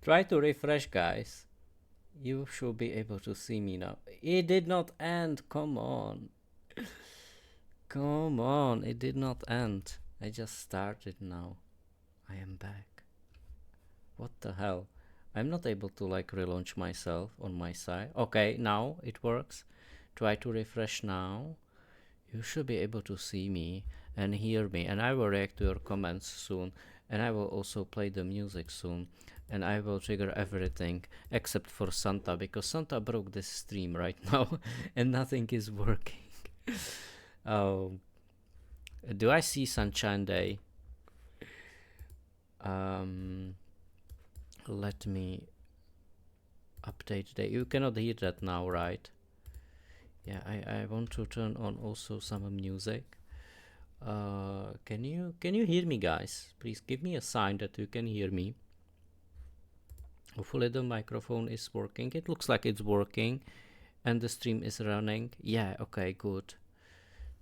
Try to refresh, guys. You should be able to see me now. It did not end. Come on. Come on. It did not end. I just started now. I am back. What the hell? I'm not able to like relaunch myself on my side. Okay, now it works. Try to refresh now. You should be able to see me and hear me, and I will react to your comments soon, and I will also play the music soon, and I will trigger everything except for Santa, because Santa broke this stream right now and nothing is working. Oh, do I see Sunshine Day? Let me update day. You cannot hear that now, right? Yeah, I want to turn on also some music. Can you hear me, guys? Please give me a sign that you can hear me. Hopefully the microphone is working. It looks like it's working and the stream is running. Yeah, okay, good.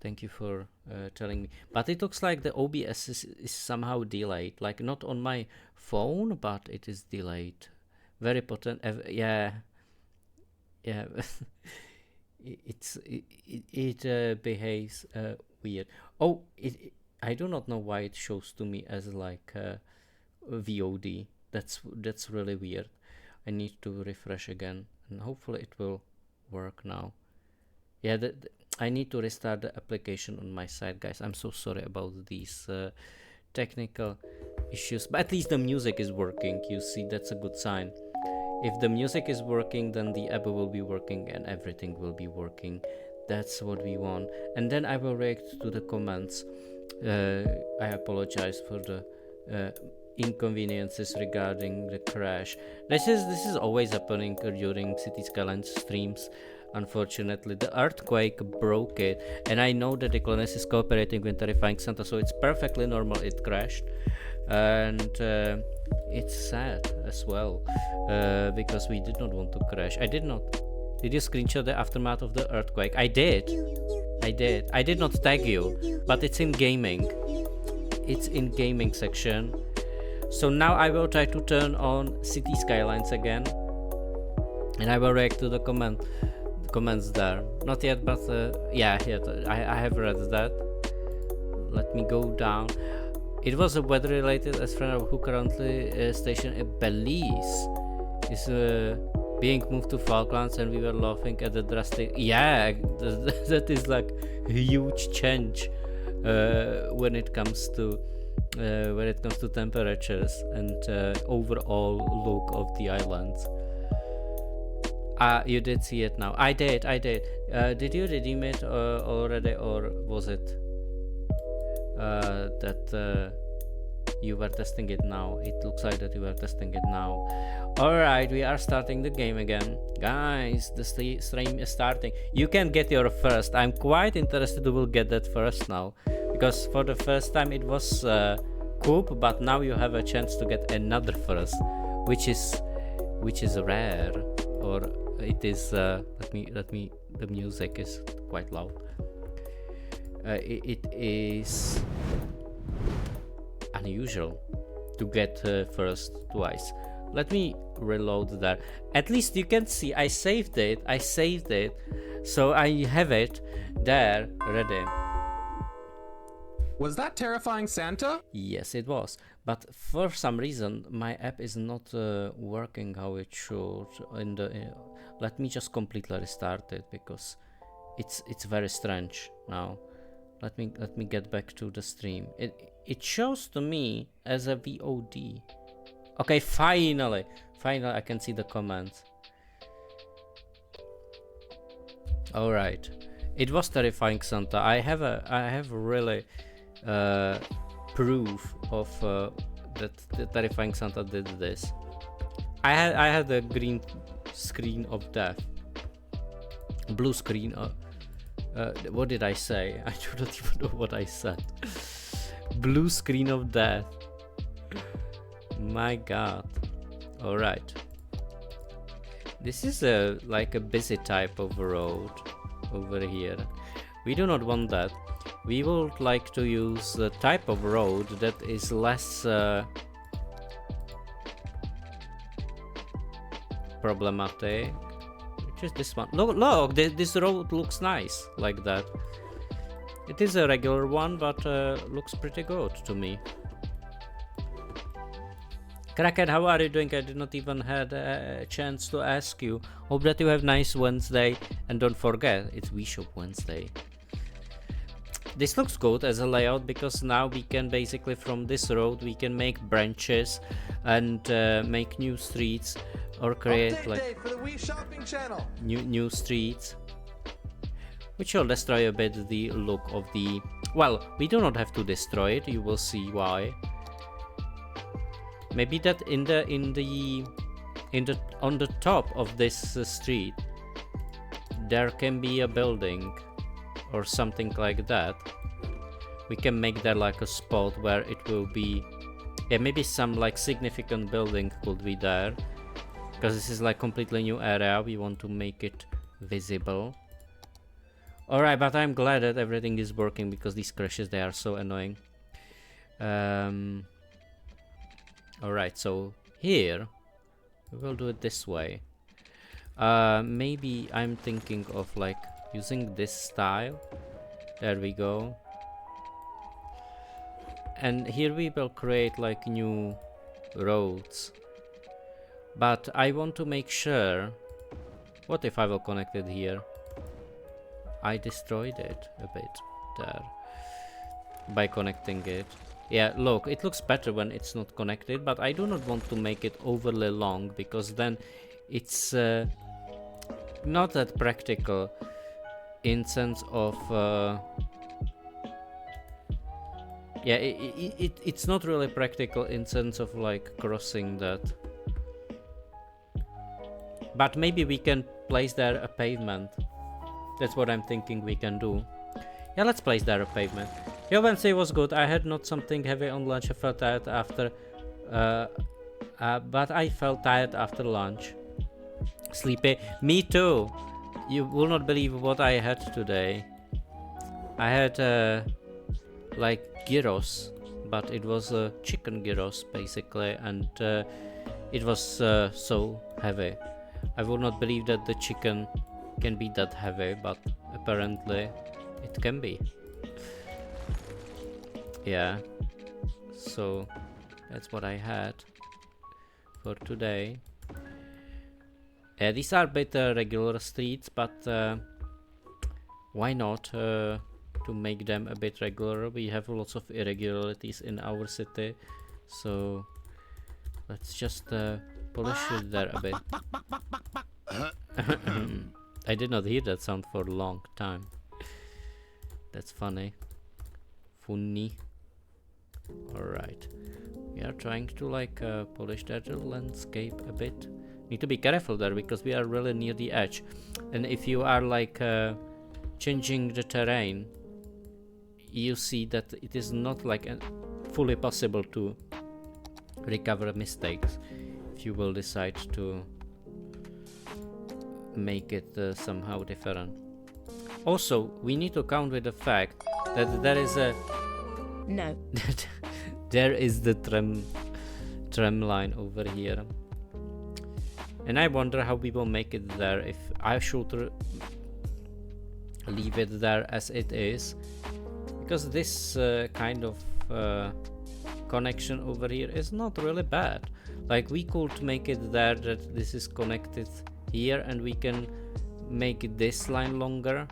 Thank you for telling me. But it looks like the OBS is somehow delayed. Like not on my phone, but it is delayed. Very potent. Yeah. It behaves weird. Oh, I do not know why it shows to me as like VOD. That's really weird. I need to refresh again, and hopefully it will work now. Yeah, I need to restart the application on my side, guys. I'm so sorry about these technical issues, but at least the music is working. You see, that's a good sign. If the music is working, then the app will be working and everything will be working. That's what we want. And then I will react to the comments. I apologize for the inconveniences regarding the crash. This is always happening during City Skylines streams. Unfortunately, the earthquake broke it, and I know that the Skylines is cooperating with Terrifying Santa, so it's perfectly normal it crashed. And it's sad as well, because we did not want to crash. I did not. Did you screenshot the aftermath of the earthquake? I did. I did not tag you, but it's in gaming. It's in gaming section. So now I will try to turn on City Skylines again, and I will react to the comments there. Not yet, but yeah, I have read that. Let me go down. It was a weather related, as friend who currently stationed in Belize is being moved to Falklands, and we were laughing at the drastic. Yeah, that is like a huge change when it comes to temperatures and overall look of the islands. You did see it now. I did. Did you redeem it already, or was it that you were testing it now? It looks like that you were testing it now. Alright, we are starting the game again. Guys, the stream is starting. You can get your first. I'm quite interested who will get that first now, because for the first time it was Coop, but now you have a chance to get another first, which is rare, or it is let me the music is quite loud. It is unusual to get first twice. Let me reload that. At least you can see I saved it, so I have it there ready. Was that Terrifying Santa? Yes, it was, but for some reason my app is not working how it should. Let me just completely restart it, because it's very strange now. Let me get back to the stream. It shows to me as a VOD. Okay, finally I can see the comments. All right, it was Terrifying Santa. I have really proof of that the Terrifying Santa did this. I had a green screen of death, blue screen. What did I say? I do not even know what I said. Blue screen of death. My God. All right. This is like a busy type of road over here. We do not want that. We would like to use the type of road that is less problematic. Which is this one? Look, this road looks nice like that. It is a regular one, but looks pretty good to me. Kraken, how are you doing? I did not even had a chance to ask you. Hope that you have nice Wednesday, and don't forget, it's Shop Wednesday. This looks good as a layout because now we can basically from this road we can make branches and make new streets or create like for the Wii shopping channel. new streets, which will destroy a bit the look of the. Well, we do not have to destroy it. You will see why. Maybe that on the top of this street there can be a building or something like that. We can make that like a spot where it will be, yeah, maybe some like significant building could be there, because this is like completely new area. We want to make it visible. Alright, but I'm glad that everything is working because these crashes, they are so annoying. Alright, so here we will do it this way. Maybe I'm thinking of like using this style. There we go. And here we will create like new roads. But I want to make sure. What if I will connect it here? I destroyed it a bit there by connecting it. Yeah, look, it looks better when it's not connected, but I do not want to make it overly long because then it's not that practical in sense of yeah, it's not really practical in sense of like crossing that. But maybe we can place there a pavement. That's what I'm thinking we can do. Yeah, let's place there a pavement. Your Wednesday was good. I had not something heavy on lunch. I felt tired after, but I felt tired after lunch. Sleepy. Me too. You will not believe what I had today. I had like gyros, but it was chicken gyros basically, and it was so heavy. I would not believe that the chicken can be that heavy, but apparently it can be. Yeah, so that's what I had for today. These are a bit regular streets, but why not to make them a bit regular? We have lots of irregularities in our city, so let's just polish it there a bit. I did not hear that sound for a long time. That's funny. Funny. Alright. We are trying to like polish that landscape a bit. Need to be careful there because we are really near the edge. And if you are like changing the terrain, you see that it is not like fully possible to recover mistakes if you will decide to make it somehow different. Also, we need to count with the fact that there is a no. there is the tram line over here, and I wonder how we will make it there. If I should leave it there as it is, because this kind of connection over here is not really bad. Like we could make it there that this is connected here, and we can make this line longer.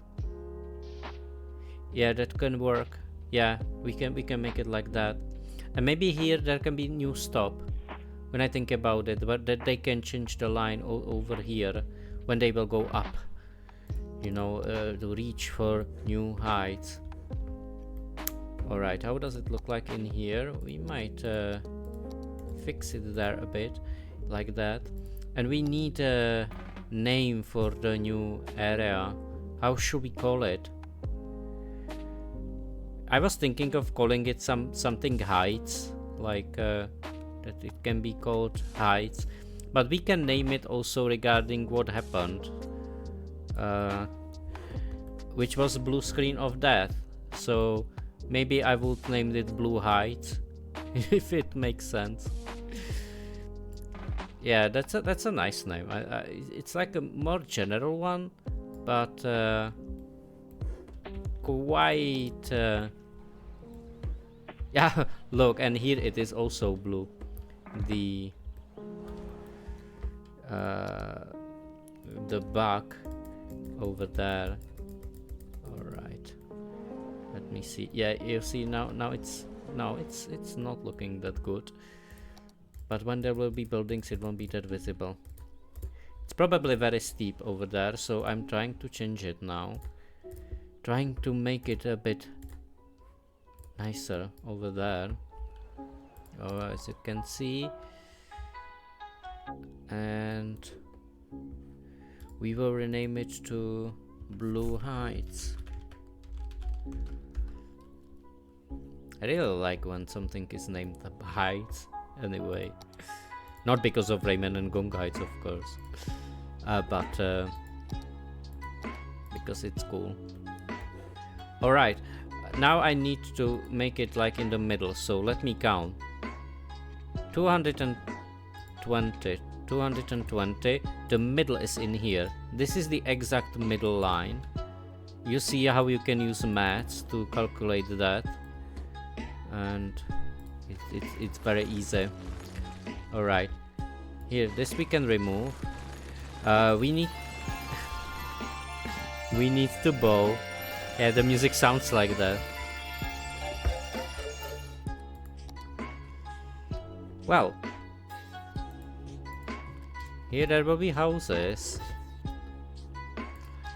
Yeah, that can work. Yeah, we can make it like that. And maybe here there can be new stop when I think about it, but that they can change the line over here when they will go up, you know, to reach for new heights. Alright, how does it look like in here? We might fix it there a bit like that. And we need a name for the new area. How should we call it? I was thinking of calling it something Heights, like that it can be called Heights, but we can name it also regarding what happened, which was blue screen of death. So maybe I would name it Blue Heights if it makes sense. Yeah, that's a nice name. It's like a more general one, but quite. Yeah, look, and here it is also blue. The uh, the bug over there. All right. Let me see. Yeah, you see now it's it's not looking that good. But when there will be buildings, it won't be that visible. It's probably very steep over there, so I'm trying to change it now. Trying to make it a bit nicer over there. Oh, as you can see. And we will rename it to Blue Heights. I really like when something is named Heights, anyway. Not because of Rayman and Gong Heights, of course, but because it's cool. Alright, now I need to make it like in the middle, so let me count. 220, 220, the middle is in here. This is the exact middle line. You see how you can use maths to calculate that, and it's very easy. Alright, here, this we can remove. We need we need to bow. Yeah, the music sounds like that. Well, here there will be houses.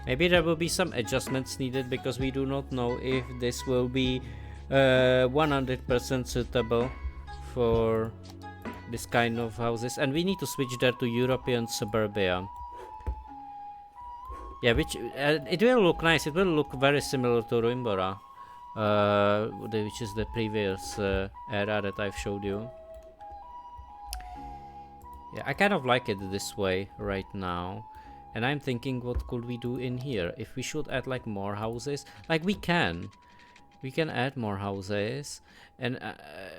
Maybe there will be some adjustments needed because we do not know if this will be 100% suitable for this kind of houses, and we need to switch there to European suburbia. Yeah, which it will look nice. It will look very similar to Ruimbora, which is the previous era that I've showed you. Yeah, I kind of like it this way right now, and I'm thinking, what could we do in here? If we should add like more houses, like we can add more houses, and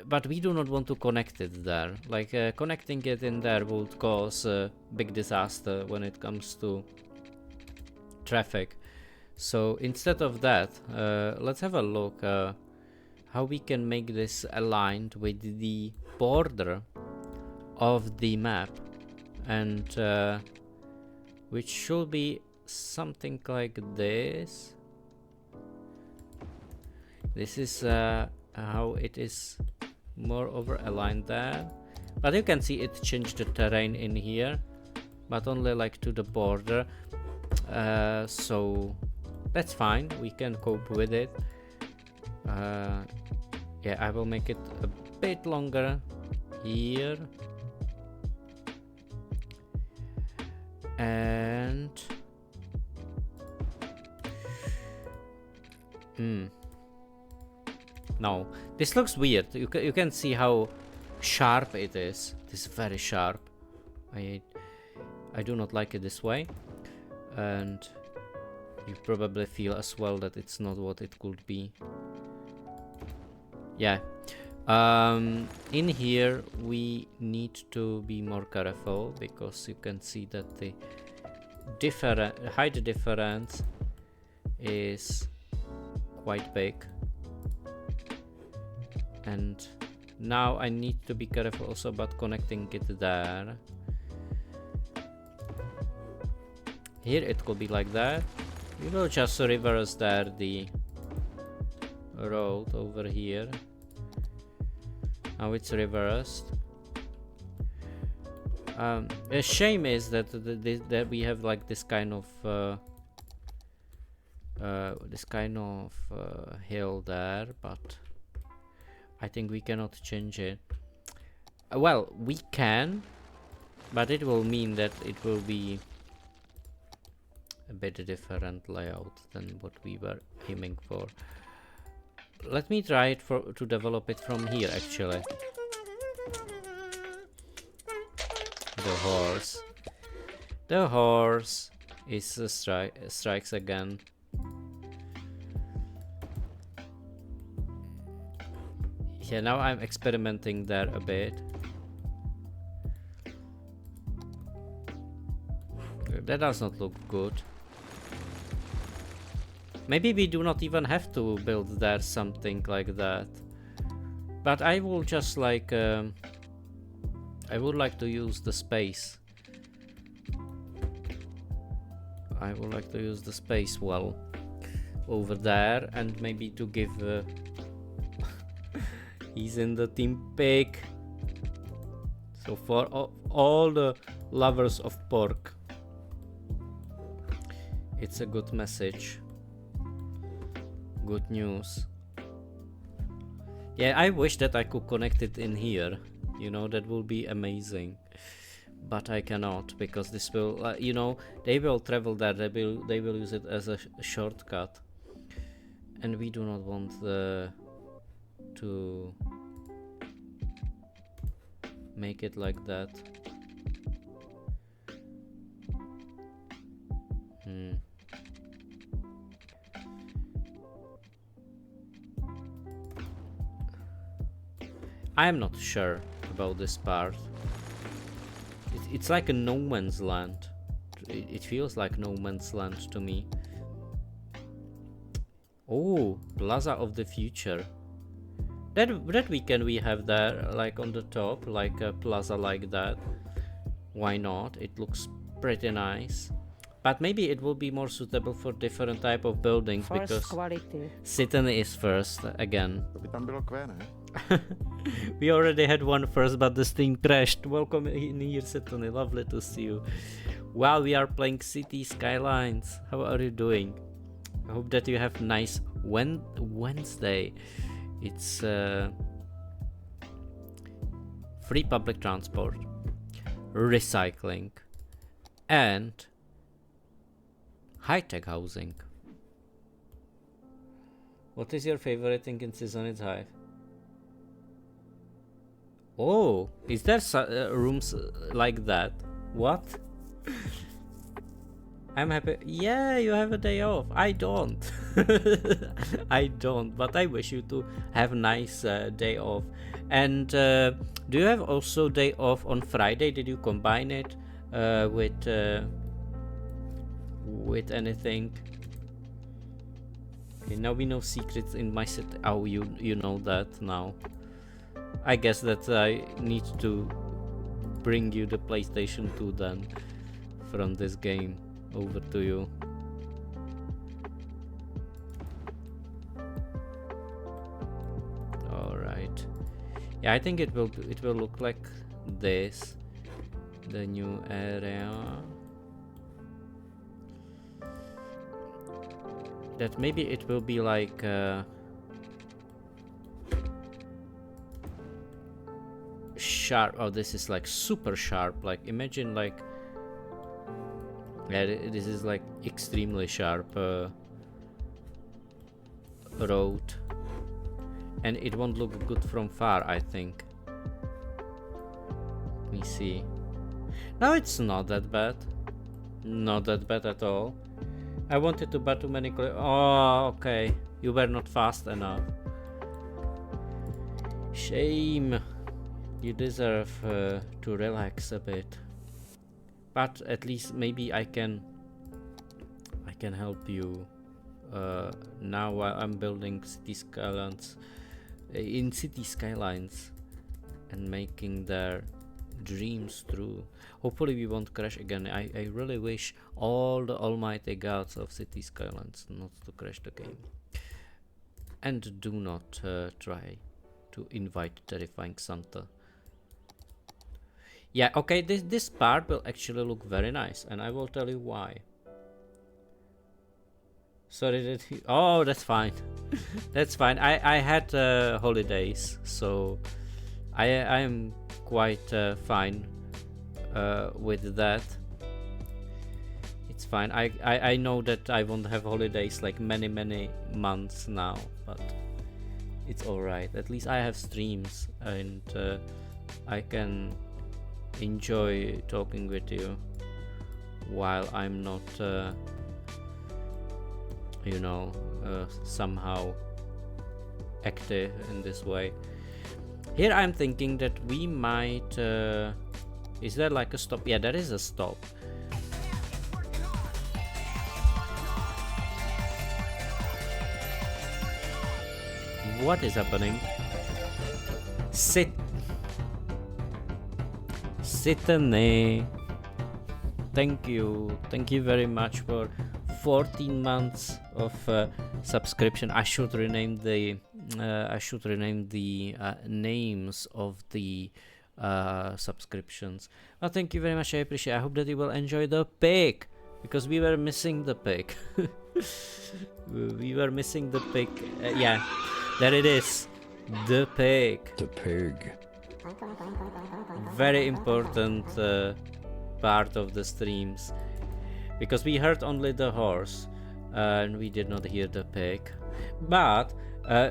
but we do not want to connect it there. Like connecting it in there would cause a big disaster when it comes to traffic. So instead of that, let's have a look how we can make this aligned with the border of the map, and which should be something like this. This is how it is more over aligned there, but you can see it changed the terrain in here, but only like to the border, so that's fine, we can cope with it. Yeah, I will make it a bit longer here, and no, this looks weird. You can see how sharp it is. This is very sharp. I do not like it this way, and you probably feel as well that it's not what it could be. Yeah. In here we need to be more careful because you can see that the height difference is quite big, and now I need to be careful also about connecting it there. Here it could be like that. We will just reverse there the road over here. Now it's reversed. A shame is that that we have like this kind of hill there, but I think we cannot change it. Well, we can, but it will mean that it will be a bit different layout than what we were aiming for. Let me try it to develop it from here actually. The horse is strikes again. Yeah, now I'm experimenting there a bit. That does not look good. Maybe we do not even have to build there something like that. But I will just like... I would like to use the space. I would like to use the space well over there, and maybe to give... he's in the team pick. So for all the lovers of pork, it's a good message. Good news. Yeah, I wish that I could connect it in here. You know, that would be amazing. But I cannot, because this will, you know, they will travel there. They will use it as a shortcut, and we do not want to make it like that. I'm not sure about this part. It's like a no man's land. It feels like no man's land to me. Oh, Plaza of the Future. That weekend we have there, like on the top, like a plaza like that. Why not? It looks pretty nice. But maybe it will be more suitable for different type of buildings, First because quality. Sydney is first again. To by tam bylo Q, ne? We already had one first, but the stream crashed. Welcome in here, Sydney. Lovely to see you. Wow, we are playing City Skylines. How are you doing? I hope that you have nice Wednesday. It's free public transport, recycling, and high-tech housing. What is your favorite thing in Season's Hive? Oh, is there rooms like that? What? I'm happy. Yeah, you have a day off. I don't. I don't, but I wish you to have a nice day off. And do you have also day off on Friday? Did you combine it with anything? Okay, now we know secrets in my city. Oh, you know that now. I guess that I need to bring you the PlayStation 2 then from this game over to you. All right. Yeah, I think it will look like this, the new area. That maybe it will be like sharp. Oh, this is like super sharp. Like imagine like, yeah, this is like extremely sharp road, and it won't look good from far, I think. Let me see. No, it's not that bad. Not that bad at all. I wanted to buy too many. Oh, okay. You were not fast enough. Shame. You deserve to relax a bit. But at least maybe I can help you now while I'm building City Skylines in City Skylines and making their dreams true. Hopefully we won't crash again. I really wish all the almighty gods of City Skylines not to crash the game. And do not try to invite terrifying Santa. Yeah, okay, this part will actually look very nice, and I will tell you why. Sorry that oh, that's fine. That's fine. I had holidays, so I am quite fine with that. It's fine. I know that I won't have holidays like many months now, but it's alright. At least I have streams, and I can enjoy talking with you while I'm not you know, somehow active in this way. Here I'm thinking that we might is there like a stop? Yeah, there is a stop. What is happening? Sitane. Thank you very much for 14 months of subscription. I should rename the names of the subscriptions. Well, thank you very much. I appreciate it. I hope that you will enjoy the pig, because we were missing the pig. We were missing the pig. Yeah, there it is. The pig. The pig. Very important part of the streams, because we heard only the horse and we did not hear the pig. But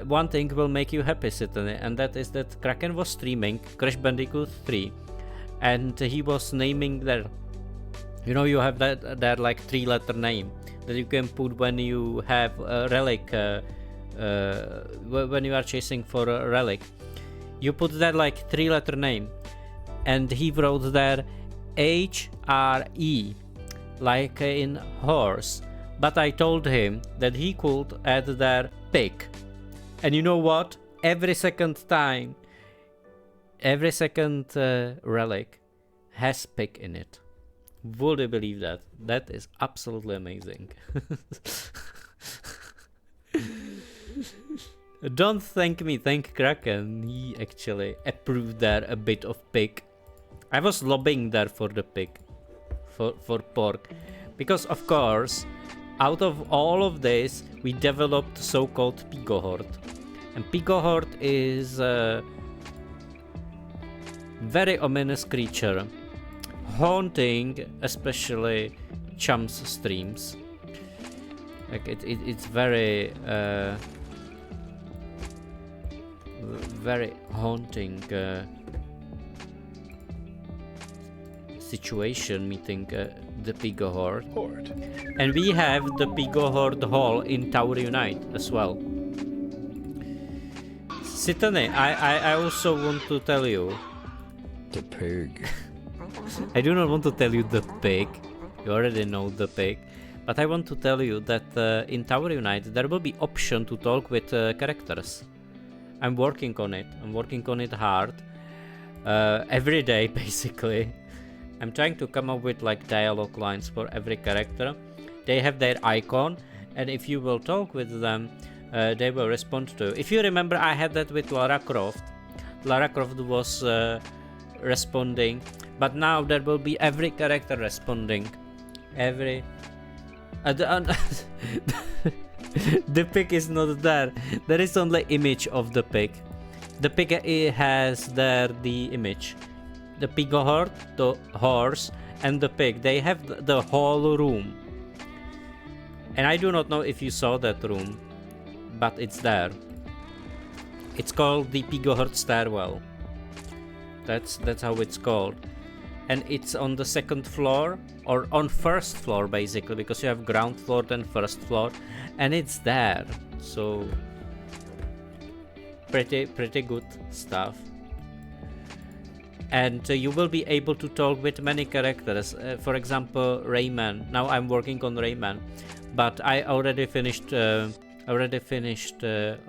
one thing will make you happy, Sitane, and that is that Kraken was streaming Crash Bandicoot 3, and he was naming their, you know, you have that like 3-letter name that you can put when you have a relic, when you are chasing for a relic. You put that like 3-letter name, and he wrote there HRE, like in horse. But I told him that he could add there pig. And you know what? Every second relic has pig in it. Would you believe that? That is absolutely amazing. Don't thank me, thank Kraken. He actually approved there a bit of pig. I was lobbying there for the pig, for pork, because of course, out of all of this, we developed so-called Pigohort. And Pigohort is a very ominous creature, haunting especially Chum's streams. Like it's very very haunting situation meeting the Pigohort. And we have the Pigohort Hall in Tower Unite as well. Sitane, I also want to tell you. The pig. I do not want to tell you the pig. You already know the pig. But I want to tell you that in Tower Unite there will be option to talk with characters. I'm working on it. I'm working on it hard. Every day, basically. I'm trying to come up with like dialogue lines for every character. They have their icon, and if you will talk with them, they will respond to you. If you remember, I had that with Lara Croft. Lara Croft was responding, but now there will be every character responding. Every... The pig is not there. There is only image of the pig. The pig has there the image. The Pigohort, the horse, and the pig. They have the whole room. And I do not know if you saw that room, but it's there. It's called the Pigohort Stairwell. That's how it's called. And it's on the second floor, or on first floor basically, because you have ground floor and first floor, and it's there. So pretty good stuff. And you will be able to talk with many characters. For example, Rayman. Now I'm working on Rayman, but I already finished.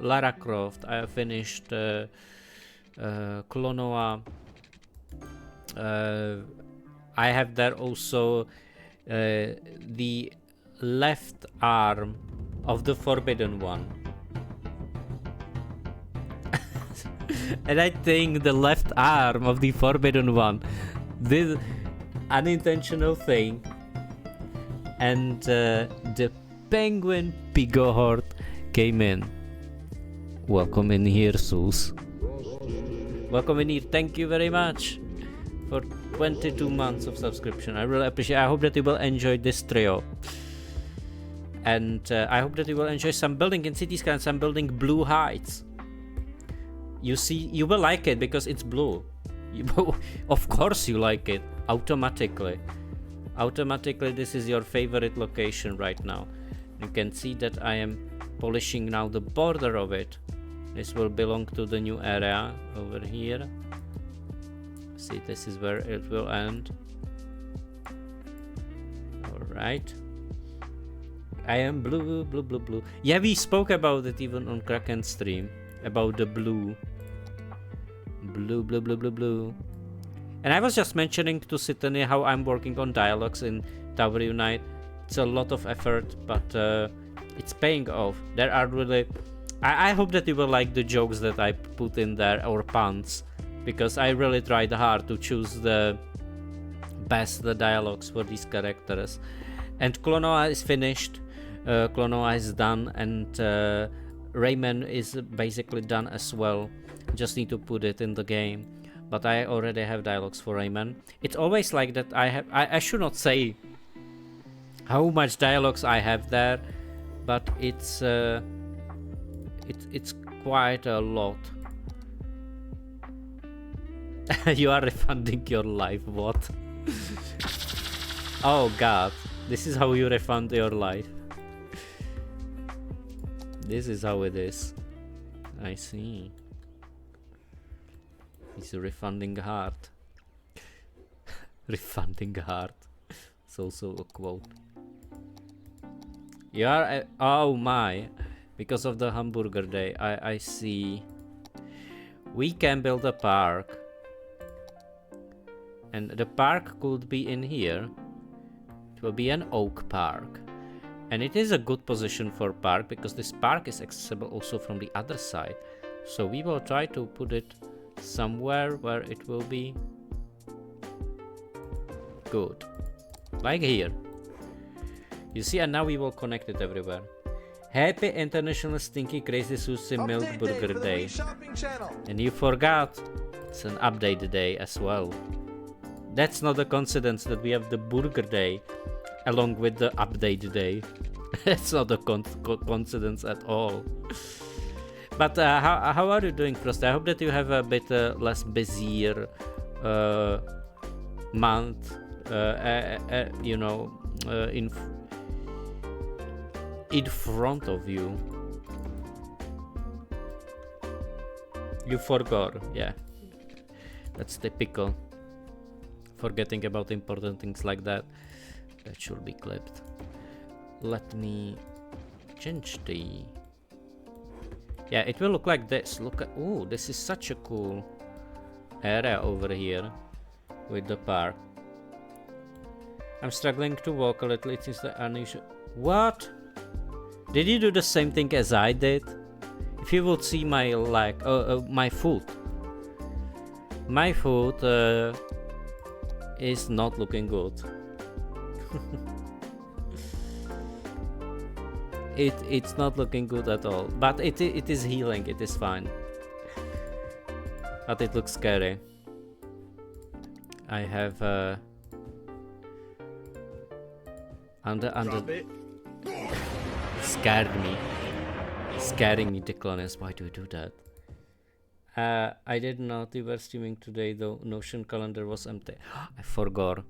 Lara Croft. I finished Klonoa. I have there also the left arm of the Forbidden One. And I think the left arm of the Forbidden One did unintentional thing, and the Penguin Pigohort came in. Welcome in here, Sus. Welcome in here. Thank you very much for 22 months of subscription. I really appreciate it. I hope that you will enjoy this trio. And I hope that you will enjoy some building in City Skylines. I'm building Blue Heights. You see, you will like it because it's blue. Of course you like it. Automatically, this is your favorite location right now. You can see that I am polishing now the border of it. This will belong to the new area over here. See, this is where it will end. Alright. I am blue. Yeah, we spoke about it even on Kraken stream. about the blue. Blue, blue, blue, blue, blue. And I was just mentioning to Sitani how I'm working on dialogues in Tower Unite. It's a lot of effort, but it's paying off. There are really... I hope that you will like the jokes that I put in there, or puns, because I really tried hard to choose the best dialogues for these characters. And Klonoa is finished, Klonoa is done, and Rayman is basically done as well. Just need to put it in the game. But I already have dialogues for Rayman. It's always like that. I should not say how much dialogues I have there, but it's quite a lot. You are refunding your life, what? Oh god, this is how you refund your life. This is how it is. I see. He's refunding hard. Refunding hard. It's also a quote. You are oh my. Because of the hamburger day, I see. We can build a park. And the park could be in here. It will be an oak park. And it is a good position for park, because this park is accessible also from the other side. So we will try to put it somewhere where it will be good. Like here. You see, and now we will connect it everywhere. Happy International Stinky Crazy Sushi Milk Burger Day. And you forgot, it's an update day as well. That's not a coincidence that we have the Burger Day along with the update day. That's not a coincidence at all. But how are you doing, Frost? I hope that you have a bit less busier month, you know, in front of you. You forgot, yeah. That's typical. Forgetting about important things like that. That should be clipped. Let me change the... Yeah, it will look like this. Look at... Oh, this is such a cool area over here with the park. I'm struggling to walk a little. It is the unusual... What? Did you do the same thing as I did? If you would see my leg, my foot. My foot is not looking good. It's not looking good at all. But it is healing. It is fine. But it looks scary. I have under scared me. Scaring me, Declanus. Why do you do that? I did not. You were streaming today, though. Notion calendar was empty. I forgot.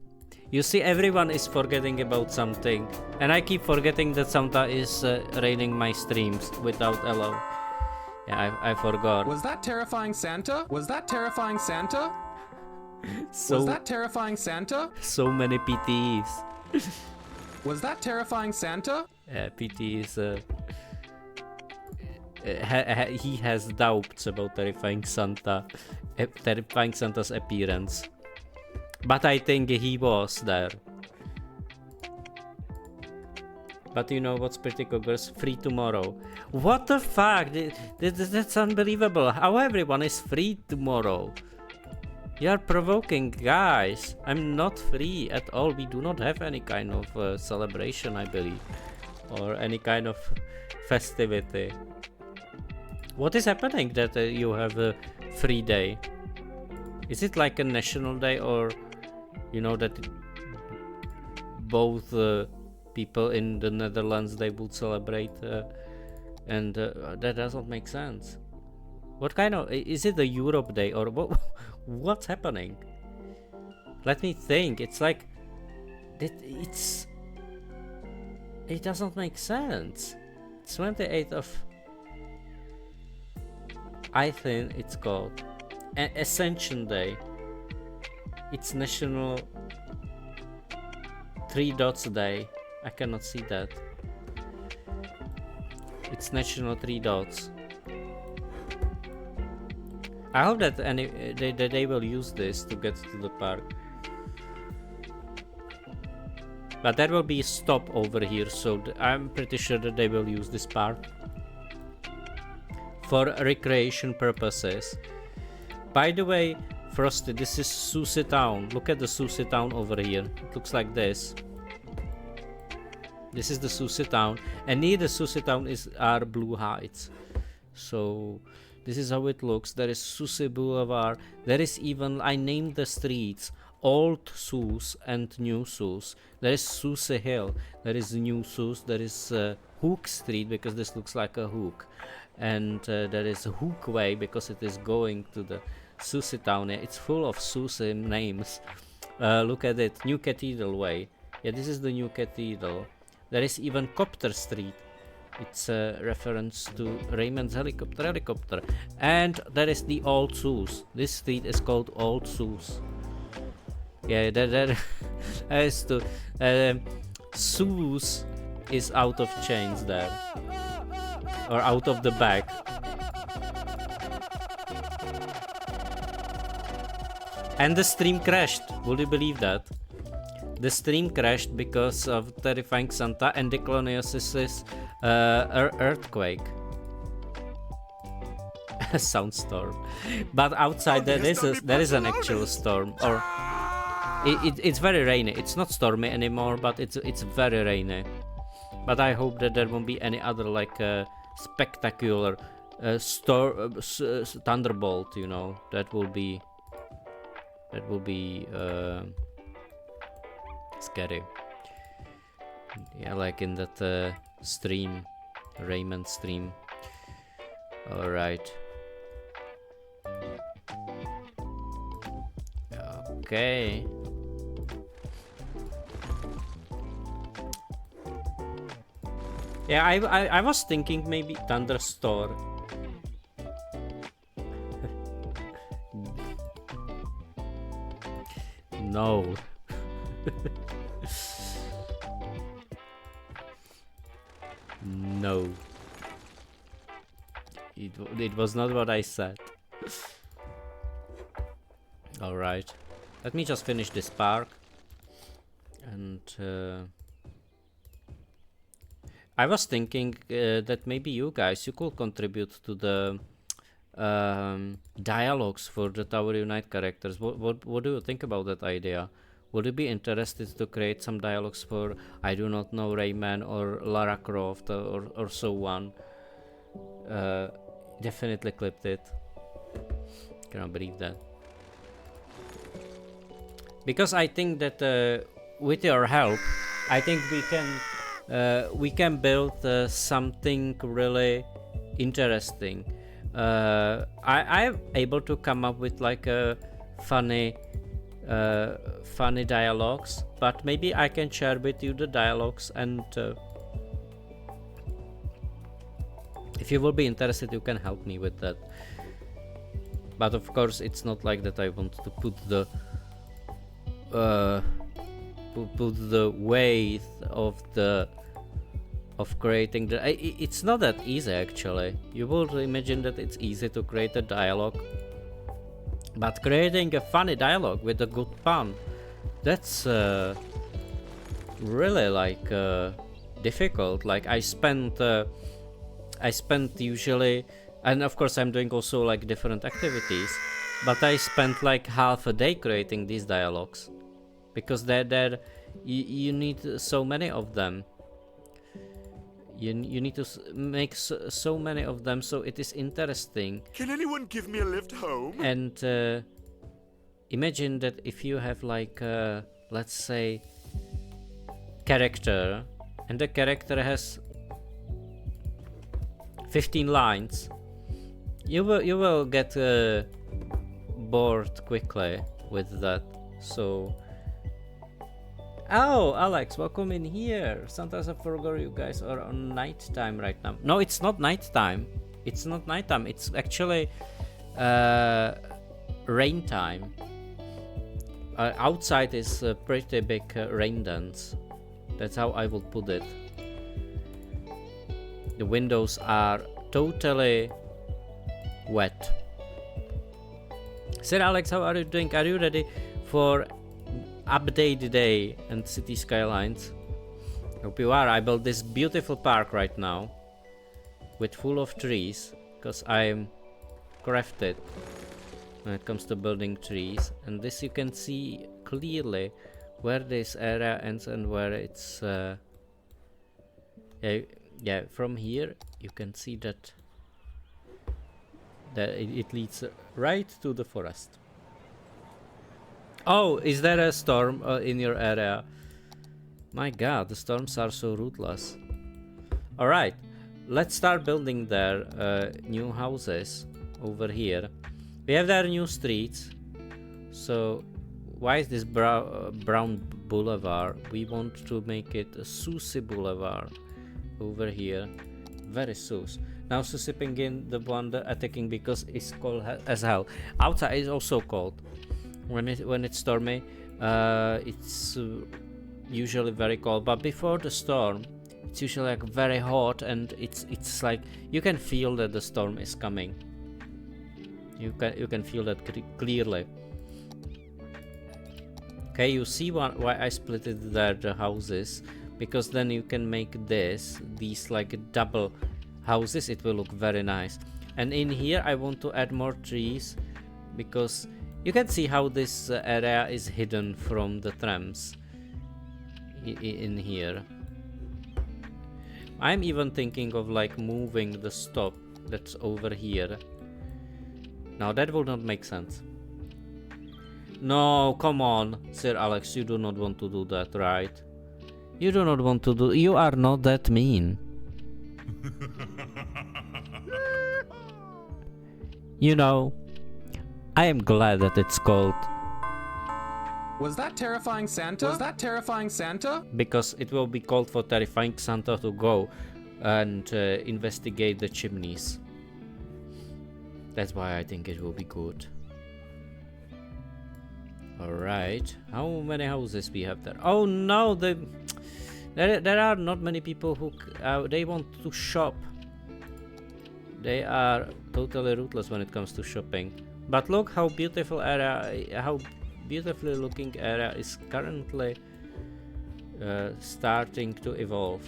You see, everyone is forgetting about something, and I keep forgetting that Santa is raining my streams without allow. Yeah, I forgot. Was that terrifying Santa? Was that terrifying Santa? Was that terrifying Santa? So many PTs. Was that terrifying Santa? Yeah, PT is... he has doubts about terrifying Santa, terrifying Santa's appearance. But I think he was there. But you know what's pretty cool, girls? Free tomorrow. What the fuck? That's unbelievable. How everyone is free tomorrow? You are provoking, guys. I'm not free at all. We do not have any kind of celebration, I believe, or any kind of festivity. What is happening that you have a free day? Is it like a national day, or you know that both people in the Netherlands they would celebrate, and that doesn't make sense. What kind of, is it a Europe day, or what? What's happening? Let me think. It's like it doesn't make sense. It's 28th of, I think it's called Ascension Day. It's National 3 Dots Day. I cannot see that. It's National 3 Dots. I hope that they will use this to get to the park. But there will be a stop over here, so I'm pretty sure that they will use this park for recreation purposes. By the way, Frosty, this is Susie Town. Look at the Susie Town over here. It looks like this. This is the Susie Town, and near the Susie Town are Blue Heights. So this is how it looks. There is Susie Boulevard. There is even, I named the streets Old Sus and New Sus. There is Susie Hill. There is New Sus. There is Hook Street, because this looks like a hook. And there is Hook Way, because it is going to the Susie Town. It's full of Susie names. Look at it. New Cathedral Way. Yeah, this is the New Cathedral. There is even Copter Street. It's a reference to Raymond's helicopter. And there is the Old Sus. This street is called Old Sus. Yeah, there as to Sus is out of chains there. Or out of the bag. And the stream crashed. Would you believe that? The stream crashed because of Terrifying Santa and Dicloniosis' earthquake. Soundstorm. But outside there is an actual storm. Or it's very rainy. It's not stormy anymore, but it's very rainy. But I hope that there won't be any other like spectacular thunderbolt. You know, that will be scary. Yeah, like in that stream, Raymond stream. All right. Okay. Yeah, I was thinking maybe thunderstorm. No. No. It was not what I said. Alright. Let me just finish this park. And I was thinking that maybe you guys, you could contribute to the dialogues for the Tower Unite characters. What do you think about that idea? Would you be interested to create some dialogues for, I do not know, Rayman or Lara Croft or so on? Definitely clipped it. Cannot believe that. Because I think that with your help, I think we can build something really interesting. I'm able to come up with like a funny dialogues, but maybe I can share with you the dialogues, and if you will be interested, you can help me with that. But of course, it's not like that I want to put the weight of creating the. It's not that easy actually. You will imagine that it's easy to create a dialogue, but creating a funny dialogue with a good pun, that's really like difficult. Like I spent usually, and of course I'm doing also like different activities, but I spent like half a day creating these dialogues, because you need so many of them. You need to make so many of them, so it is interesting. Can anyone give me a lift home? And imagine that if you have like let's say character, and the character has 15 lines, you will get bored quickly with that. So oh, Alex, welcome in here. Sometimes I forgot you guys are on nighttime right now. No, it's not nighttime. It's not nighttime. It's actually rain time. Outside is a pretty big rain dance. That's how I would put it. The windows are totally wet. Sir Alex, how are you doing? Are you ready for update day and City Skylines? Hope you are. I built this beautiful park right now with full of trees because I'm crafted when it comes to building trees, and this you can see clearly where this area ends and where it's yeah, from here you can see that it leads right to the forest. Oh, is there a storm in your area? My god, the storms are so ruthless. Alright, let's start building their new houses over here. We have their new streets. So why is this brown boulevard? We want to make it a Susi boulevard over here. Very sus. Now Susi Penguin, the one attacking because it's cold as hell. Outside is also cold. When it's stormy, it's usually very cold. But before the storm, it's usually like very hot, and it's like you can feel that the storm is coming. You can feel that clearly. Okay, you see why I split it there, the houses, because then you can make these like double houses. It will look very nice. And in here I want to add more trees because you can see how this area is hidden from the trams in here. I'm even thinking of like moving the stop that's over here. Now that will not make sense. No, come on, Sir Alex, you do not want to do that, right? You do not want to do. You are not that mean. You know, I am glad that it's cold. Was that terrifying Santa? Was that terrifying Santa? Because it will be called for terrifying Santa to go and investigate the chimneys. That's why I think it will be good. Alright, how many houses we have there? Oh no, there are not many people who they want to shop. They are totally ruthless when it comes to shopping. But look how beautiful area, how beautifully looking area is currently starting to evolve.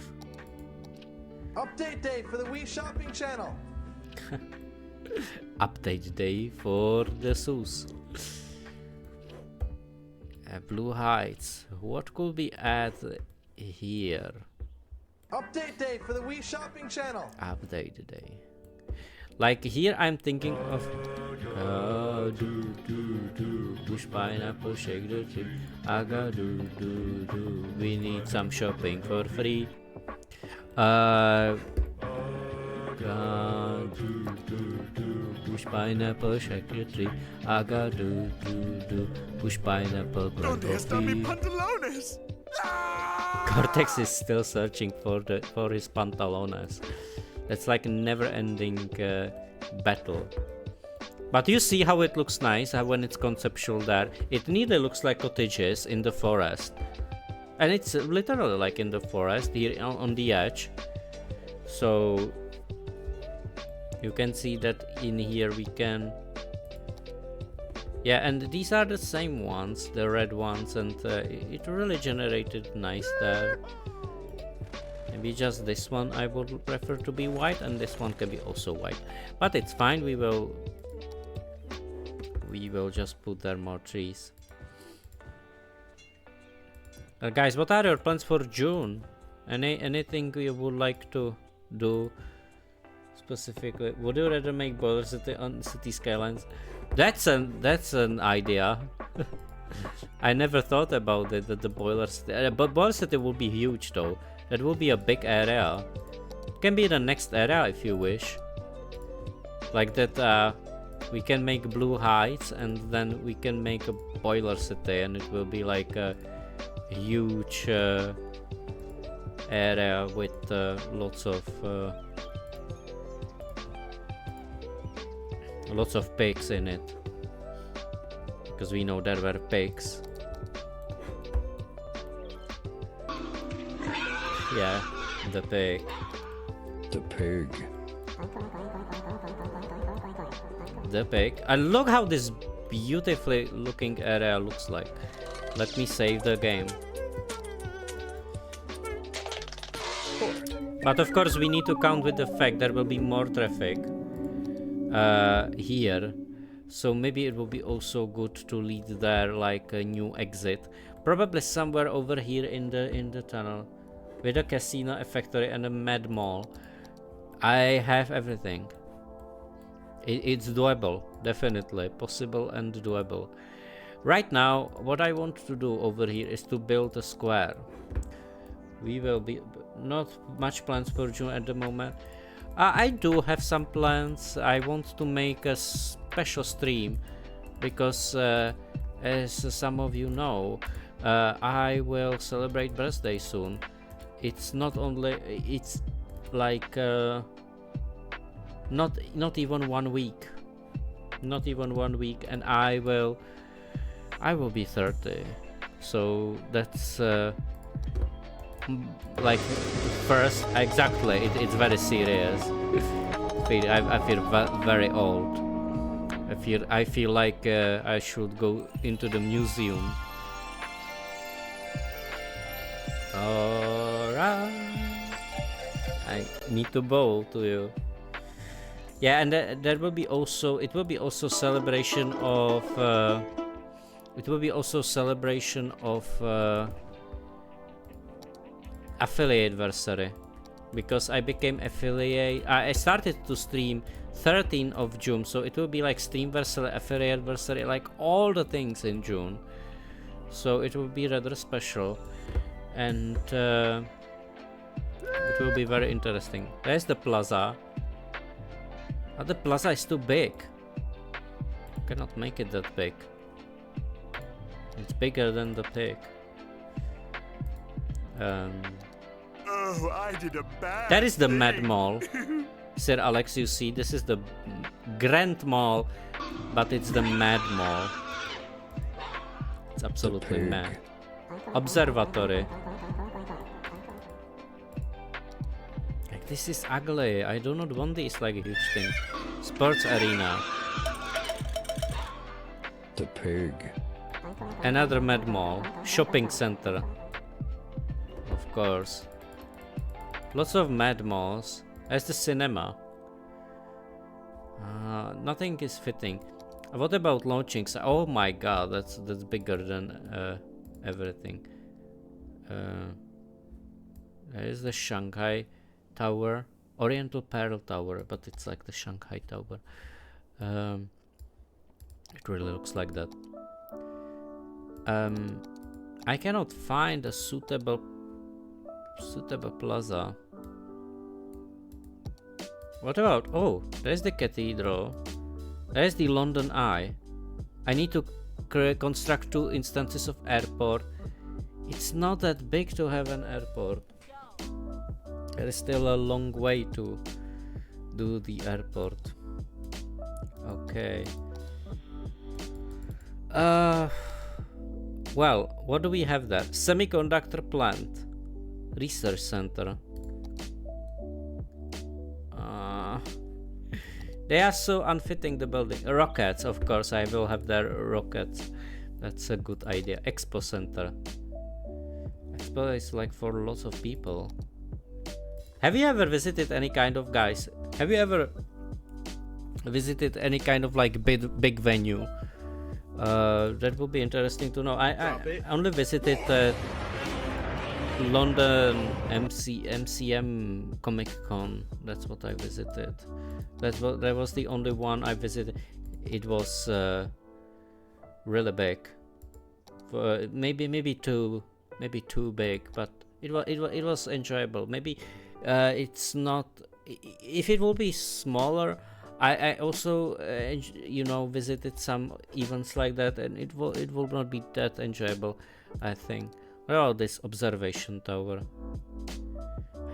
Update day for the Wii Shopping channel. Update day for the SUS. Blue Heights. What could we add here? Update day for the Wii Shopping channel. Update day. Like here, I'm thinking of. Push pineapple, shake the tree. Aga do. We need some shopping for free. Push pineapple, shake the tree. Aga do. Push pineapple, ¿Dónde están mis pantalones? Cortex is still searching for his pantalones. That's like a never-ending battle. But you see how it looks nice when it's conceptual there. It nearly looks like cottages in the forest. And it's literally like in the forest here on the edge. So you can see that in here we can. Yeah, and these are the same ones, the red ones, and it really generated nice there. Maybe just this one I would prefer to be white, and this one can be also white. But it's fine, we will just put there more trees. Guys, what are your plans for June? Anything you would like to do specifically? Would you rather make Boiler City on City Skylines? That's an idea. I never thought about it, that the Boiler City, but Boiler City will be huge though. That will be a big area. It can be the next area if you wish. Like that, we can make Blue Heights, and then we can make a Boiler City, and it will be like a huge area with lots of pigs in it, because we know there were pigs. Yeah, the pig. The pig. The pig. And look how this beautifully looking area looks like. Let me save the game. But of course we need to count with the fact there will be more traffic here. So maybe it will be also good to lead there like a new exit. Probably somewhere over here in the tunnel. With a casino, a factory and a med mall. I have everything. It's doable, definitely. Possible and doable. Right now, what I want to do over here is to build a square. We will be... not much plans for June at the moment. I do have some plans. I want to make a special stream. Because, as some of you know, I will celebrate birthday soon. It's not only... it's like... not even 1 week. Not even 1 week, and I will be 30. So that's like first exactly. It's very serious. I feel very old. I feel like I should go into the museum. Alright. I need to bow to you. Yeah, and there will be also... it will be also celebration of... it will be also celebration of affiliate anniversary, because I became affiliate. I started to stream 13th of June, so it will be like streamversary, affiliate anniversary, like all the things in June. So it will be rather special, and it will be very interesting. There's the plaza. But the plaza is too big. I cannot make it that big. It's bigger than the pig. Oh, I did a bad That is the thing. Mad Mall. Sir Alex, you see, this is the Grand Mall, but it's the Mad Mall. It's absolutely pig. mad. Observatory. Like, this is ugly. I do not want this like a huge thing. Sports arena. The pig. Another Mad Mall. Shopping center. Of course. Lots of Mad Malls. As the cinema. Nothing is fitting. What about launchings? Oh my god, that's bigger than everything. There is the Shanghai Tower. Oriental Pearl Tower, but it's like the Shanghai Tower. It really looks like that. I cannot find a suitable plaza. What about... oh, there's the cathedral. There's the London Eye. I need to construct 2 instances of airport. It's not that big to have an airport. There is still a long way to do the airport. Okay. Well, what do we have there? Semiconductor plant. Research center. They are so unfitting the building. Rockets, of course, I will have their rockets. That's a good idea. Expo center. Expo is like for lots of people. Have you ever visited any kind of... guys, have you ever visited any kind of like big venue? That would be interesting to know. I only visited London MCM Comic Con. That's what I visited. That was the only one I visited. It was really big. Maybe too big, but it was enjoyable. Maybe it's not... if it will be smaller, I also visited some events like that, and it will not be that enjoyable, I think. What about this observation tower?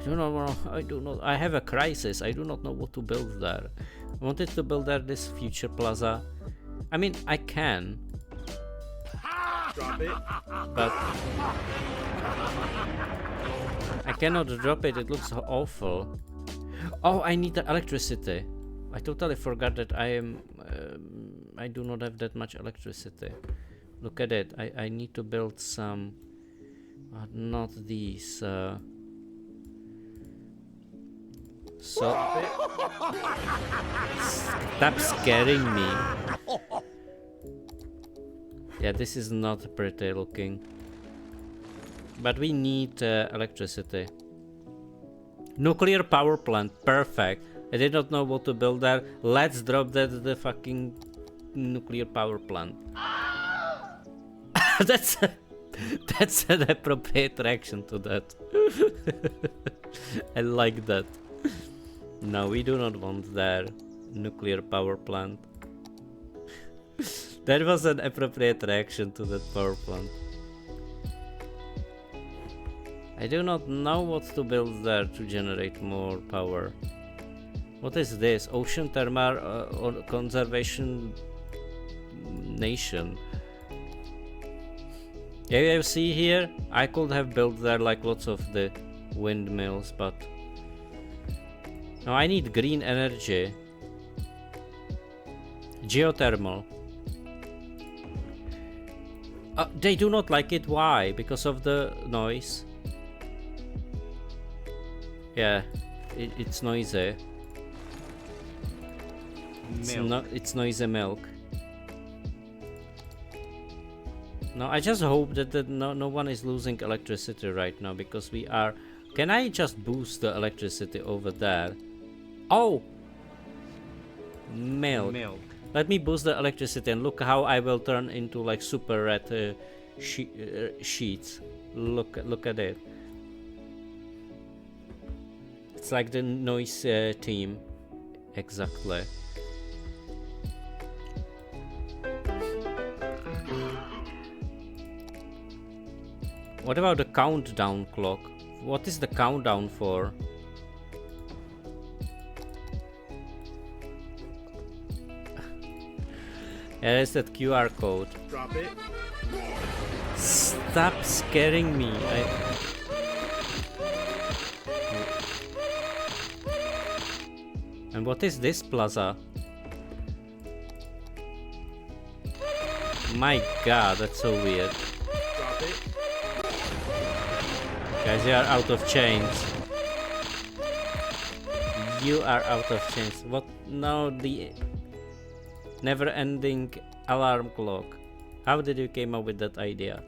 I don't know. I have a crisis. I do not know what to build there. I wanted to build there this future plaza. I mean, I can. Drop it. But I cannot drop it. It looks awful. Oh, I need the electricity. I totally forgot that I do not have that much electricity. Look at it. I need to build some, not these. So stop scaring me. Yeah, this is not pretty looking. But we need electricity. Nuclear power plant, perfect. I did not know what to build there. Let's drop that the fucking nuclear power plant. that's an appropriate reaction to that. I like that. No, we do not want their nuclear power plant. That was an appropriate reaction to that power plant. I do not know what to build there to generate more power. What is this? Ocean Thermal or Conservation Nation. Yeah, you see here? I could have built there like lots of the windmills, but... No, I need green energy. Geothermal. They do not like it. Why? Because of the noise. Yeah, it's noisy. It's noisy milk. No, I just hope that no one is losing electricity right now, because we are... Can I just boost the electricity over there? Oh! Milk. Let me boost the electricity and look how I will turn into like super red sheets. Look at it. It's like the noise team. Exactly. What about the countdown clock? What is the countdown for? There's that QR code. Drop it. Stop scaring me. And what is this plaza? My god, that's so weird. Drop it. Guys, you are out of chains. You are out of chains. What? No, the never-ending alarm clock. How did you came up with that idea?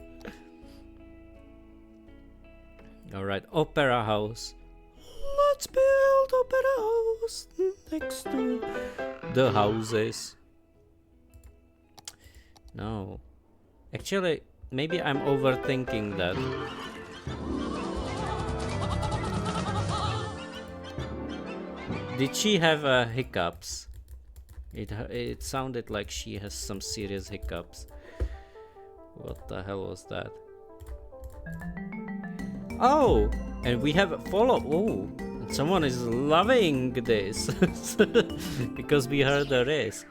Alright, opera house. Let's build opera house next to the houses. No. Actually, maybe I'm overthinking that. Did she have hiccups? It sounded like she has some serious hiccups. What the hell was that? Oh! And we have a follow. Oh! Someone is loving this. Because we heard the race.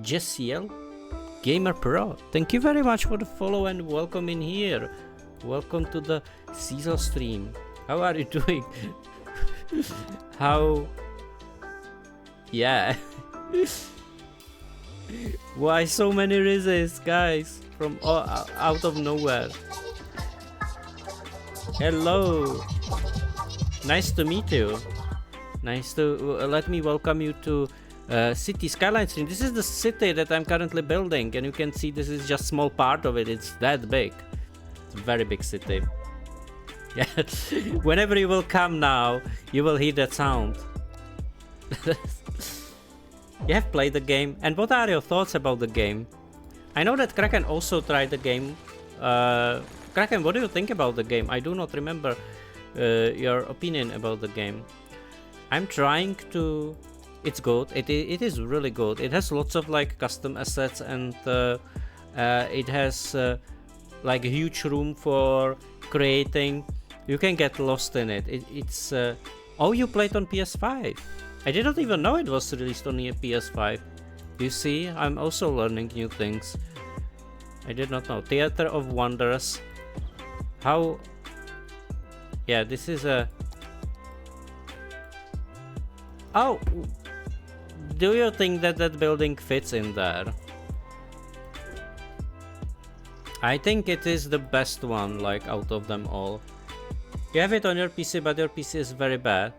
Jessiel Gamer Pro. Thank you very much for the follow and welcome in here. Welcome to the Caesar stream. How are you doing? How? Yeah. Why so many races, guys? From out of nowhere. Hello. Nice to meet you. Nice to let me welcome you to City Skylines stream. This is the city that I'm currently building, and you can see this is just small part of it. It's that big. It's a very big city. Yeah. Whenever you will come now, you will hear that sound. You have played the game, and what are your thoughts about the game? I know that Kraken also tried the game. Kraken, what do you think about the game? I do not remember your opinion about the game. I'm trying to... It's good. It is really good. It has lots of like custom assets, and it has like a huge room for creating. You can get lost in it. It's oh, you played on PS5. I did not even know it was released on PS5. You see, I'm also learning new things. I did not know. Theater of Wonders. How? Yeah, this is a... Oh, do you think that that building fits in there? I think it is the best one, like, out of them all. You have it on your PC, but your PC is very bad.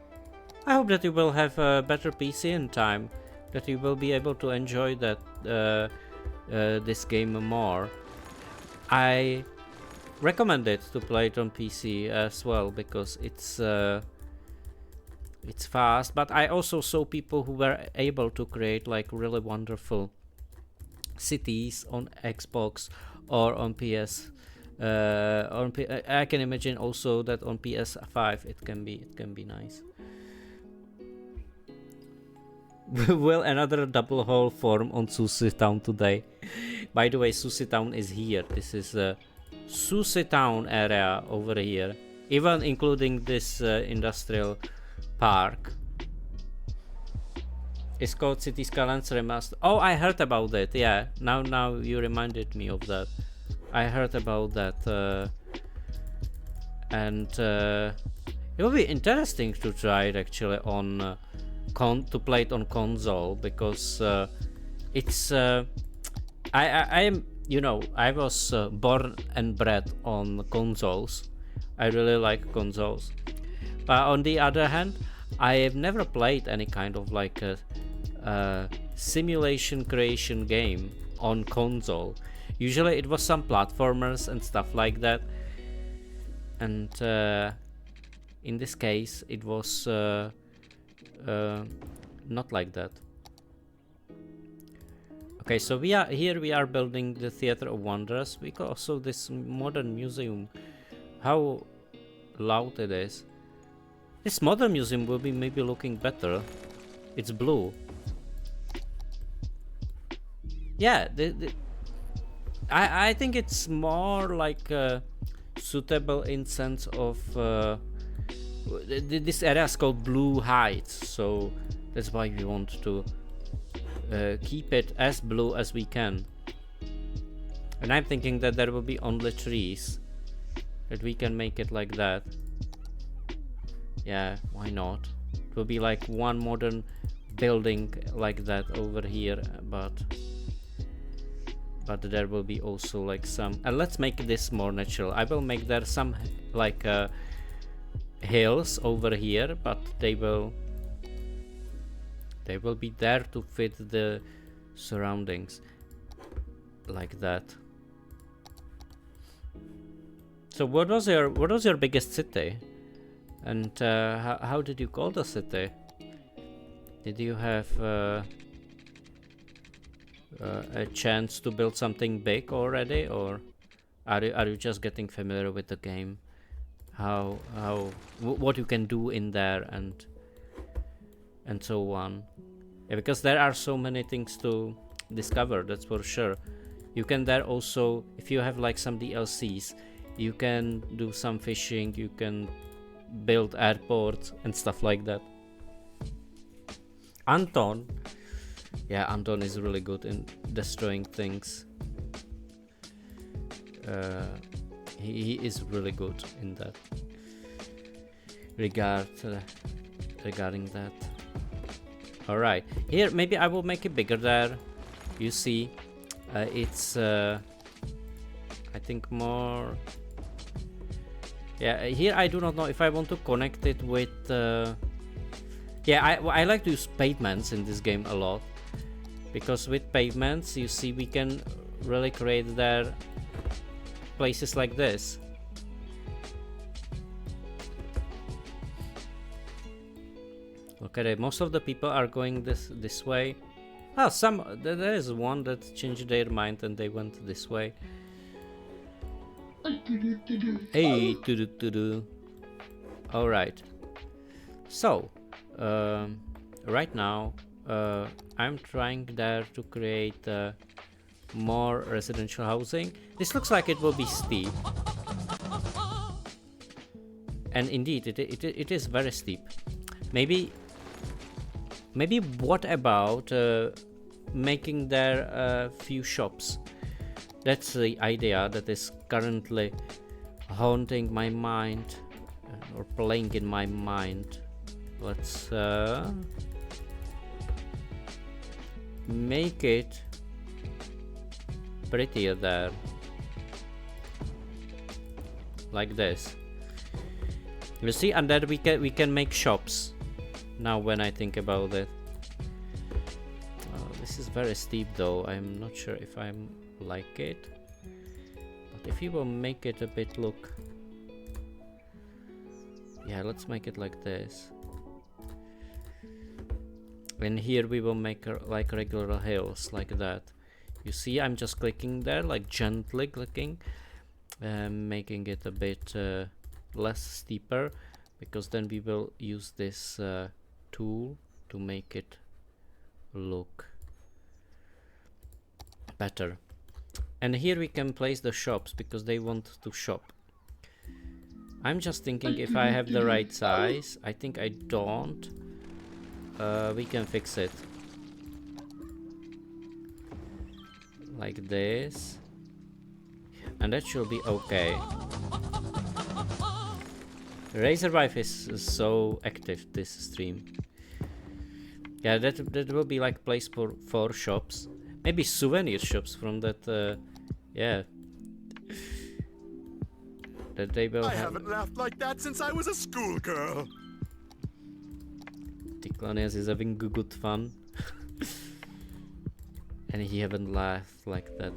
I hope that you will have a better PC in time, that you will be able to enjoy that this game more. I recommend it to play it on PC as well, because it's fast. But I also saw people who were able to create like really wonderful cities on Xbox or on PS. I can imagine also that on PS5 it can be nice. Will another double hole form on Sushi Town today? By the way, Sushi Town is here. This is Sushi Town area over here, even including this industrial park. It's called City Skylines Remastered. Oh, I heard about it. Yeah, now you reminded me of that. I heard about that, and it will be interesting to try it actually on to play it on console, because it's I am, you know, I was born and bred on consoles. I really like consoles, but on the other hand, I have never played any kind of like a simulation creation game on console. Usually it was some platformers and stuff like that, and in this case it was not like that. Okay, so we are building the Theater of Wonders. We got also this modern museum. How loud it is. This modern museum will be maybe looking better. It's blue. Yeah, I think it's more like suitable in sense of this area is called Blue Heights, so that's why we want to keep it as blue as we can. And I'm thinking that there will be only trees, that we can make it like that. Yeah, why not? It will be like one modern building like that over here, but there will be also like some, and let's make this more natural. I will make there some like hills over here, but they will be there to fit the surroundings like that. So what was your biggest city, and how did you call the city? Did you have a chance to build something big already, or are you just getting familiar with the game? What you can do in there and so on. Yeah, because there are so many things to discover, that's for sure. You can there also, if you have like some DLCs, you can do some fishing, you can build airports and stuff like that. Anton, yeah, Anton is really good in destroying things. He is really good in that regarding that. All right, here maybe I will make it bigger there. You see, it's I think more. Yeah, here I do not know if I want to connect it with. Yeah, I like to use pavements in this game a lot, because with pavements, you see, we can really create there places like this. Okay, most of the people are going this way. Oh, there is one that changed their mind and they went this way. Hey, do. All right. So, right now, I'm trying there to create more residential housing. This looks like it will be steep, and indeed, it is very steep. Maybe what about making there a few shops? That's the idea that is currently haunting my mind, or playing in my mind. Let's make it prettier there, like this. You see, and then we can make shops. Now when I think about it, this is very steep though. I'm not sure if I like it, but if you will make it a bit look, yeah, let's make it like this. And here we will make like regular hills like that. You see, I'm just clicking there, like gently clicking, making it a bit less steeper, because then we will use this tool to make it look better. And here we can place the shops because they want to shop. I'm just thinking if I have the right size. I think I don't. We can fix it like this, and that should be okay. Razor Wife is so active this stream. Yeah, that will be like place for 4 shops, maybe souvenir shops from that. Yeah, that they will. I haven't laughed like that since I was a schoolgirl. Skylines is having good fun. And he haven't laughed like that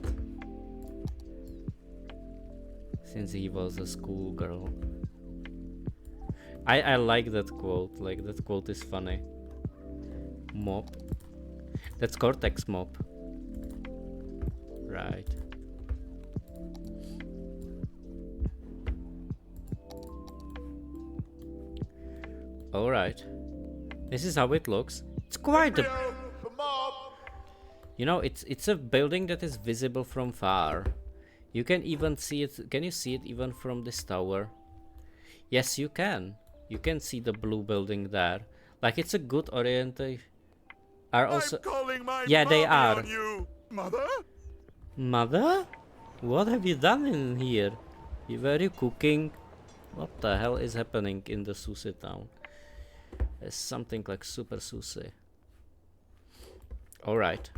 since he was a schoolgirl. I like that quote, like that quote is funny. Mop. That's Cortex Mop. Right. Alright. This is how it looks. It's quite a... You know, it's a building that is visible from far. You can even see it. Can you see it even from this tower? Yes, you can. You can see the blue building there. Like, it's a good orientation. Are also... I'm calling my Yeah, they mommy are. on you. Mother? Mother? What have you done in here? Were you cooking? What the hell is happening in the Sushi town? There's something like super Sushi. Alright.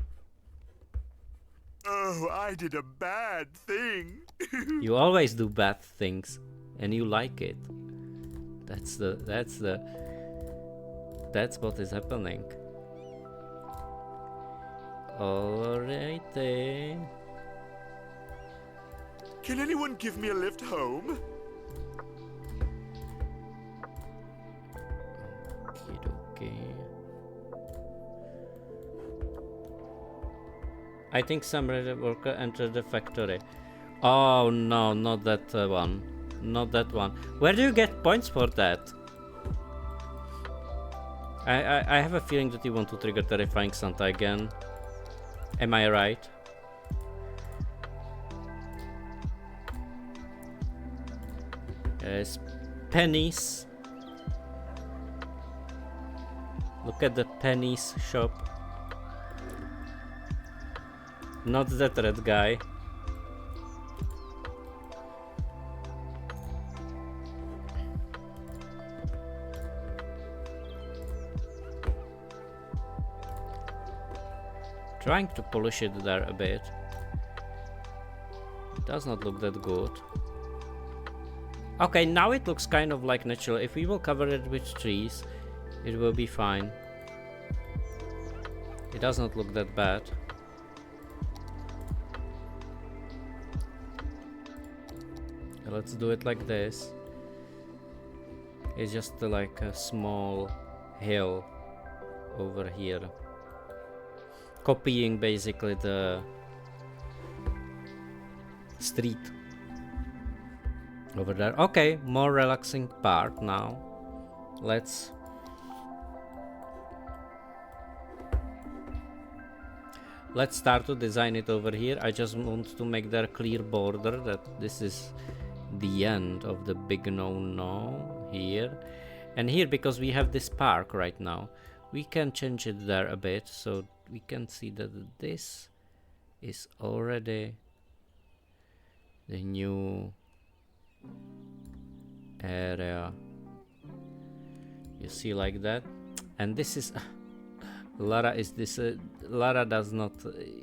Oh, I did a bad thing. You always do bad things, and you like it. That's what is happening. Alrighty. Can anyone give me a lift home? Okay. I think some worker entered the factory. Oh no, not that one. Not that one. Where do you get points for that? I have a feeling that you want to trigger Terrifying Santa again. Am I right? Yes. Pennies. Look at the pennies shop. Not that red guy. Trying to polish it there a bit. It does not look that good. Okay, now it looks kind of like natural. If we will cover it with trees, it will be fine. It does not look that bad. Let's do it like this. It's just like a small hill over here. Copying basically the street over there. Okay, more relaxing part now. Let's start to design it over here. I just want to make there a clear border that this is the end of the big no-no here. And here, because we have this park right now, we can change it there a bit, so we can see that this is already the new area. You see, like that. And this is Lara is this. Lara does not.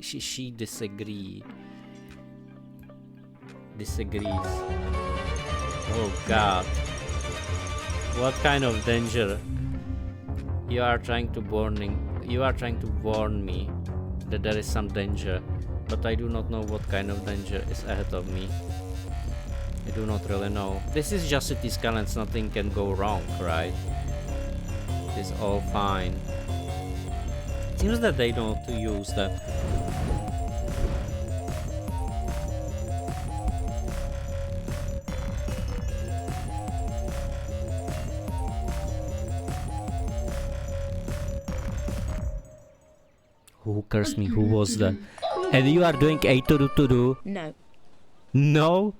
She disagrees. Oh God! What kind of danger? You are trying to warn me that there is some danger, but I do not know what kind of danger is ahead of me. I do not really know. This is just City Skylines. Nothing can go wrong, right? It's all fine. Seems that they don't use that. Who cursed me? Who was that? And you are doing a to-do? No. No?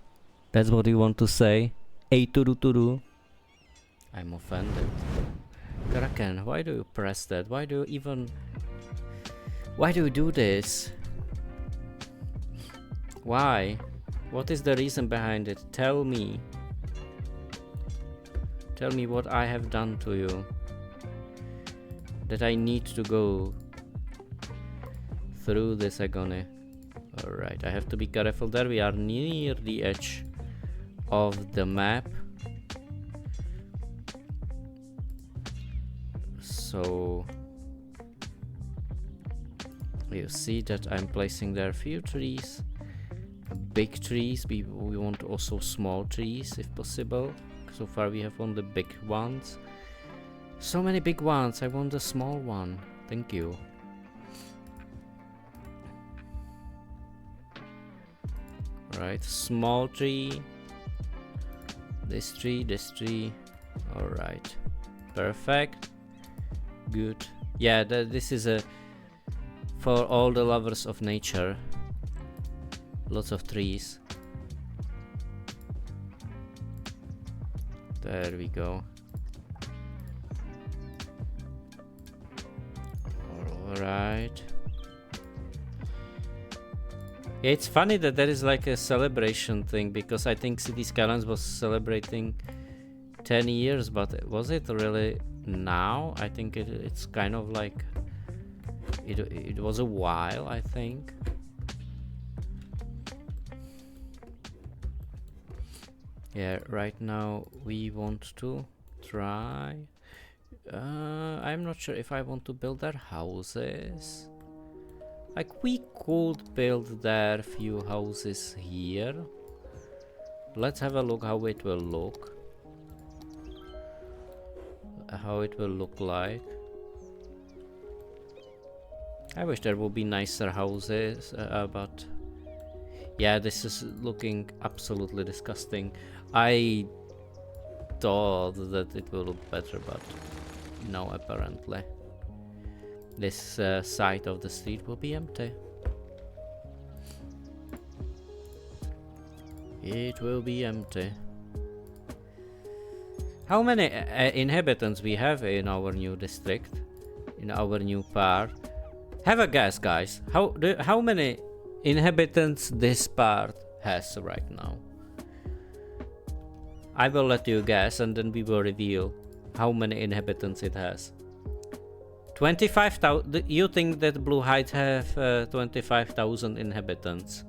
That's what you want to say? A to-do? I'm offended. Kraken, why do you press that? Why do you do this? Why? What is the reason behind it? Tell me. Tell me what I have done to you. That I need to go through this agony. Alright, I have to be careful there. We are near the edge of the map. So you see that I'm placing there a few trees, big trees. We want also small trees if possible. So far we have only big ones. So many big ones. I want a small one. Thank you. Right, small tree. This tree. All right, perfect. Good. Yeah, this is a for all the lovers of nature. Lots of trees. There we go. All right. Yeah, it's funny that there is like a celebration thing, because I think City Skylines was celebrating 10 years, but was it really now? I think it's kind of like it was a while, I think. Yeah, right now we want to try. I'm not sure if I want to build their houses. Like, we could build there few houses here. Let's have a look how it will look. How it will look like. I wish there would be nicer houses, but yeah, this is looking absolutely disgusting. I thought that it will look better, but no, apparently. This side of the street will be empty. It will be empty. How many inhabitants we have in our new district? In our new part? Have a guess, guys. How many inhabitants this part has right now? I will let you guess, and then we will reveal how many inhabitants it has. 25,000. You think that Blue Heights have 25,000 inhabitants?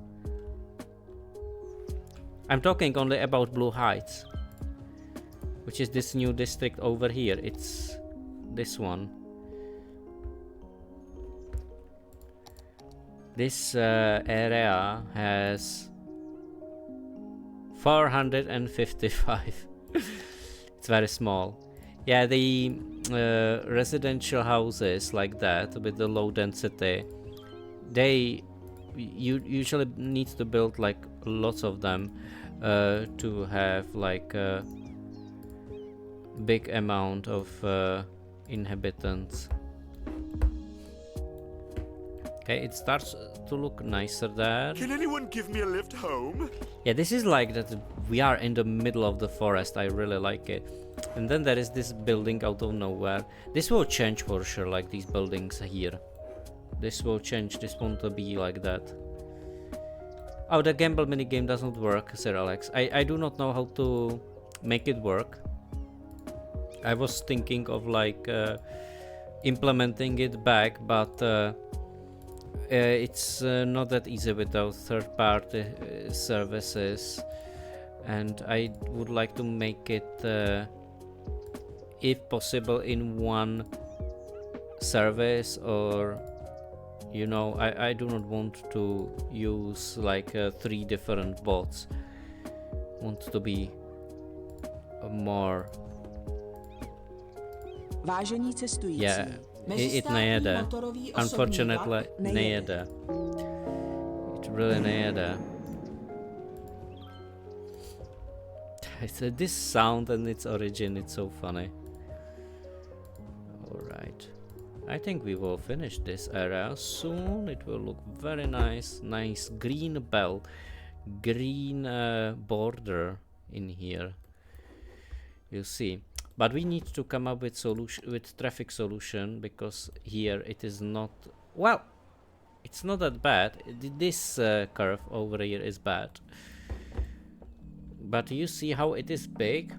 I'm talking only about Blue Heights, which is this new district over here. It's this one. This area has 455. It's very small. Yeah, the residential houses like that with the low density, they usually need to build like lots of them to have like a big amount of inhabitants. Okay, it starts to look nicer there. Can anyone give me a lift home? Yeah, this is like that we are in the middle of the forest. I really like it. And then there is this building out of nowhere. This will change for sure, like these buildings here. This will change. This won't be like that. Oh, the gamble minigame doesn't work, Sir Alex. I do not know how to make it work. I was thinking of like implementing it back, but it's not that easy without third-party services, and I would like to make it, if possible, in one service, or you know, I do not want to use like 3 different bots. Want to be more. Vážení cestující, Yeah, it mezistátní nejede. motorový osobní Unfortunately, vlak nejede. nejede. It really nejede. This sound and its origin, it's so funny. Alright. I think we will finish this area soon. It will look very nice. Nice green belt, green border in here. You see. But we need to come up with traffic solution, because here it is not, well, it's not that bad. This curve over here is bad. But you see how it is big,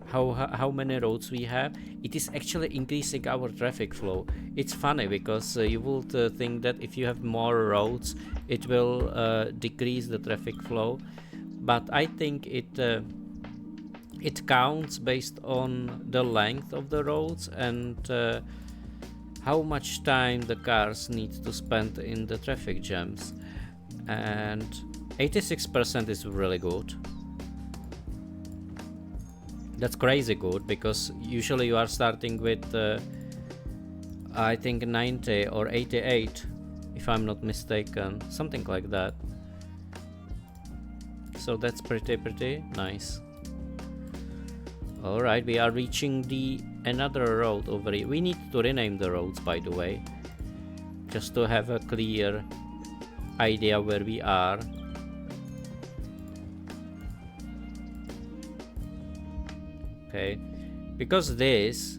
how many roads we have. It is actually increasing our traffic flow. It's funny, because you would think that if you have more roads, it will decrease the traffic flow. But I think it counts based on the length of the roads and how much time the cars need to spend in the traffic jams. And 86% is really good. That's crazy good, because usually you are starting with I think 90 or 88, if I'm not mistaken, something like that. So that's pretty nice. Alright, we are reaching another road over here. We need to rename the roads, by the way, just to have a clear idea where we are. Okay, because this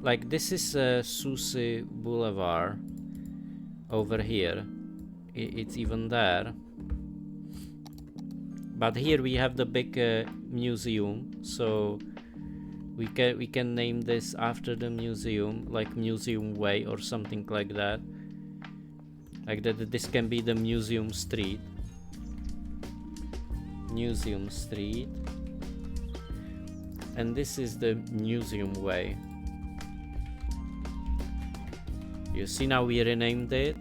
is Susi Boulevard over here. It's even there. But here we have the big museum, so we can name this after the museum, like Museum Way or something like that. Like that, this can be the Museum Street. Museum Street. And this is the Museum Way. You see, now we renamed it.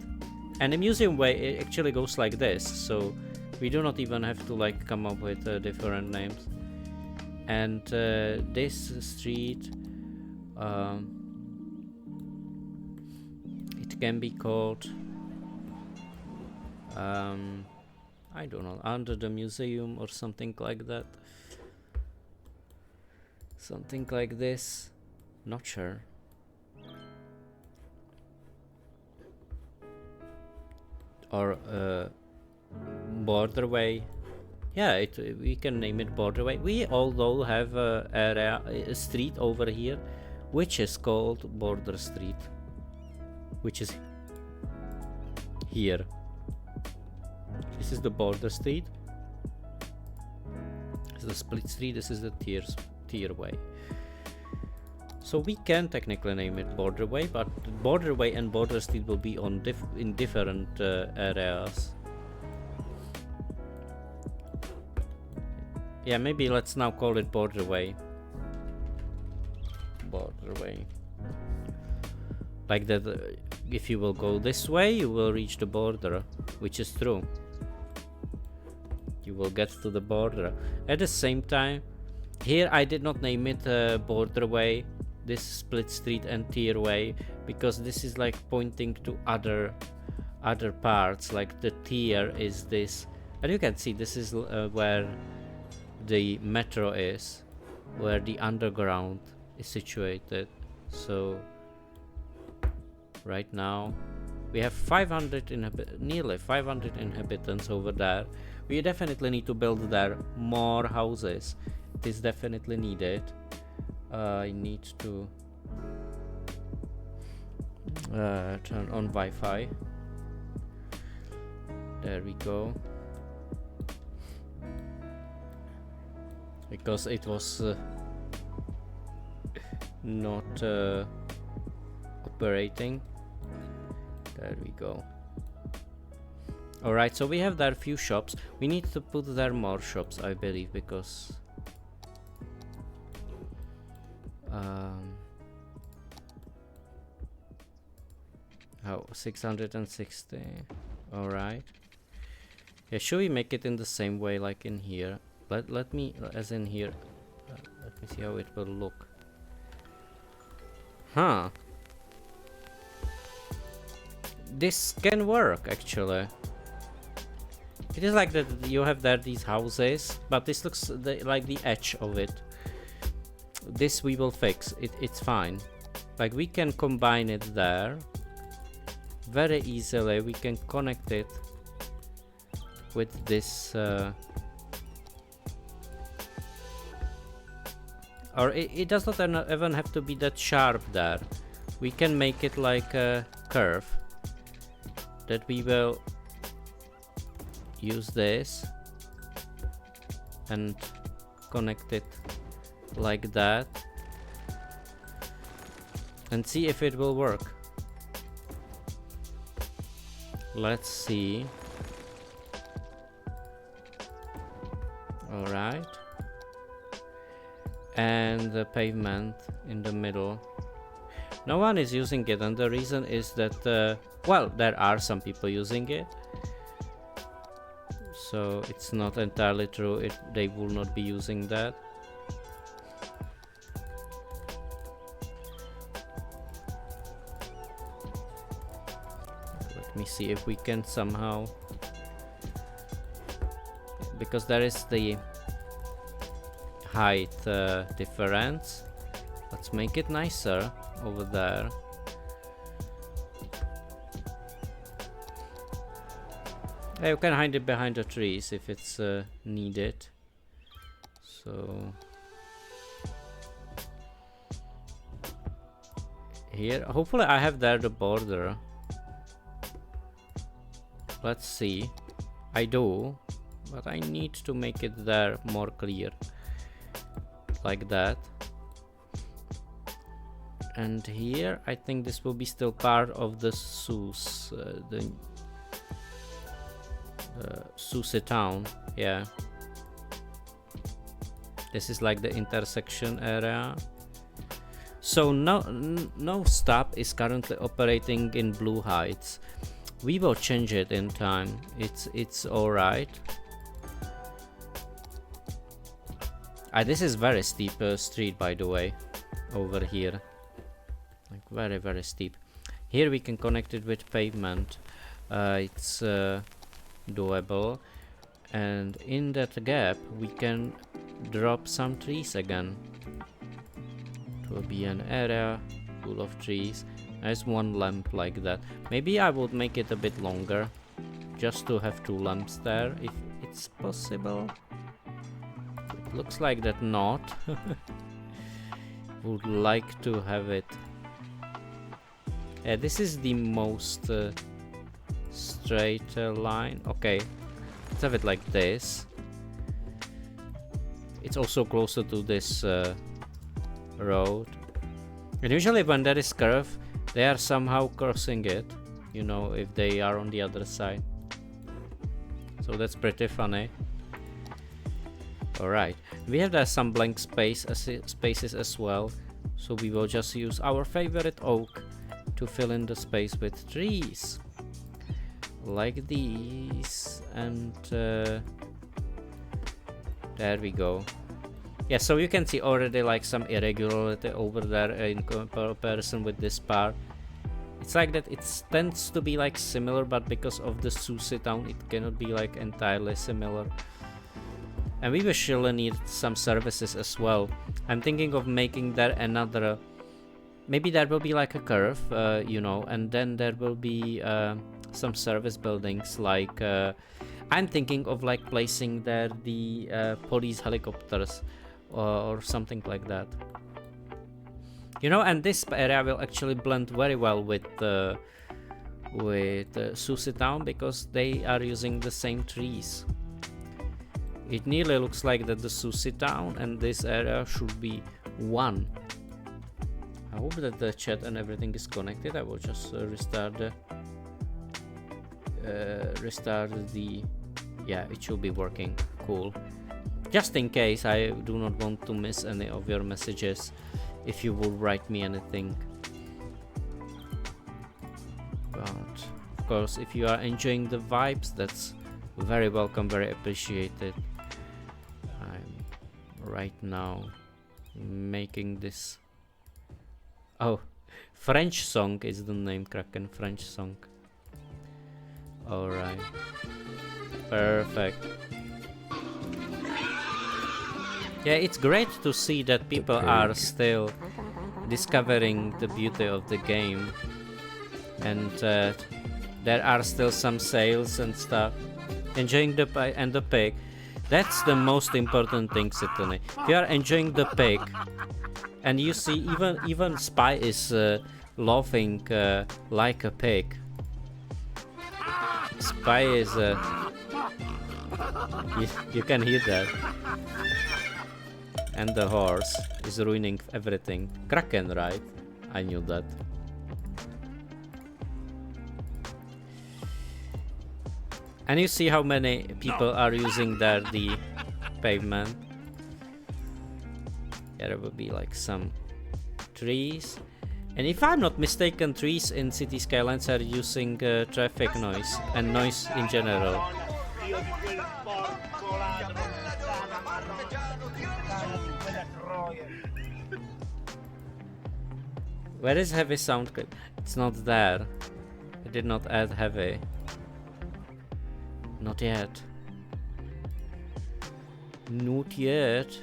And the Museum Way, it actually goes like this, so we do not even have to like come up with different names. And this street, it can be called, I don't know, under the museum or something like that. Something like this, not sure. Or Borderway. Yeah, we can name it Borderway. We although have a street over here which is called Border Street, which is here. This is the Border Street. This is the Split Street. This is the Tier Way. So we can technically name it Borderway, but Borderway and Border Street will be on in different areas. Yeah, maybe let's now call it Borderway. Borderway. Like that, if you will go this way, you will reach the border, which is true. You will get to the border. At the same time, here I did not name it Borderway, this Split Street and Tier Way, because this is like pointing to other parts. Like the tier is this, and you can see this is where the metro is, where the underground is situated. So right now we have nearly 500 inhabitants over there. We definitely need to build there more houses. It is definitely needed. I need to turn on Wi-Fi. There we go. Because it was not cooperating. There we go. Alright, so we have there few shops. We need to put there more shops, I believe, because oh, 660. Alright. Yeah, should we make it in the same way like in here? Let me, as in here, let me see how it will look. Huh. This can work actually. It is like that you have there these houses, but this looks like the edge of it. This we will fix. It's fine. Like we can combine it there very easily. We can connect it with this or it does not even have to be that sharp there. We can make it like a curve that we will use this and connect it like that and see if it will work. Let's see. Alright. And the pavement in the middle. No one is using it, and the reason is that well, there are some people using it, so it's not entirely true they will not be using that. Let me see if we can somehow, because there is the height difference. Let's make it nicer over there. You can hide it behind the trees if it's needed. So here, hopefully I have there the border. Let's see. I do, but I need to make it there more clear, like that. And here I think this will be still part of the Sus, the Susi town. Yeah, this is like the intersection area. So no stop is currently operating in Blue Heights. We will change it in time. It's all right. This is very steep street, by the way, over here. Like very steep. Here we can connect it with pavement. It's doable, and in that gap we can drop some trees again. It will be an area full of trees. There's one lamp like that. Maybe I would make it a bit longer, just to have two lamps there, if it's possible. It looks like that not. Would like to have it. This is the most straight line. Okay, let's have it like this. It's also closer to this road. And usually when there is curve, they are somehow crossing it, you know, if they are on the other side. So that's pretty funny. Alright, we have there some blank spaces as well, so we will just use our favorite oak to fill in the space with trees like these, and there we go. Yeah, so you can see already like some irregularity over there in comparison with this part. It's like that it tends to be like similar, but because of the Susi town it cannot be like entirely similar. And we will surely need some services as well. I'm thinking of making there another, maybe there will be like a curve, you know, and then there will be some service buildings, like I'm thinking of like placing there the police helicopters or something like that, you know. And this area will actually blend very well with Susi town, because they are using the same trees. It nearly looks like that the Susi town and this area should be one. hope that the chat and everything is connected. I will just restart the yeah, it should be working. Cool. Just in case, I do not want to miss any of your messages if you will write me anything. But of course, if you are enjoying the vibes, that's very welcome, very appreciated. I'm right now making this. Oh, French song is the name, Kraken. French song. Alright. Perfect. Yeah, it's great to see that people are still discovering the beauty of the game, and there are still some sales and stuff. Enjoying the pig and the pig. That's the most important thing, certainly. If you are enjoying the pig, and you see even Spy is laughing like a pig. Spy is you can hear that. And the horse is ruining everything. Kraken, right? I knew that. And you see how many people are using there the pavement. Yeah, there will be like some trees. And if I'm not mistaken, trees in City Skylines are using traffic noise and noise in general. Where is heavy sound clip? It's not there. I did not add heavy. Not yet. Not yet.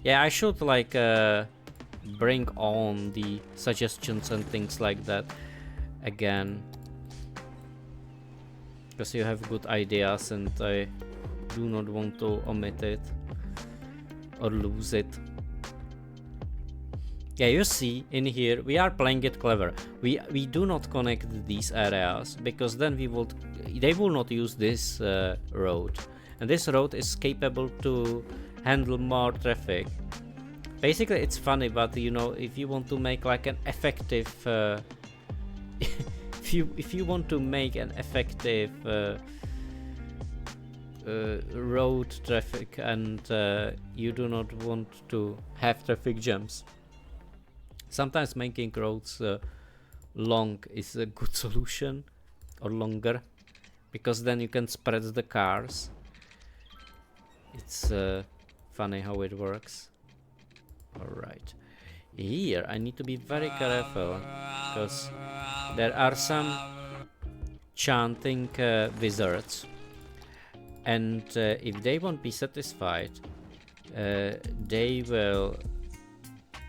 Yeah, I should like bring on the suggestions and things like that again, because you have good ideas and I do not want to omit it or lose it. Yeah, you see in here we are playing it clever. We do not connect these areas because then they will not use this road, and this road is capable to handle more traffic. Basically, it's funny, but you know, if you want to make like an effective if you want to make an effective road traffic, and you do not want to have traffic jams, sometimes making roads long is a good solution, or longer, because then you can spread the cars. It's funny how it works. Alright, here I need to be very careful because there are some chanting wizards, and if they won't be satisfied, they will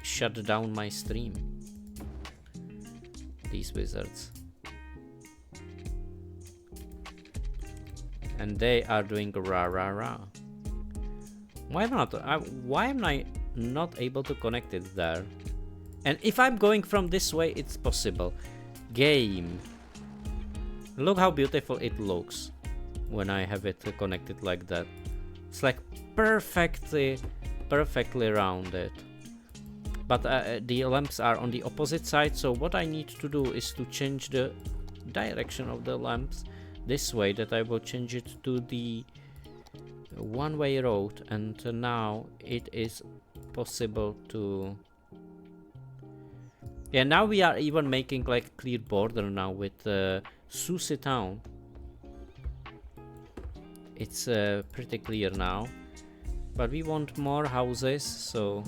shut down my stream. These wizards. And they are doing rah rah rah. Why not? Why am I not able to connect it there? And if I'm going from this way, it's possible. Game. Look how beautiful it looks when I have it connected like that. It's like perfectly rounded. But the lamps are on the opposite side, so what I need to do is to change the direction of the lamps this way, that I will change it to the one-way road, and now it is possible to... Yeah, now we are even making like clear border now with Susi town. It's pretty clear now, but we want more houses, so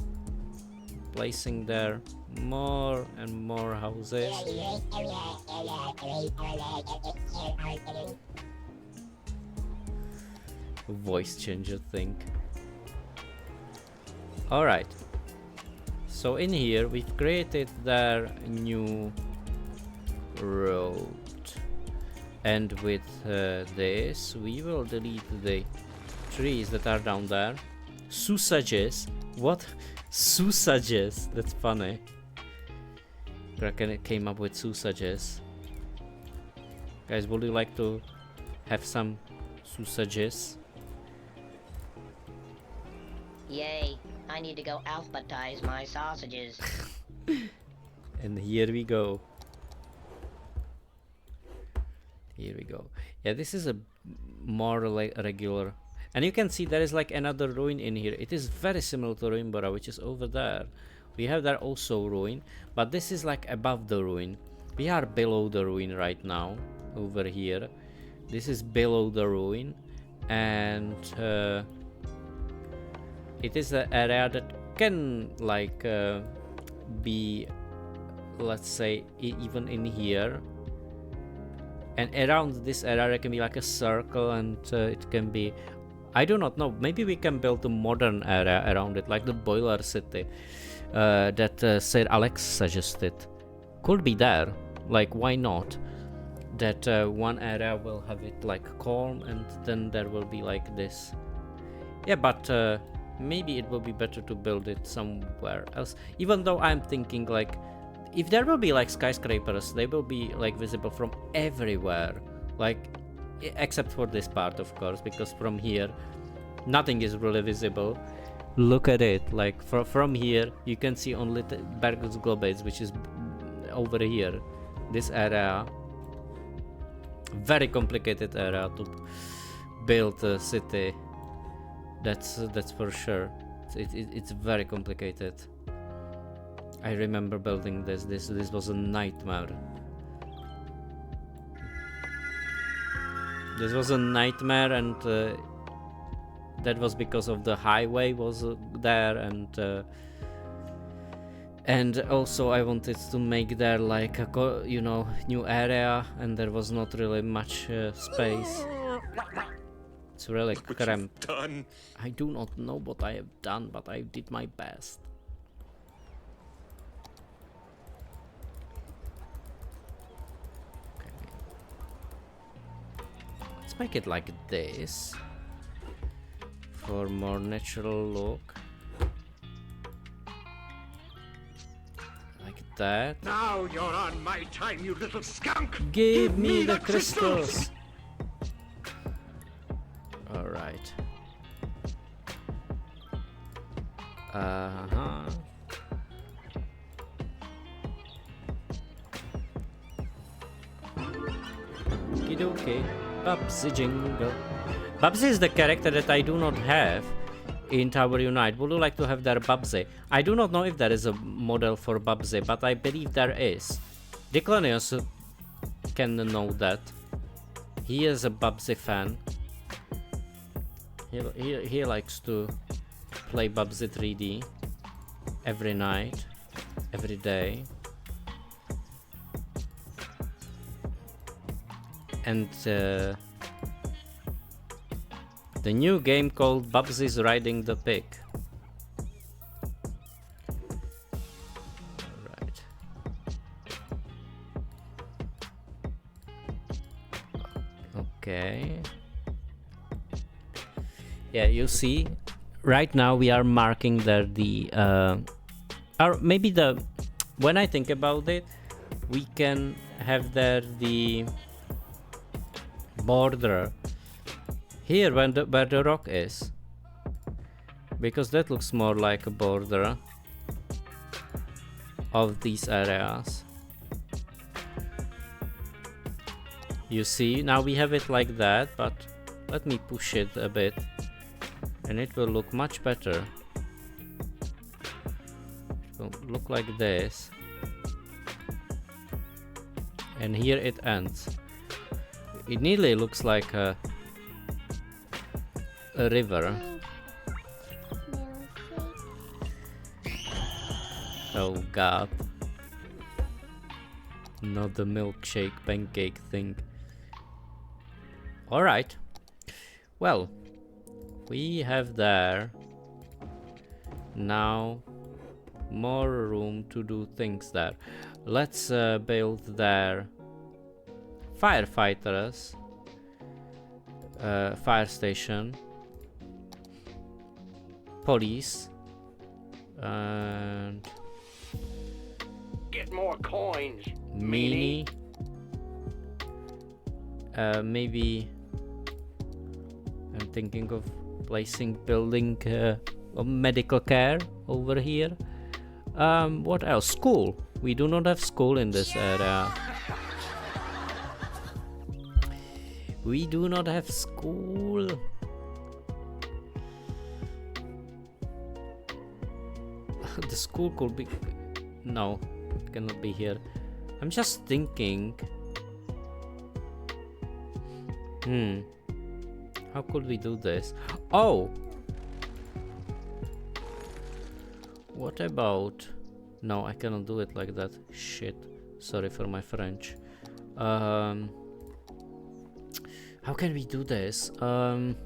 placing there more and more houses. Voice changer thing. Alright, so in here we've created their new road, and with this we will delete the trees that are down there. Sausages? What? Sausages? That's funny. Kraken came up with sausages. Guys, would you like to have some sausages? Yay. I need to go alphabetize my sausages. And here we go. Here we go. Yeah, this is a more like regular. And you can see there is like another ruin in here. It is very similar to Ruinborough, which is over there. We have there also ruin, but this is like above the ruin. We are below the ruin right now, over here. This is below the ruin, and it is an area that can like be, let's say, even in here. And around this area there can be like a circle, and it can be, I do not know, maybe we can build a modern area around it, like the boiler city that Sir Alex suggested. Could be there, like why not? That one area will have it like calm, and then there will be like this. Yeah, but maybe it will be better to build it somewhere else. Even though I'm thinking like, if there will be like skyscrapers, they will be like visible from everywhere, like except for this part, of course, because from here nothing is really visible. Look at it, like from here you can see only the Bergus Globes, which is over here. This area, very complicated area to build a city. That's for sure. It's very complicated. I remember building this. This was a nightmare. This was a nightmare, and that was because of the highway was there, and also I wanted to make there like a new area, and there was not really much space. It's really cramped. Done. I do not know what I have done, but I did my best. Okay. Let's make it like this for more natural look. Like that. Now you're on my time, you little skunk. Give me the crystals. All right. Okay. Babsy Jingle. Babsy is the character that I do not have in Tower Unite. Would you like to have their Babsy? I do not know if there is a model for Babsy, but I believe there is. Diclonius can know that. He is a Babsy fan. He likes to play Babsy 3D every night, every day. And the new game called Babsy's Riding the Pig. Alright. Okay. Yeah, you see, right now we are marking there the or maybe the, when I think about it, we can have there the border here where the rock is, because that looks more like a border of these areas. You see, now we have it like that, but let me push it a bit and it will look much better. It will look like this, and here it ends. It nearly looks like a river. Oh god. Not the milkshake pancake thing. Alright. Well, we have there now more room to do things there. Let's build there firefighters, fire station, police, and Get more coins. mini. Maybe I'm thinking of building medical care over here. What else? School. We do not have school in this area. We do not have school. The school could be... No, it cannot be here. I'm just thinking... How could we do this? Oh! What about... No, I cannot do it like that. Shit. Sorry for my French. How can we do this? What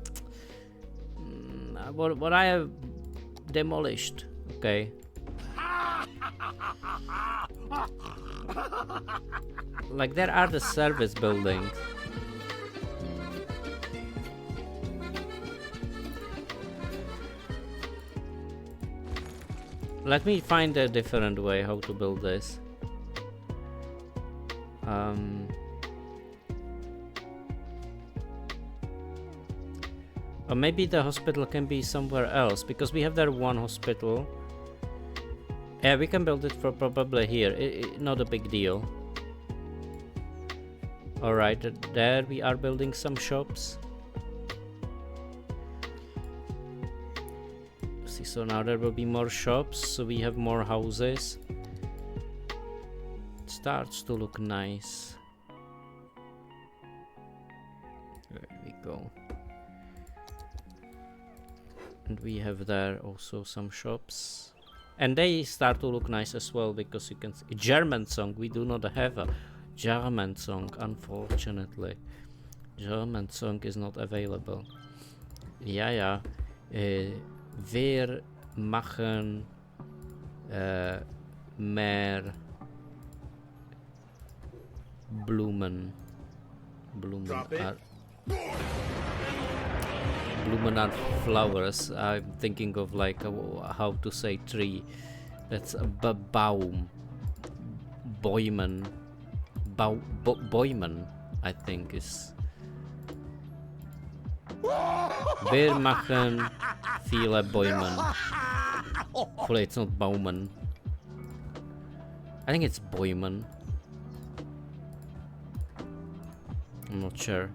I have demolished. Okay. Like there are the service buildings. Let me find a different way how to build this. Or maybe the hospital can be somewhere else, because we have there one hospital. Yeah, we can build it for probably here. Not a big deal. Alright, there we are building some shops. See, so now there will be more shops, so we have more houses. It starts to look nice. There we go. And we have there also some shops. And they start to look nice as well, because you can see a German song. We do not have a German song, unfortunately. German song is not available. Ja. Wir machen mehr Blumen. Blumen are flowers. I'm thinking of like how to say tree. That's a Baum. Bäumen. Bäumen, I think is. Wir machen viele Bäumen. Hopefully it's not Baumen. I think it's Bäumen. I'm not sure.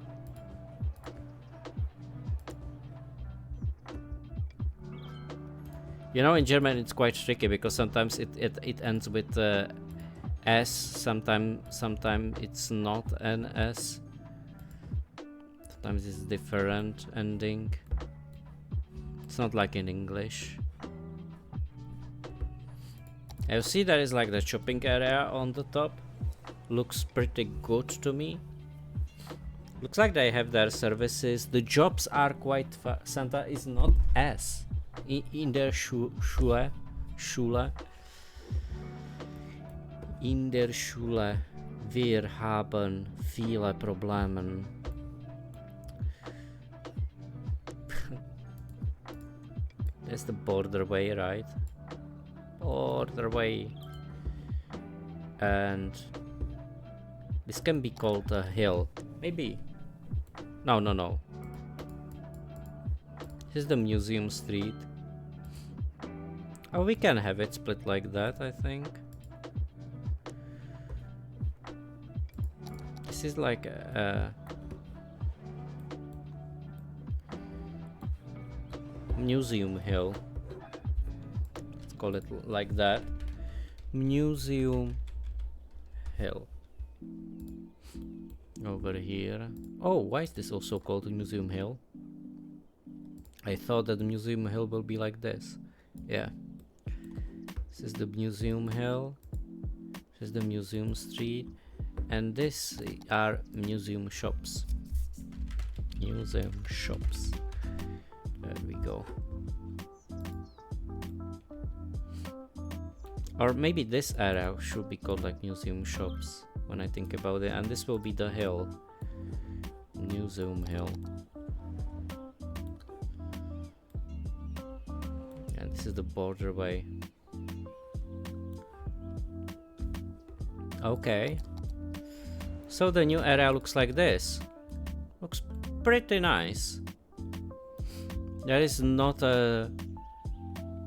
You know, in German it's quite tricky, because sometimes it ends with S, sometimes it's not an S. Sometimes it's different ending. It's not like in English. You see there is like the shopping area on the top. Looks pretty good to me. Looks like they have their services. The jobs are quite Santa is not S. In der Schule. In der Schule. Wir haben viele Probleme. That's the borderway, right? Borderway. And this can be called a hill. Maybe. No. This is the museum street. Oh, we can have it split like that, I think. This is like a museum hill. Let's call it like that. Museum hill. Over here. Oh, why is this also called Museum Hill? I thought that the Museum Hill will be like this. Yeah. This is the Museum Hill. This is the Museum Street. And this are museum shops. Museum shops. There we go. Or maybe this area should be called like museum shops when I think about it. And this will be the hill. Museum Hill. And this is the borderway. Okay. So the new area looks like this. Looks pretty nice. There is not a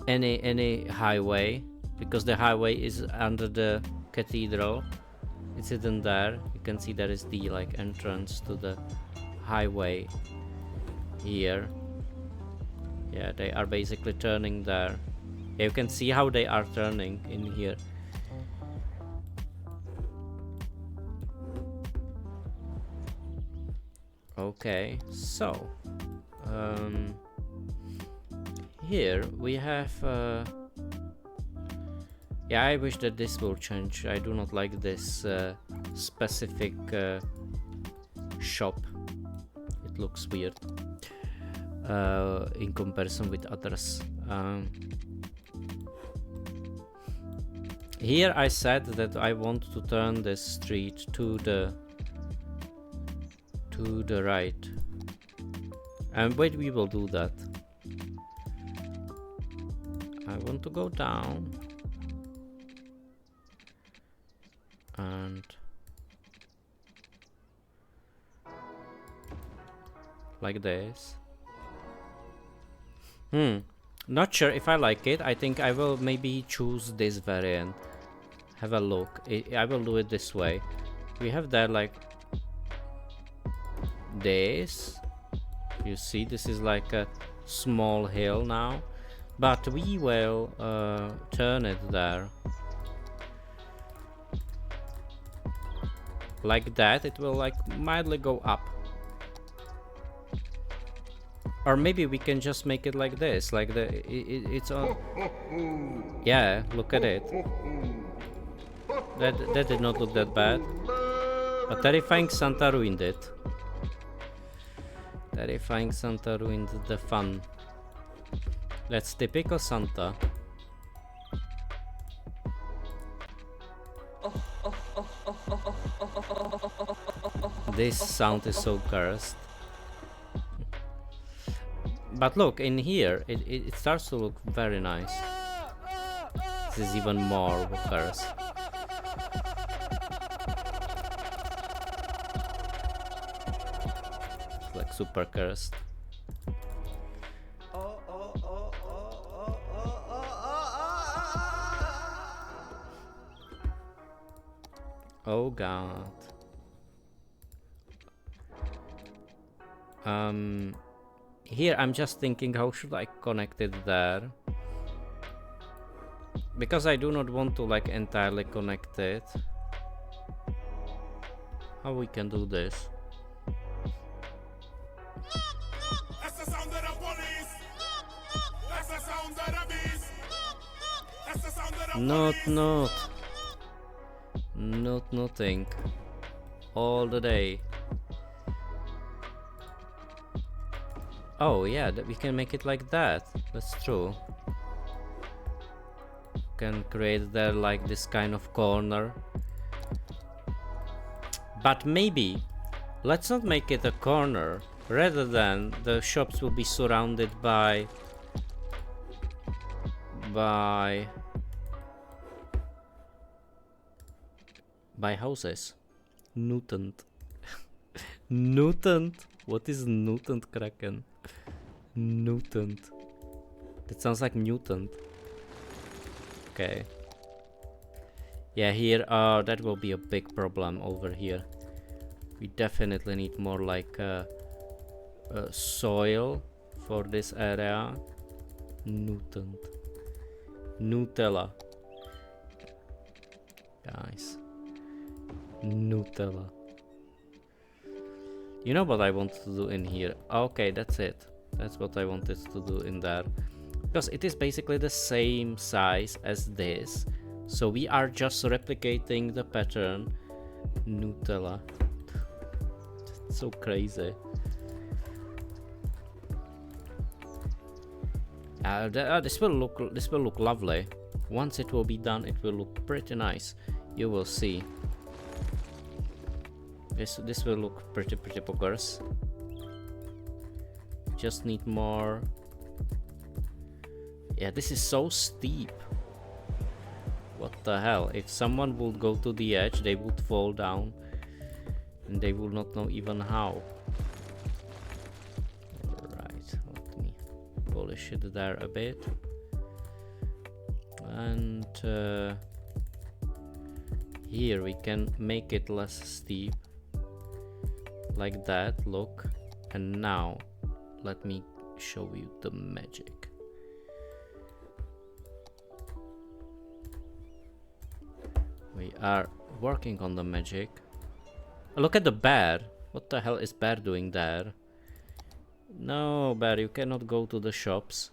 any highway, because the highway is under the cathedral. It's hidden there. You can see there is the like entrance to the highway here. Yeah, they are basically turning there. Yeah, you can see how they are turning in here. Okay, so here we have yeah, I wish that this will change. I do not like this specific shop. It looks weird in comparison with others. Here I said that I want to turn this street to the right, and wait, we will do that. I want to go down and like this. Not sure if I like it. I think I will maybe choose this variant. Have a look. I will do it this way. We have that like this. You see, this is like a small hill now, but we will turn it there like that. It will like mildly go up, or maybe we can just make it like this, like it's on. Yeah, look at it. That did not look that bad, but Terrifying Santa ruined it. Terrifying Santa ruined the fun. That's typical Santa. This sound is so cursed. But look, in here, it starts to look very nice. This is even more cursed. It's like super cursed. Oh god. Here I'm just thinking, how should I connect it there? Because I do not want to like entirely connect it. How we can do this? That's the sound of the police. That's the sound of the beast. That's the sound of the Nothing. All the day. Oh yeah, we can make it like that. That's true. Can create there like this kind of corner. But maybe let's not make it a corner. Rather than the shops will be surrounded by houses. Mutant. Mutant? What is mutant, Kraken? Mutant. That sounds like mutant. Okay. Yeah, here, that will be a big problem over here. We definitely need more like soil for this area. Mutant. Nutella. Guys. Nutella. You know what I want to do in here? Okay, that's it. That's what I wanted to do in there. Because it is basically the same size as this. So we are just replicating the pattern. Nutella. So crazy. This will look lovely. Once it will be done, it will look pretty nice. You will see. This will look pretty bonkers. Just need more. Yeah, this is so steep. What the hell? If someone would go to the edge, they would fall down, and they will not know even how. Alright, let me polish it there a bit. And here we can make it less steep, like that. Look. And now let me show you the magic. We are working on the magic. Look at the bear. What the hell is bear doing there? No, bear, you cannot go to the shops.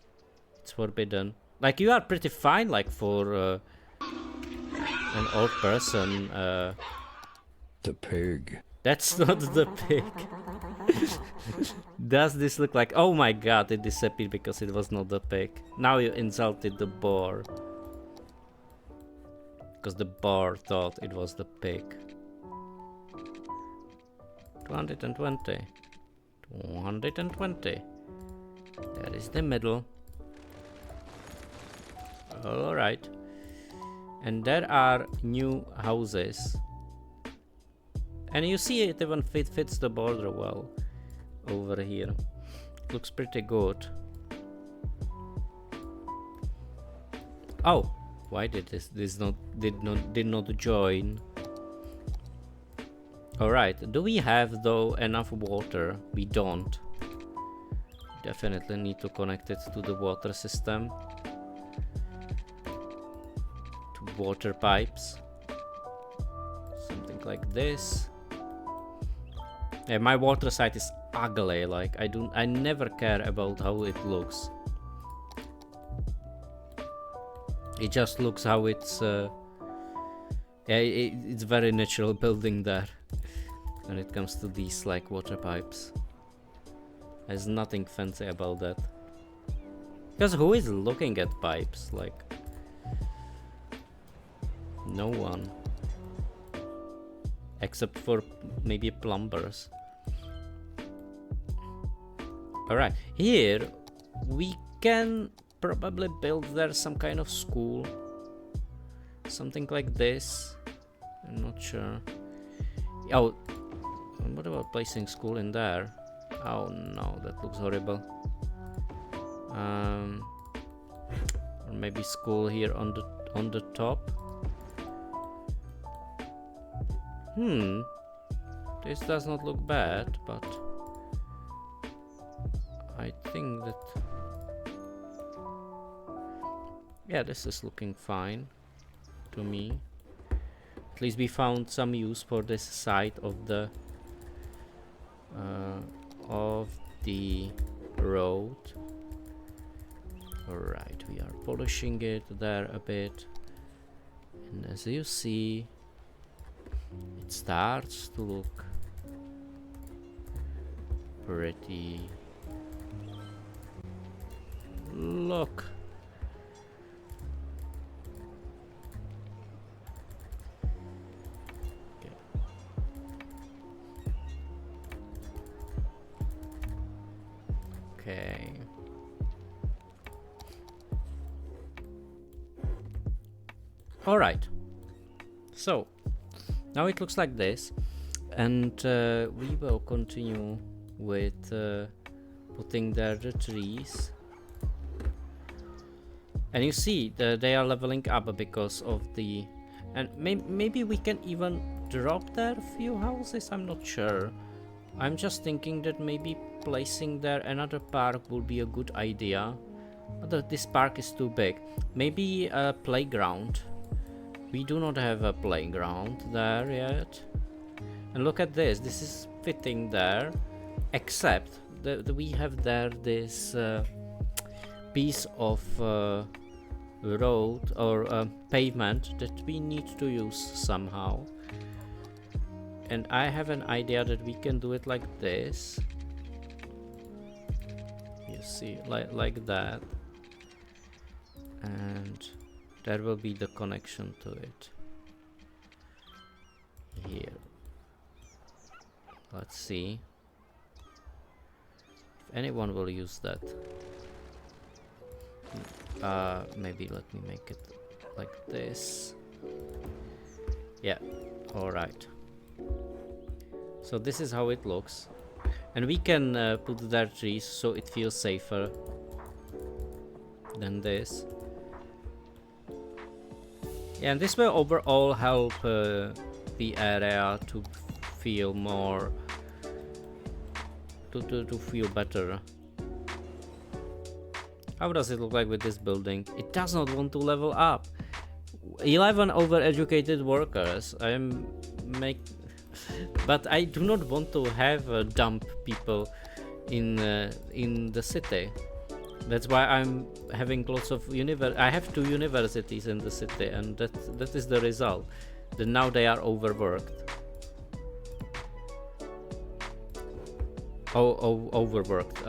It's forbidden. Like, you are pretty fine, like, for an old person. The pig. That's not the pig. Does this look like... Oh my god, it disappeared because it was not the pig. Now you insulted the boar. Because the boar thought it was the pig. 220. 220. That is the middle. Alright. And there are new houses. And you see it even fits the border well over here. Looks pretty good. Oh, why did this did not join? All right, do we have though enough water? We don't. Definitely need to connect it to the water system. To water pipes. Something like this. Yeah, my water site is ugly. Like I never care about how it looks. It just looks how it's. Yeah, it's very natural building there. When it comes to these like water pipes, there's nothing fancy about that. Because who is looking at pipes? Like, no one. Except for maybe plumbers. Alright, here we can probably build there some kind of school. Something like this. I'm not sure. Oh, what about placing school in there? Oh no, that looks horrible. Or maybe school here on the top. This does not look bad, but I think that, yeah, this is looking fine to me. At least we found some use for this side of the road. Alright, we are polishing it there a bit, and as you see, it starts to look pretty. Look. Okay. All right. So now it looks like this, and we will continue with putting there the trees. And you see that they are leveling up because of the, and maybe we can even drop there a few houses. I'm not sure. I'm just thinking that maybe placing there another park would be a good idea. But this park is too big. Maybe a playground. We do not have a playground there yet. And look at this. This is fitting there. Except that we have there this piece of road or pavement that we need to use somehow. And I have an idea that we can do it like this. You see, like that. And there will be the connection to it. Here. Let's see if anyone will use that. Maybe let me make it like this. Yeah, alright. So this is how it looks. And we can put there trees so it feels safer than this. Yeah, and this will overall help the area to feel more to feel better. How does it look like with this building? It does not want to level up. 11 overeducated workers. But I do not want to have dump people in the city. That's why I'm having lots of I have 2 universities in the city, and that is the result. That now they are overworked. Overworked.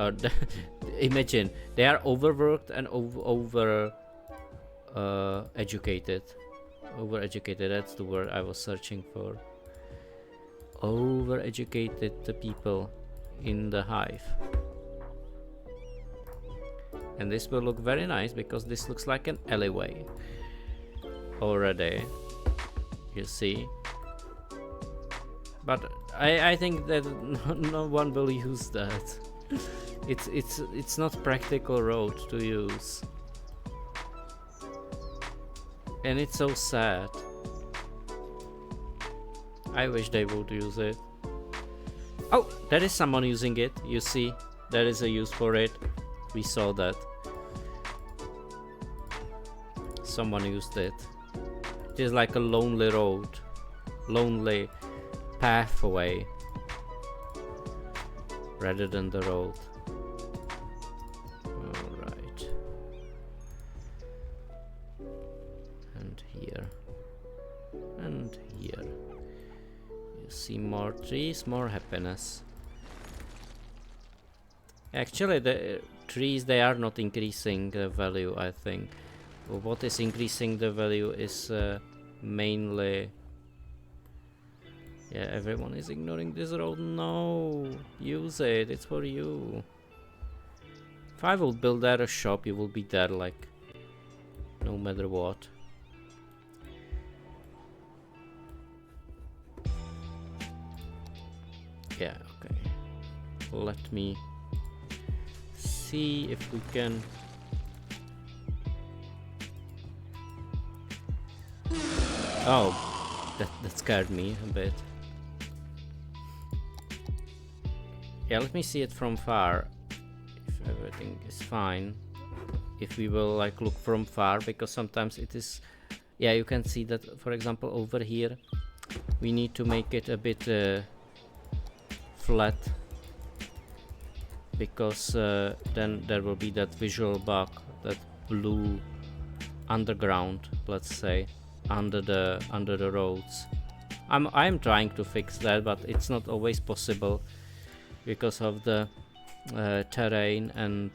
Imagine they are overworked and educated. Overeducated. That's the word I was searching for. Overeducated people in the hive. And this will look very nice because this looks like an alleyway already. You see. But I think that no one will use that. It's not practical road to use. And it's so sad. I wish they would use it. Oh, there is someone using it. You see, there is a use for it. We saw that. Someone used it. It is like a lonely road. Lonely pathway. Rather than the road. Alright. And here. And here. You see more trees, more happiness. Actually, the trees, they are not increasing the value, I think. What is increasing the value is mainly... Yeah, everyone is ignoring this road. No, use it, it's for you. If I will build there a shop, you will be there, like, no matter what. Yeah, okay. Let me see if we can... Oh, that scared me a bit. Yeah, let me see it from far. If everything is fine. If we will like look from far, because sometimes it is... Yeah, you can see that, for example, over here. We need to make it a bit flat. Because then there will be that visual bug, that blue underground, let's say. Under the roads. I'm trying to fix that, but it's not always possible because of the terrain and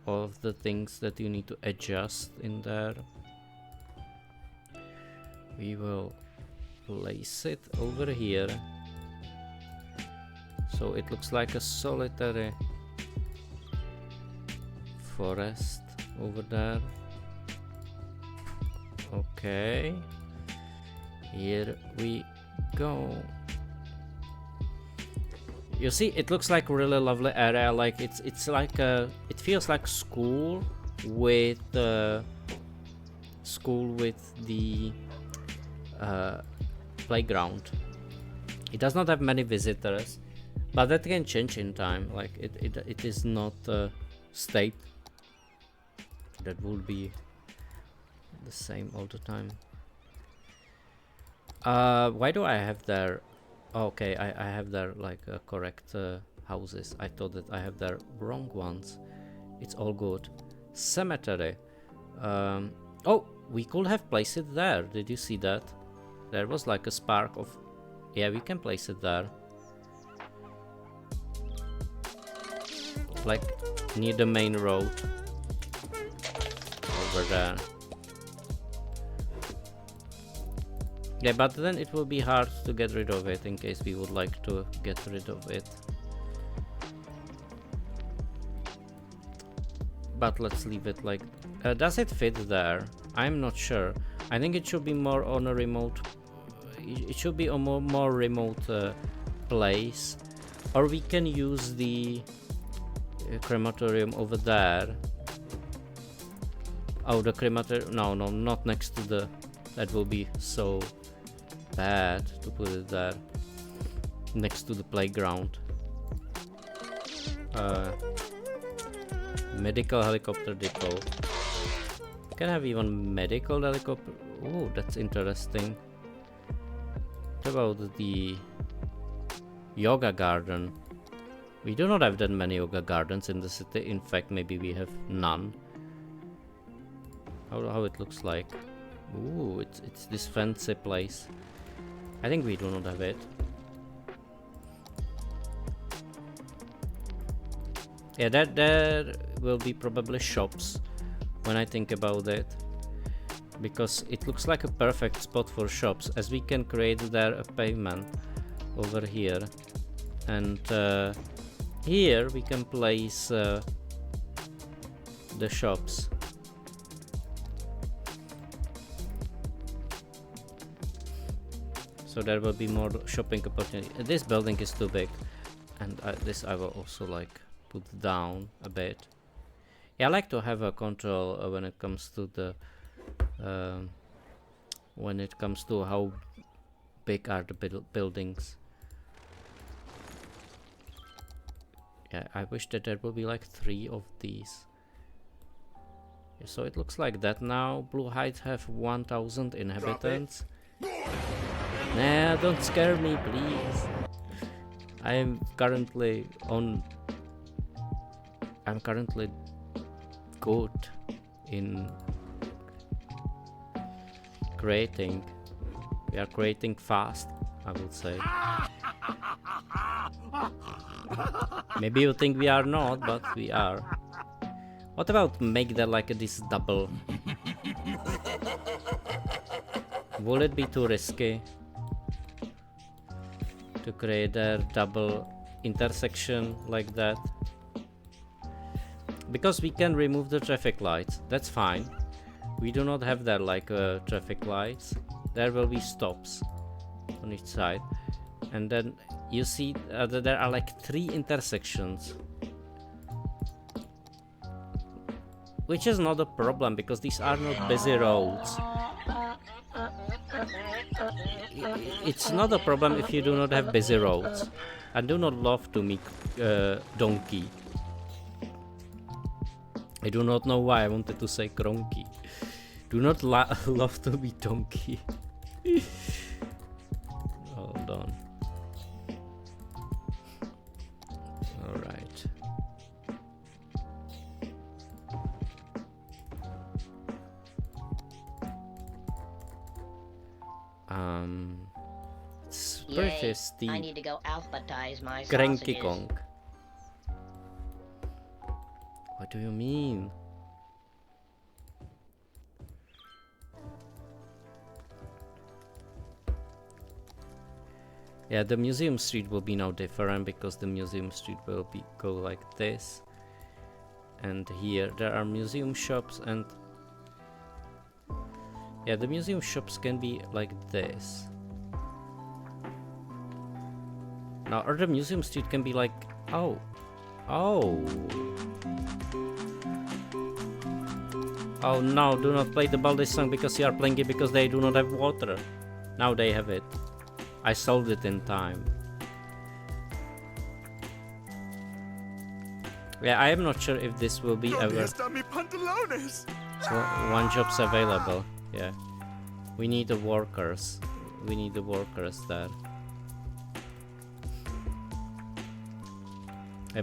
all of the things that you need to adjust in there. We will place it over here so it looks like a solitary forest over there. Okay, here we go. You see, it looks like a really lovely area. Like it's like it feels like school with the playground. It does not have many visitors, but that can change in time. Like it is not a state that would be the same all the time. Why do I have there... Oh, okay, I have there like correct houses. I thought that I have there wrong ones. It's all good. Cemetery. Oh, we could have placed it there. Did you see that? There was like a spark of... Yeah, we can place it there. Like near the main road. Over there. Yeah, but then it will be hard to get rid of it in case we would like to get rid of it. But let's leave it like... does it fit there? I'm not sure. I think it should be more on a remote... It should be a more remote place. Or we can use the crematorium over there. Oh, the crematorium... No, not next to the That will be so bad to put it there next to the playground. Medical helicopter depot. Can have even medical helicopter. Oh, that's interesting. What about the yoga garden? We do not have that many yoga gardens in the city. In fact, maybe we have none. How it looks like. Ooh, it's this fancy place. I think we do not have it. Yeah, there will be probably shops when I think about it, because it looks like a perfect spot for shops, as we can create there a pavement over here, and here we can place the shops. So there will be more shopping opportunity. This building is too big, and this I will also like put down a bit. Yeah, I like to have a control when it comes to the how big are the buildings. Yeah, I wish that there will be like 3 of these. Yeah, so it looks like that now. Blue Heights have 1,000 inhabitants. Nah, don't scare me, please. I'm currently good in creating. We are creating fast, I would say. Maybe you think we are not, but we are. What about make that like this double? Will it be too risky to create a double intersection like that? Because we can remove the traffic lights, that's fine. We do not have there like traffic lights. There will be stops on each side, and then you see that there are like 3 intersections, which is not a problem because these are not busy roads. It's not a problem if you do not have busy roads. I do not love to meet donkey. I do not know why I wanted to say cronky. Do not love to be donkey. Hold on. Alright. It's pretty Yay, steep. I need to go alphabetize my Cranky sausages. Kong. What do you mean? Yeah, the museum street will be now different because the museum street will be go like this. And here there are museum shops, and yeah, the museum shops can be like this. Now, or the museum street can be like, oh. Oh no, do not play the Baldi song because you are playing it because they do not have water. Now they have it. I solved it in time. Yeah, I am not sure if this will be ever one job's available. Yeah, we need the workers. We need the workers there.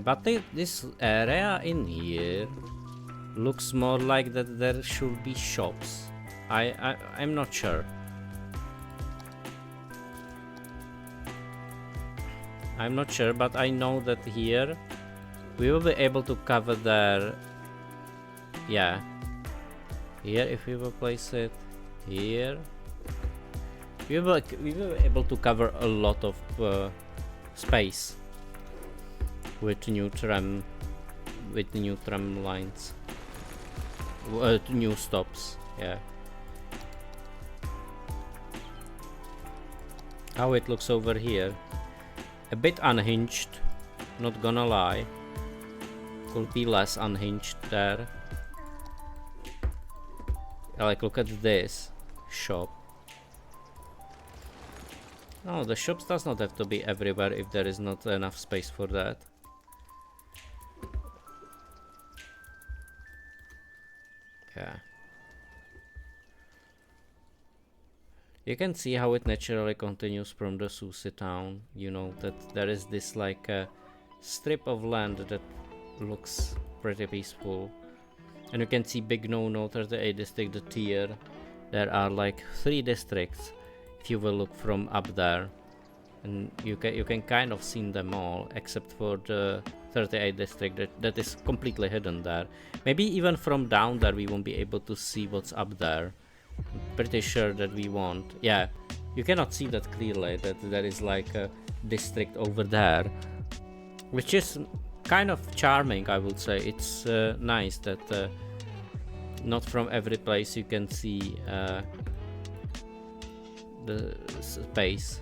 But this area in here looks more like that there should be shops. I'm not sure. I'm not sure, but I know that here we will be able to cover there. Yeah, here if we will place it here, we will be able to cover a lot of space with new tram lines, new stops. Yeah. How it looks over here. A bit unhinged, not gonna lie. Could be less unhinged there. Like, look at this shop. No, the shops does not have to be everywhere if there is not enough space for that. Yeah. You can see how it naturally continues from the Susi town. You know that there is this like strip of land that looks pretty peaceful. And you can see Big No 38 district, the tier. There are like 3 districts if you will look from up there. And you can kind of see them all except for the 38 district that is completely hidden there. Maybe even from down there we won't be able to see what's up there. I'm pretty sure that we won't. Yeah, you cannot see that clearly, that there is like a district over there, which is kind of charming, I would say. It's nice that not from every place you can see the space.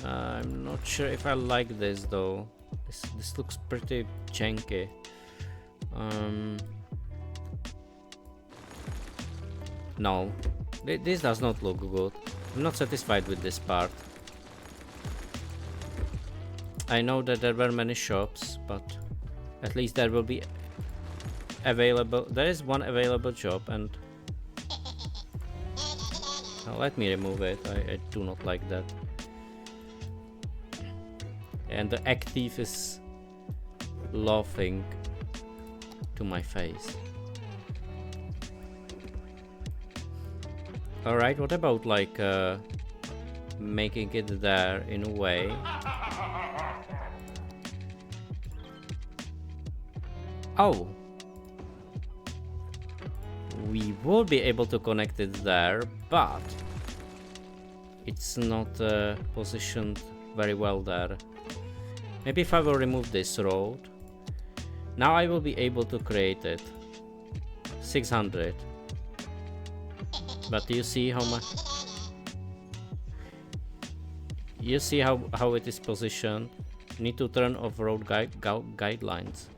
I'm not sure if I like this though. This looks pretty janky. No, this does not look good. I'm not satisfied with this part. I know that there were many shops, but at least there will be available. There is one available shop, and let me remove it. I do not like that. And the active is laughing to my face. Alright, what about like making it there in a way? Oh! We will be able to connect it there, but it's not positioned very well there. Maybe if I will remove this road. Now I will be able to create it. 600. But you see how much... You see how it is positioned. Need to turn off road guidelines.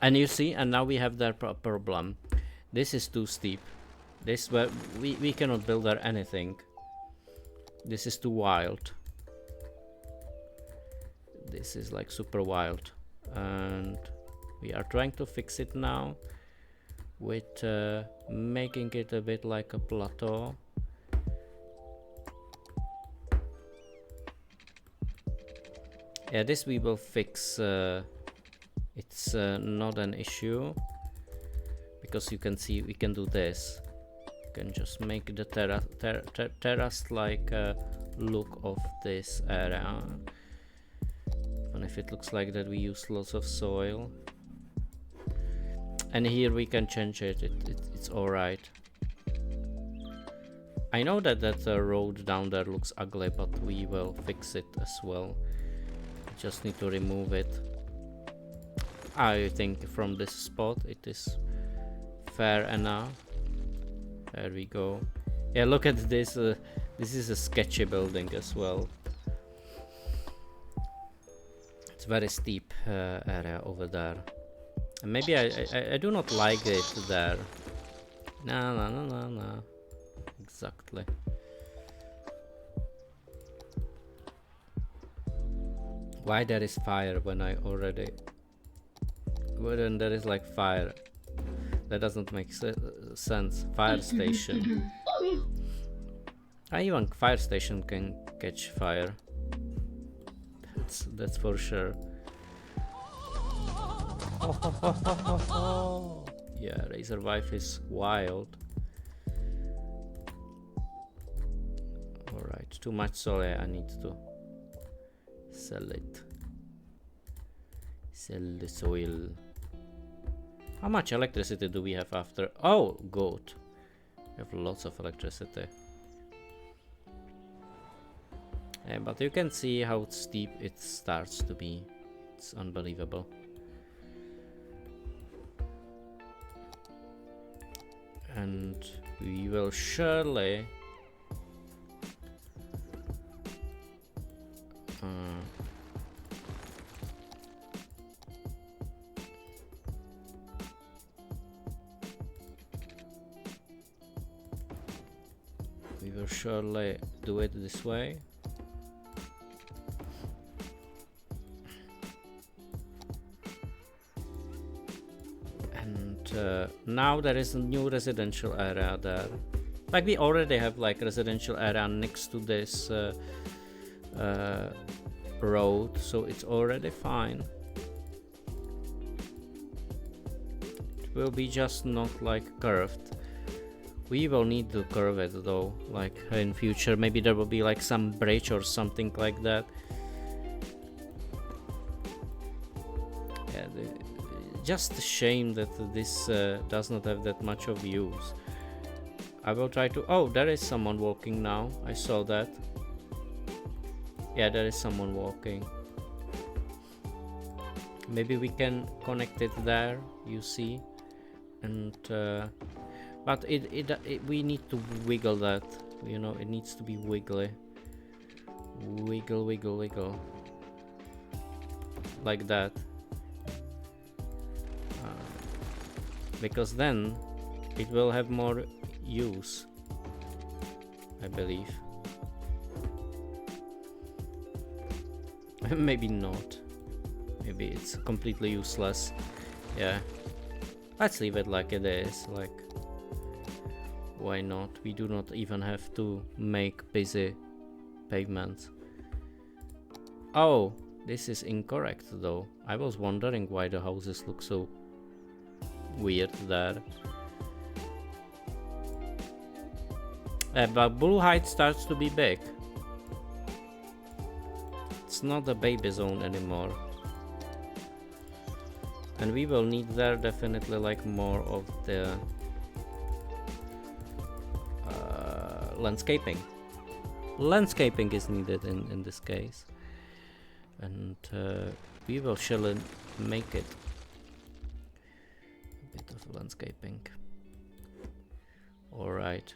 And you see, and now we have that problem. This is too steep. This where we cannot build there anything. This is too wild. This is like super wild, and we are trying to fix it now with making it a bit like a plateau. Yeah, this we will fix. It's not an issue because you can see we can do this. You can just make the terrace like look of this area. And if it looks like that, we use lots of soil. And here we can change it. It's alright. I know that road down there looks ugly, but we will fix it as well. Just need to remove it. I think from this spot it is fair enough. There we go. Yeah, look at this. This is a sketchy building as well. Very steep area over there, and maybe I do not like it there. No. Exactly. Why there is fire when I already... When there is like fire? That doesn't make sense. Fire station. Even fire station can catch fire. That's for sure. Yeah, Razor Wife is wild. Alright, too much soil. I need to sell it. Sell the soil. How much electricity do we have after? Oh, good. We have lots of electricity. Yeah, but you can see how steep it starts to be. It's unbelievable. And we will surely We will surely do it this way. And now there is a new residential area there. Like we already have like residential area next to this road, so it's already fine. It will be just not like curved. We will need to curve it though, like in future. Maybe there will be like some bridge or something like that. Yeah, just a shame that this does not have that much of use. I will try to... Oh, there is someone walking now. I saw that. Yeah, there is someone walking. Maybe we can connect it there, you see. And but we need to wiggle that, you know, it needs to be wiggly. Wiggle, wiggle, wiggle. Like that. Because then it will have more use, I believe. Maybe not. Maybe it's completely useless. Yeah. Let's leave it like it is. Like, why not? We do not even have to make busy pavements. Oh, this is incorrect though. I was wondering why the houses look so weird there. But Blue Heights starts to be big. It's not a baby zone anymore. And we will need there definitely like more of the landscaping. Landscaping is needed in this case. And we will surely make it. A bit of landscaping. Alright.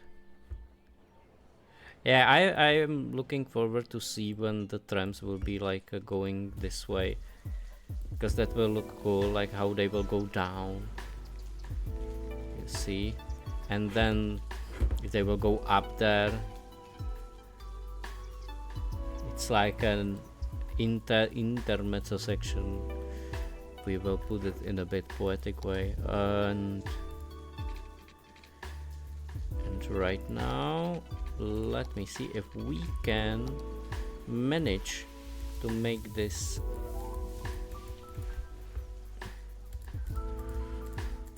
Yeah, I am looking forward to see when the trams will be like going this way, because that will look cool, like how they will go down, you see, and then if they will go up there, it's like an intermezzo section. We will put it in a bit poetic way, and right now let me see if we can manage to make this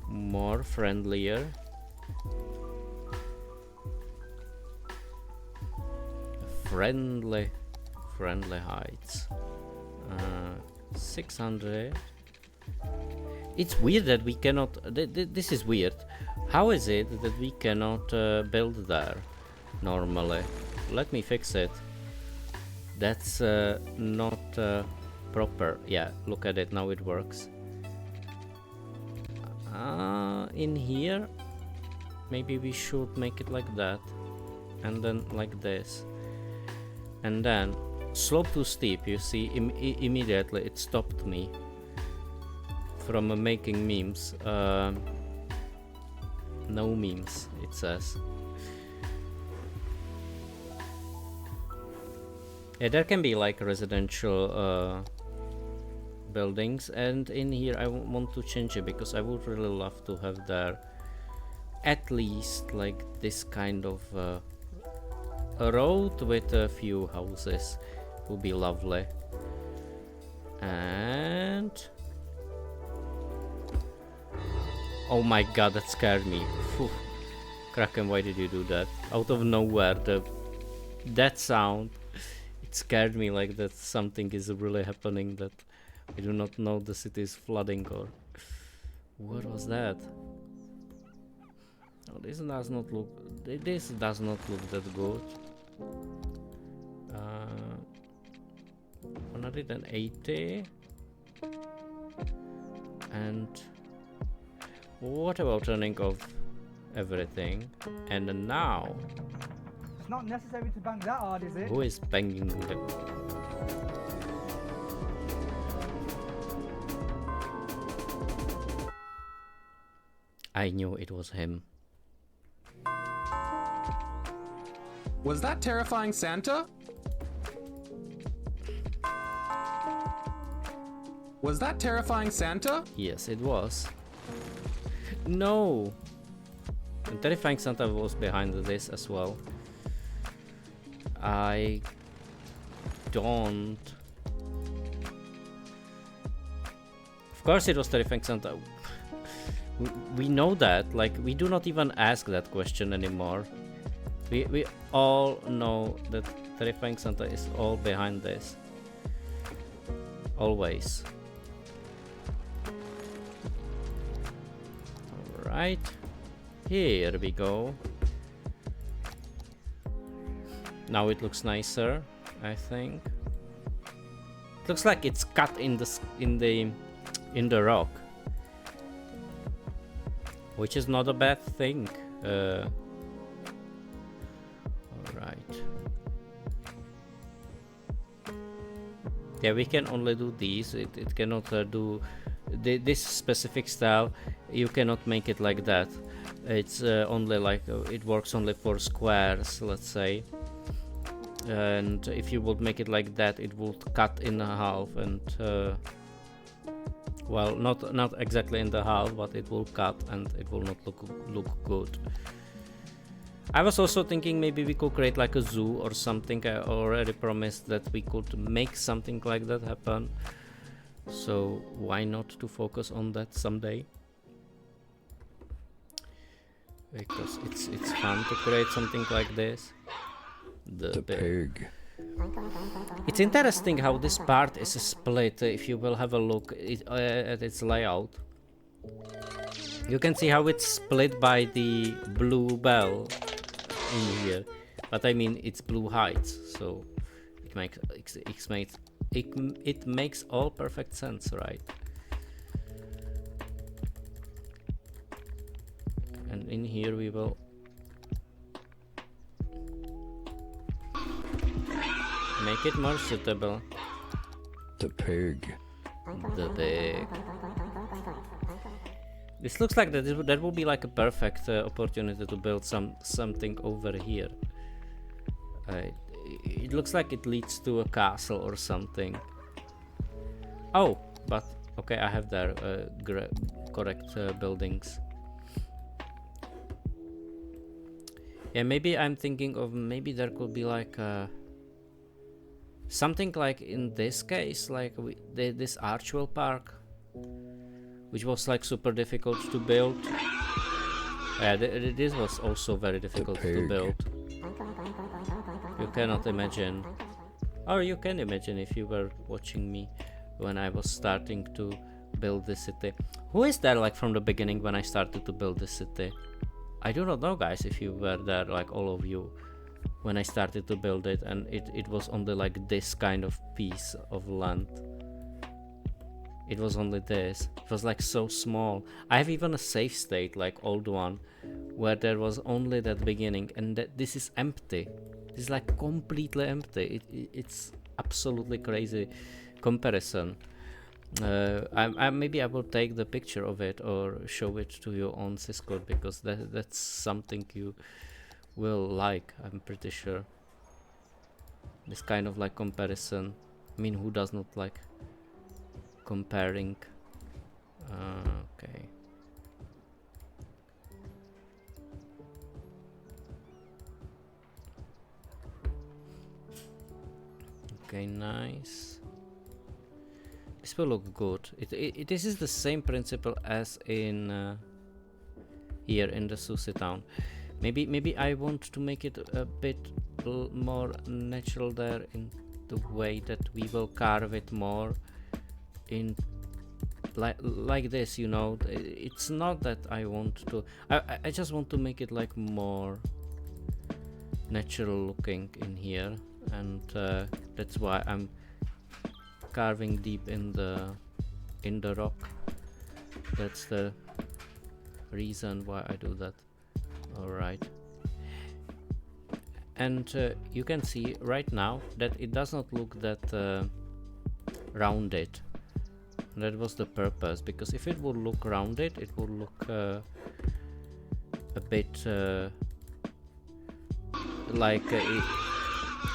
more friendlier. Friendly heights. 600. It's weird that we cannot. This is weird. How is it that we cannot build there normally? Let me fix it. That's not proper. Yeah, look at it now. It works. In here, maybe we should make it like that, and then like this, and then slope too steep. You see, immediately it stopped me from making memes. No memes, it says. Yeah, there can be like residential buildings, and in here I want to change it because I would really love to have there at least like this kind of a road with a few houses. Would be lovely. And oh my god, that scared me. Phew. Kraken, why did you do that? Out of nowhere, that sound, it scared me like that something is really happening, that I do not know the city is flooding or... What was that? Oh, this does not look that good. 180. And what about turning off everything? And now... It's not necessary to bang that hard, is it? Who is banging the... I knew it was him. Was that terrifying Santa? Was that terrifying Santa? Yes, it was. No! And Terrifying Santa was behind this as well. I don't... Of course it was Terrifying Santa. We know that, like, we do not even ask that question anymore. We all know that Terrifying Santa is all behind this. Always. Alright. Here we go. Now it looks nicer, I think. It looks like it's cut in the rock, which is not a bad thing. All right. Yeah, we can only do these. It cannot do this specific style. You cannot make it like that. It's only like it works only for squares, let's say. And if you would make it like that, it would cut in half, and well, not exactly in the half, but it will cut and it will not look good. I was also thinking maybe we could create like a zoo or something. I already promised that we could make something like that happen, so why not to focus on that someday? Because it's fun to create something like this. The pig. It's interesting how this part is split. If you will have a look at its layout, you can see how it's split by the blue bell in here. But I mean, it's blue heights, so it makes all perfect sense, right? And in here we will make it more suitable. The pig. The pig. This looks like that will be like a perfect opportunity to build something over here. It looks like it leads to a castle or something. Oh, but okay, I have there correct buildings. Yeah, maybe I'm thinking of maybe there could be like something like in this case, like this Archwell Park, which was like super difficult to build. Yeah, this was also very difficult to build. You cannot imagine, or you can imagine if you were watching me when I was starting to build the city. Who is there like from the beginning when I started to build the city? I do not know, guys, if you were there, like all of you, when I started to build it, and it was only like this kind of piece of land. It was only this. It was like so small. I have even a save state, like old one, where there was only that beginning, and this is empty. This is like completely empty. It's absolutely crazy comparison. Maybe I will take the picture of it or show it to you on Discord, because that's something you will like, I'm pretty sure. This kind of like comparison. I mean, who does not like comparing? Okay. Okay, nice. This will look good. This is the same principle as in here in the Susie town. Maybe I want to make it a bit more natural there in the way that we will carve it more in like this, you know. It's not that I want to. I just want to make it like more natural looking in here, and that's why I'm carving deep in the rock. That's the reason why I do that. All right. And you can see right now that it does not look that rounded. That was the purpose, because if it would look rounded, it would look a bit like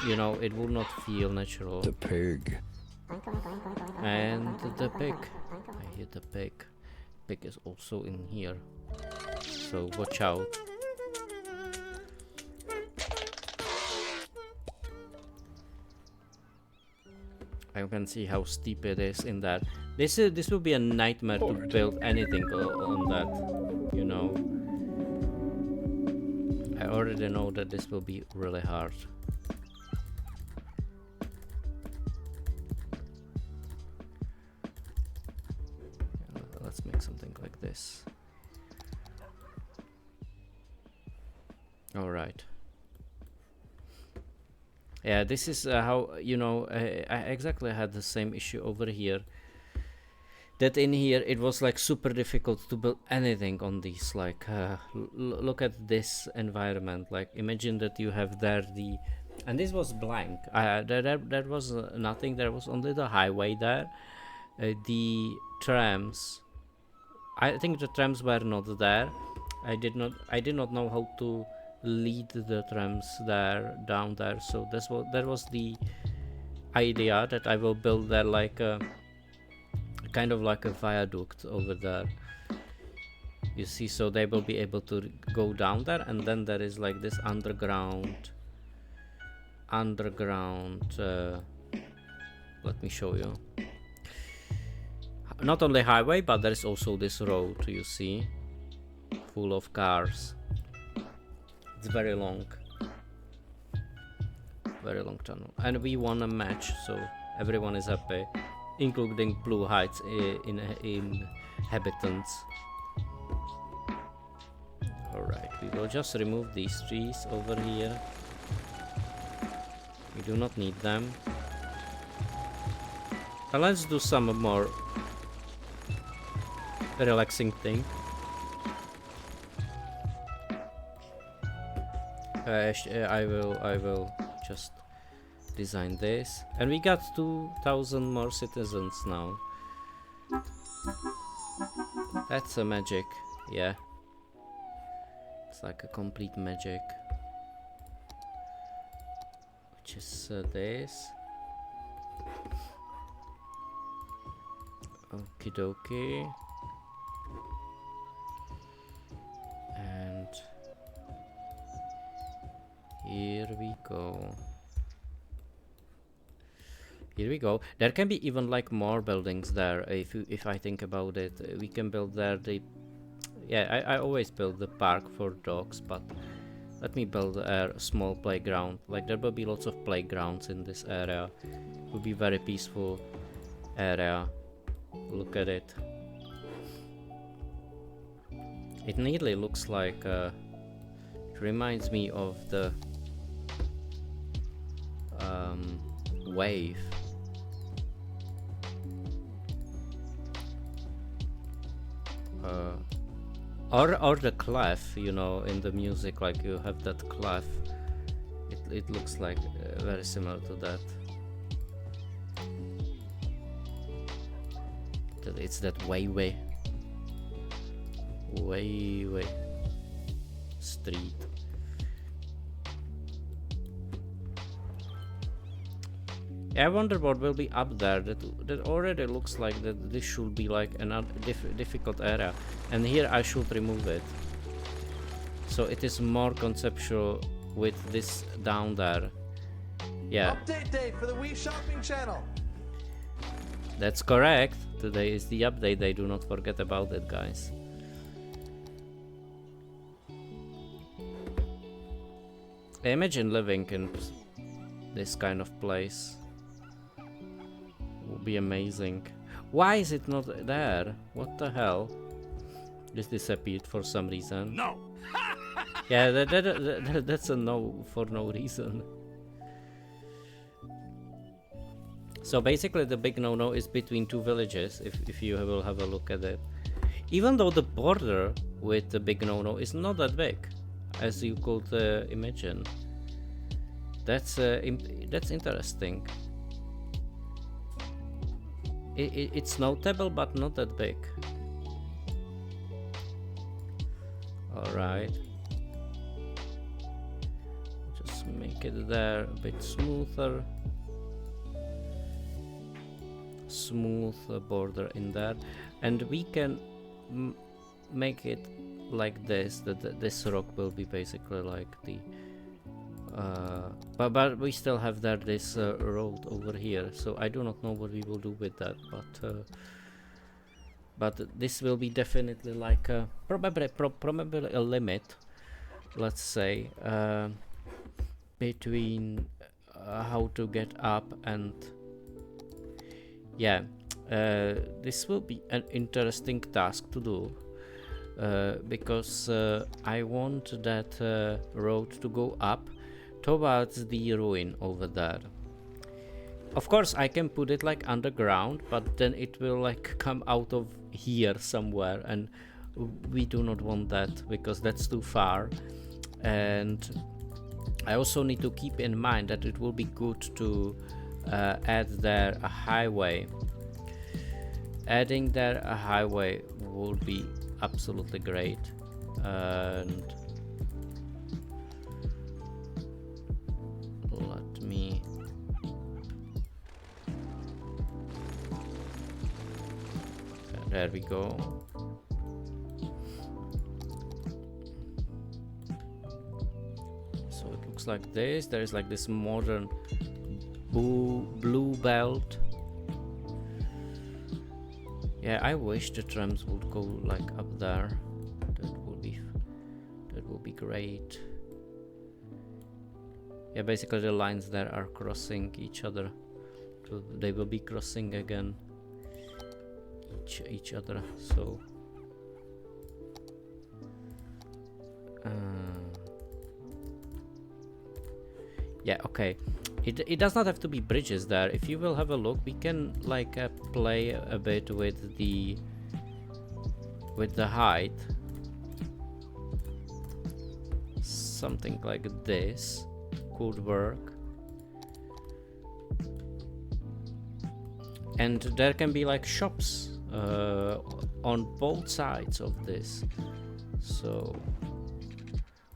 you know, it will not feel natural. The pig. And the pig. I hear the pig. Pig is also in here, so watch out. I can see how steep it is in that. This will be a nightmare to build anything on that, you know. I already know that this will be really hard. Let's make something like this. All right. Yeah, this is how, you know, I exactly had the same issue over here. That in here it was like super difficult to build anything on these. Like, look at this environment. Like, imagine that you have there the, and this was blank. There was nothing. There was only the highway there. The trams. I think the trams were not there. I did not know how to lead the trams there down there. So that was the idea, that I will build there like a kind of like a viaduct over there. You see, so they will be able to go down there, and then there is like this underground. Let me show you. Not only highway, but there is also this road, you see, full of cars. It's very long tunnel, and we won a match, so everyone is happy, including Blue Heights inhabitants. Alright, we will just remove these trees over here. We do not need them. And let's do some more relaxing thing. I will just design this, and we got 2,000 more citizens now. That's a magic, yeah. It's like a complete magic. Which is this. Okie dokie. And here we go. Here we go. There can be even like more buildings there. If I think about it, we can build there the. Yeah, I always build the park for dogs, but let me build a small playground. Like, there will be lots of playgrounds in this area. It will be very peaceful area. Look at it. It nearly looks like. It reminds me of the wave. Or the clef, you know, in the music, like you have that clef. It looks like very similar to that. It's that way street. I wonder what will be up there. That already looks like that this should be like another difficult area, and here I should remove it, so it is more conceptual with this down there. Yeah. Update day for the Wii Shopping channel. That's correct. Today is the update day. Do not forget about it, guys. Imagine living in this kind of place. Would be amazing. Why is it not there? What the hell? This disappeared for some reason. No. Yeah, that's a no for no reason. So basically the big no-no is between two villages, if you will have a look at it. Even though the border with the big no-no is not that big, as you could imagine. That's interesting. It's notable, but not that big. Alright. Just make it there a bit smoother. Smooth border in there, and we can make it like this, that this rock will be basically like the but we still have there this road over here, so I do not know what we will do with that, but this will be definitely like probably a limit, let's say, between how to get up. And yeah, this will be an interesting task to do, because I want that road to go up towards the ruin over there. Of course I can put it like underground, but then it will like come out of here somewhere, and we do not want that because that's too far. And I also need to keep in mind that it will be good to add there a highway. Adding there a highway would be absolutely great. And let me there we go. So it looks like this. There is like this modern blue belt. Yeah, I wish the trams would go like up there. That would be great. Yeah, basically the lines there are crossing each other. So they will be crossing again each other. So yeah, okay. It does not have to be bridges there. If you will have a look, we can like play a bit with the height. Something like this could work. And there can be like shops on both sides of this. So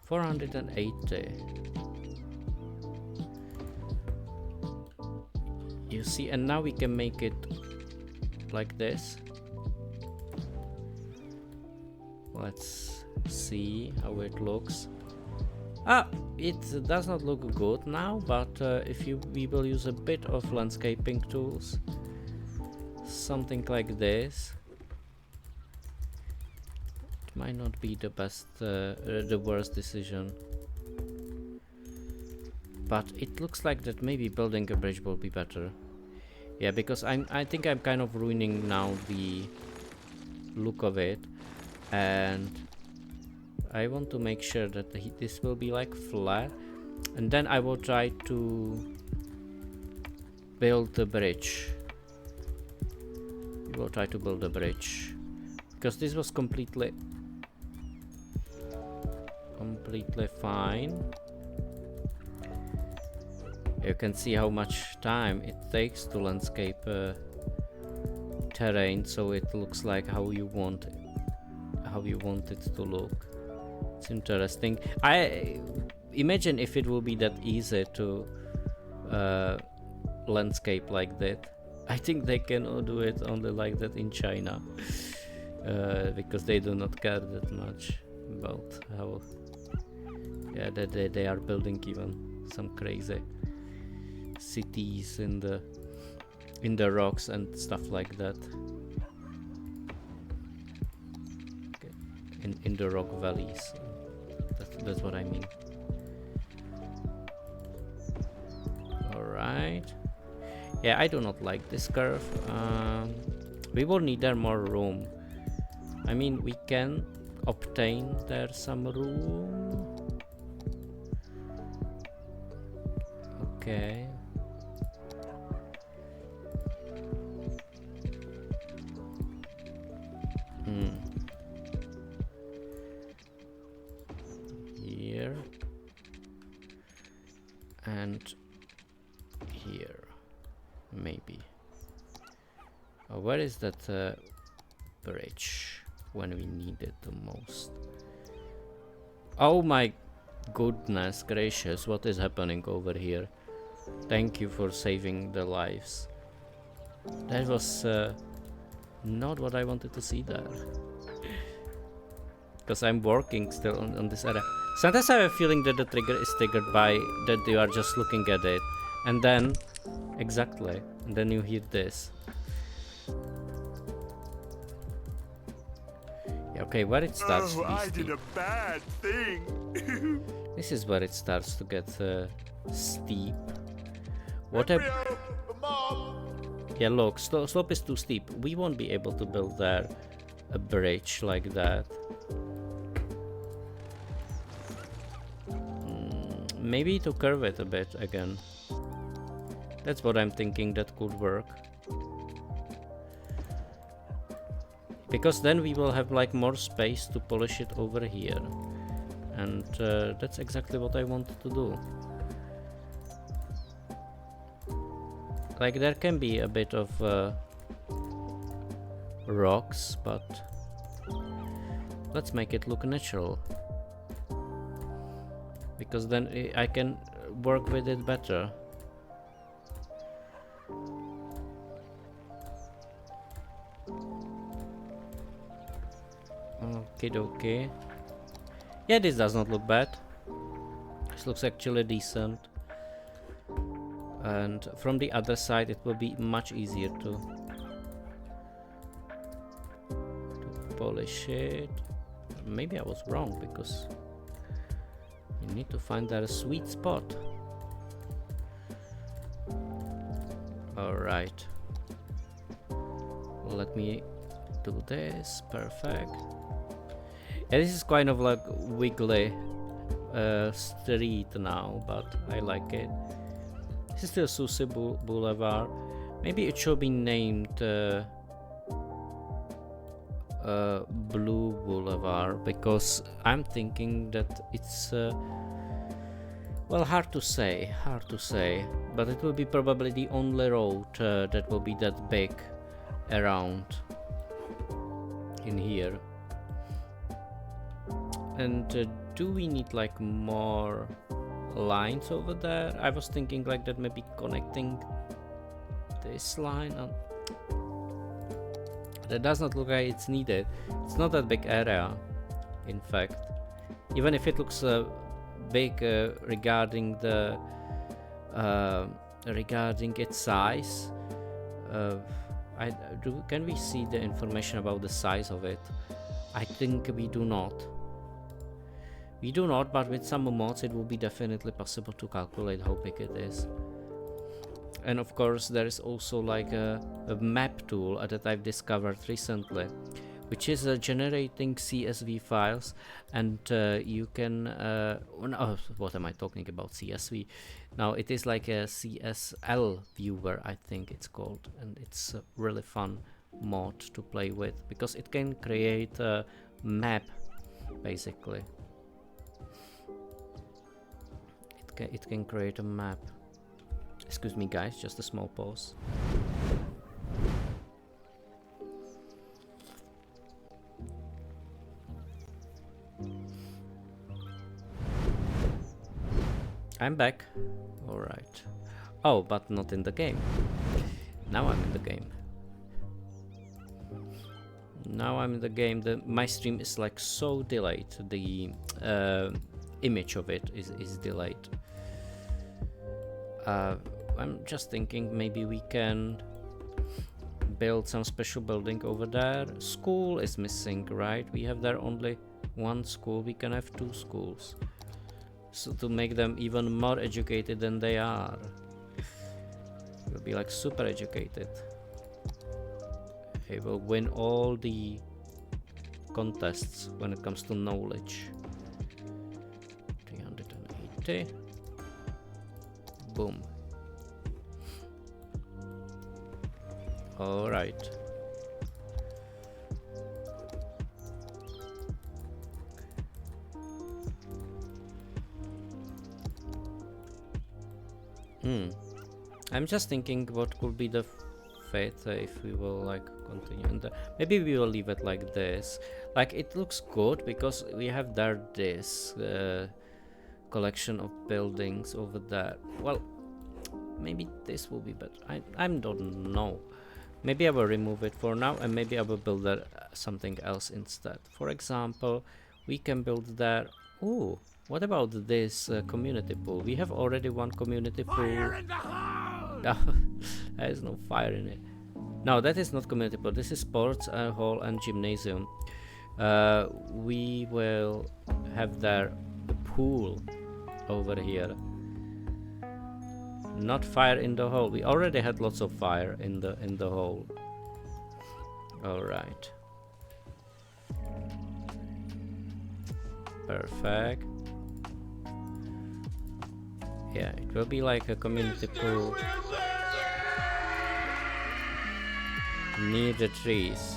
480. You see, and now we can make it like this. Let's see how it looks. It does not look good now, but if we will use a bit of landscaping tools, something like this, it might not be the best, the worst decision. But it looks like that maybe building a bridge will be better. Yeah, because I think I'm kind of ruining now the look of it, and I want to make sure that this will be like flat, and then I will try to build the bridge. We will try to build a bridge, because this was completely fine. You can see how much time it takes to landscape terrain, so it looks like how you want it to look. It's interesting. I imagine if it will be that easy to landscape like that. I think they can do it only like that in China, because they do not care that much about how. Yeah, they are building even some crazy cities in the rocks and stuff like that. Okay. In the rock valleys. That's what I mean. Alright. Yeah, I do not like this curve. We will need there more room. I mean, we can obtain there some room. Okay. Here and here, maybe. Where is that bridge when we need it the most? Oh my Goodness gracious, what is happening over here? Thank you for saving the lives. That was not what I wanted to see there. Because I'm working still on this area. Sometimes I have a feeling that the trigger is triggered by that you are just looking at it. And then, exactly, and then you hear this. Yeah, okay, where it starts to be I steep. did a bad thing. This is where it starts to get steep. What a... Mom. Yeah, look, slope is too steep. We won't be able to build there a bridge like that. Maybe to curve it a bit again. That's what I'm thinking that could work. Because then we will have like more space to polish it over here. And that's exactly what I wanted to do. Like there can be a bit of rocks, but let's make it look natural. Because then I can work with it better. Okay. Yeah, this does not look bad. This looks actually decent. And from the other side it will be much easier to polish it. Maybe I was wrong, because you need to find that sweet spot. Alright. Let me do this. Perfect. Yeah, this is kind of like wiggly street now, but I like it. This is still Susi Boulevard. Maybe it should be named Blue Boulevard, because I'm thinking that it's well, hard to say, but it will be probably the only road that will be that big around in here. And do we need like more lines over there? I was thinking like that, maybe connecting this line on. That does not look like it's needed. It's not that big area, in fact. Even if it looks big regarding the regarding its size, can we see the information about the size of it? I think we do not. We do not, but with some mods it will be definitely possible to calculate how big it is. And of course there is also like a map tool that I've discovered recently, which is generating CSV files, and you can no, what am I talking about? CSV. Now it is like a CSL viewer, I think it's called, and it's a really fun mod to play with, because it can create a map basically. It can create a map. Excuse me guys, just a small pause. I'm back. Alright. Oh, but not in the game. Now I'm in the game. Now I'm in the game. My stream is like so delayed. The image of it is delayed. I'm just thinking maybe we can build some special building over there. School is missing, right? We have there only one school. We can have two schools. So to make them even more educated than they are. We'll be like super educated. They will win all the contests when it comes to knowledge. 380. Boom. All right. I'm just thinking what could be the fate if we will like continue, and maybe we will leave it like this. Like it looks good because we have there this collection of buildings over there. Well, maybe this will be better. I don't know. Maybe I will remove it for now, and maybe I will build there something else instead. For example, we can build there. Ooh, what about this community pool? We have already one community pool. Fire in the hole! No, there is no fire in it. No, that is not community pool. This is sports hall and gymnasium. We will have there a pool over here. Not fire in the hole. We already had lots of fire in the hole. All right. Perfect. Yeah, it will be like a community pool near the trees.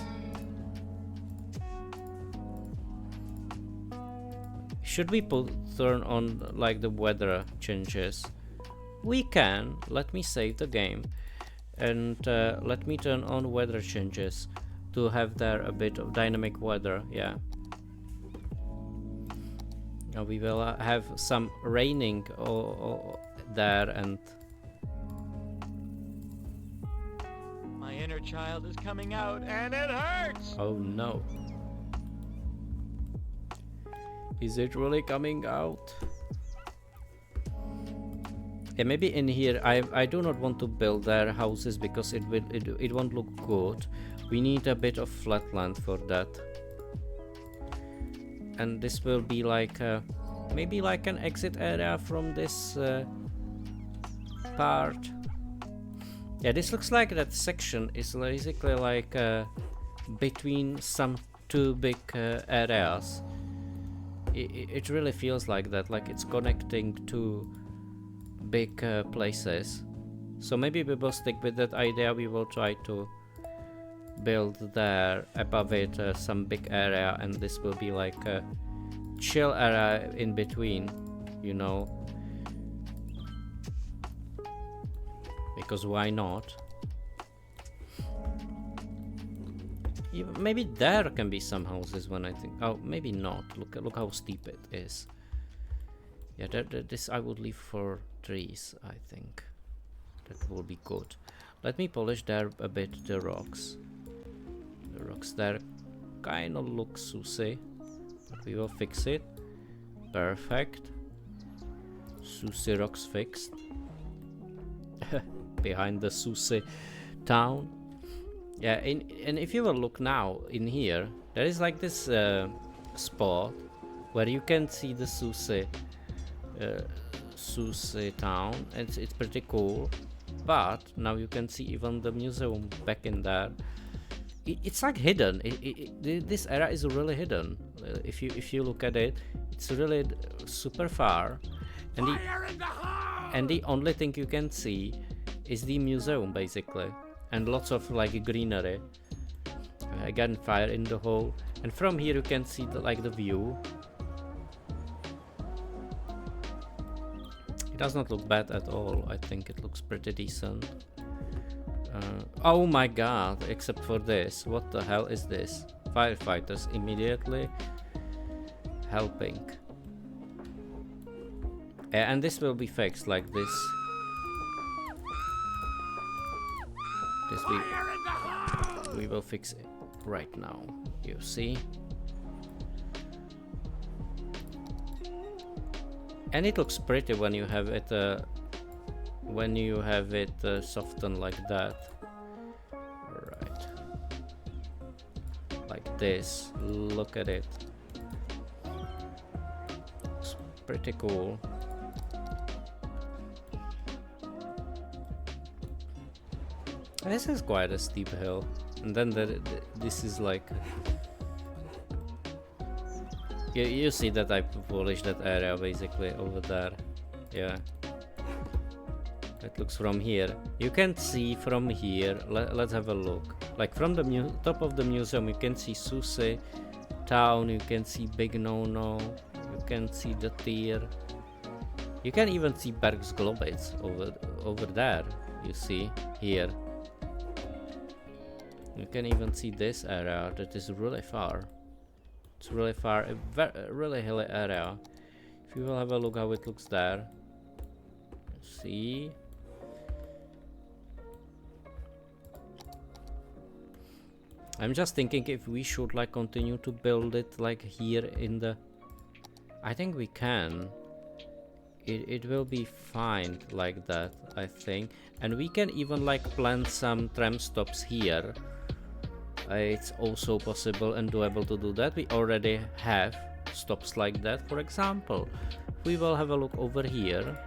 Should we turn on like the weather changes? We can. Let me save the game and let me turn on weather changes to have there a bit of dynamic weather. Yeah. We will have some raining there, and my inner child is coming out and it hurts. Oh no. Is it really coming out? Yeah, maybe in here I do not want to build their houses because it won't look good. We need a bit of flat land for that. And this will be like maybe like an exit area from this part. Yeah, this looks like that section is basically like between some two big areas. It really feels like that, like it's connecting two big places. So maybe we will stick with that idea. We will try to build there above it some big area, and this will be like a chill area in between, you know, because why not? Maybe there can be some houses when I think. Oh, maybe not. Look how steep it is. Yeah, this I would leave for trees. I think that will be good. Let me polish there a bit the rocks. The rocks there kind of look sussy, but we will fix it. Perfect. Sussy rocks fixed. Behind the sussy town. Yeah, and if you will look now in here, there is like this spot where you can see the sussy town. It's pretty cool, but now you can see even the museum back in there. It's like hidden. This area is really hidden. If you look at it, it's really super far, and the only thing you can see is the museum basically, and lots of like greenery. Again, fire in the hole, and from here you can see the view. It does not look bad at all. I think it looks pretty decent. Oh my god, except for this. What the hell is this? Firefighters immediately helping. And this will be fixed like this. We will fix it right now. You see? And it looks pretty when you have it softened like that. Right. Like this. Look at it. It's pretty cool. This is quite a steep hill, and then this is like you see that I polished that area basically over there. Yeah, it looks from here. You can see from here. Let's have a look. Like from the top of the museum, you can see Sussy town. You can see Big No-No. You can see the Tier. You can even see Bergsglobitz over there. You see here. You can even see this area that is really far. It's really far, a really hilly area. If If you will have a look how it looks there. See? I'm just thinking if we should like continue to build it like here in the... I think we can. It will be fine like that, I think. And we can even like plant some tram stops here. It's also possible and doable to do that. We already have stops like that. For example, we will have a look over here.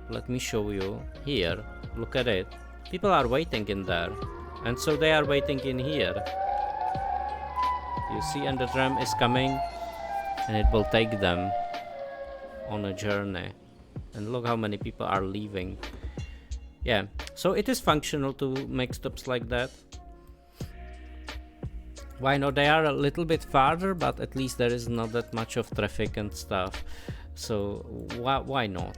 Let me show you. Here, look at it. People are waiting in there. And so they are waiting in here. You see, and the tram is coming. And it will take them on a journey. And look how many people are leaving. Yeah, so it is functional to make stops like that. Why not? They are a little bit farther, but at least there is not that much of traffic and stuff. So why not?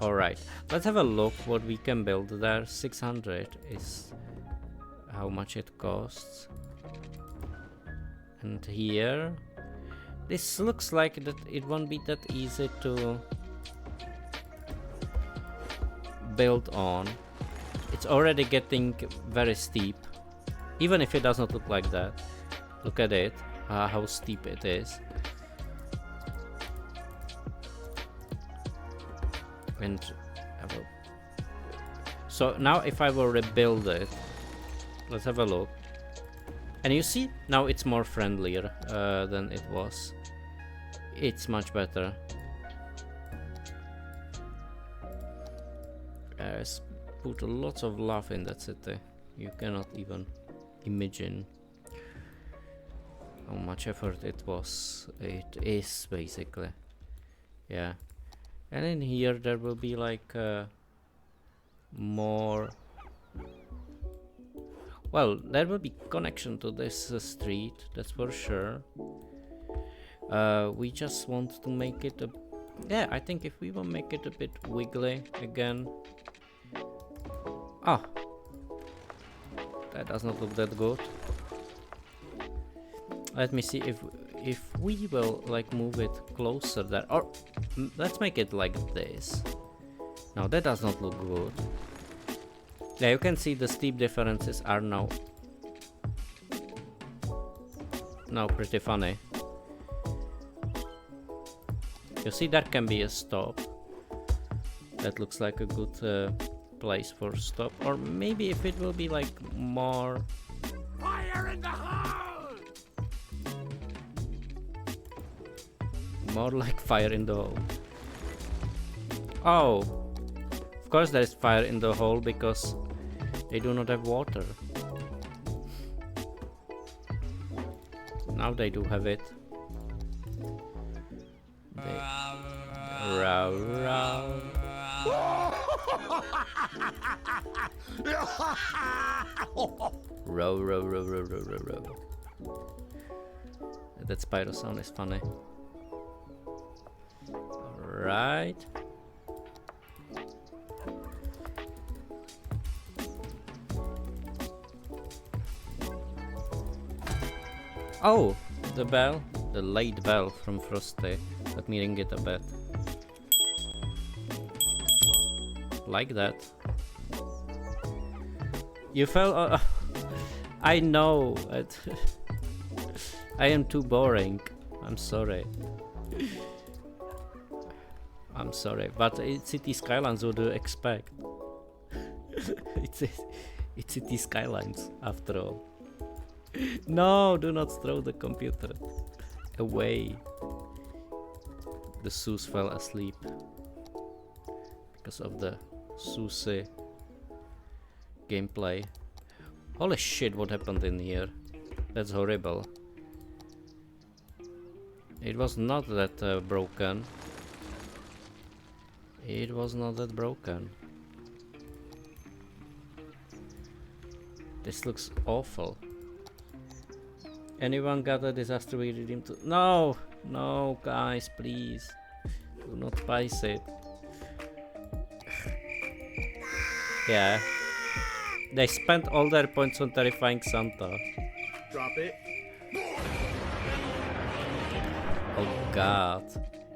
Alright, let's have a look what we can build there. 600 is how much it costs. And here, this looks like that it won't be that easy to build on. It's already getting very steep, even if it does not look like that. Look at it, how steep it is. And so now if I will rebuild it, let's have a look. And you see, now it's more friendlier than it was. It's much better. Put lots of love in that city. You cannot even imagine how much effort it was. It is basically. Yeah. And in here there will be like more... Well, there will be connection to this street, that's for sure. We just want to make it a... Yeah, I think if we will make it a bit wiggly again... Ah! That does not look that good. Let me see if we will like move it closer there, or let's make it like this. Now that does not look good. Yeah, you can see the steep differences are now pretty funny. You see, that can be a stop. That looks like a good place for stop, or maybe if it will be like more... Fire in the hole! More like fire in the hole. Oh, of course there is fire in the hole because they do not have water. Now they do have it. Row, row. Row, row, row, row, row, row, row. That Spyro sound is funny. Alright. Oh, the bell. The late bell from Frosty. Let me ring it a bit. Like that. You fell... I know. I am too boring. I'm sorry. I'm sorry, but it's City Skylines. What do you expect? It's City Skylines after all. No, do not throw the computer away. The Zeus fell asleep because of the Zeus gameplay. Holy shit, what happened in here? That's horrible. It was not that broken. It was not that broken. This looks awful. Anyone got a disaster we redeemed to... No! No, guys, please. Do not spice it. Yeah. They spent all their points on terrifying Santa. Drop it. Oh god.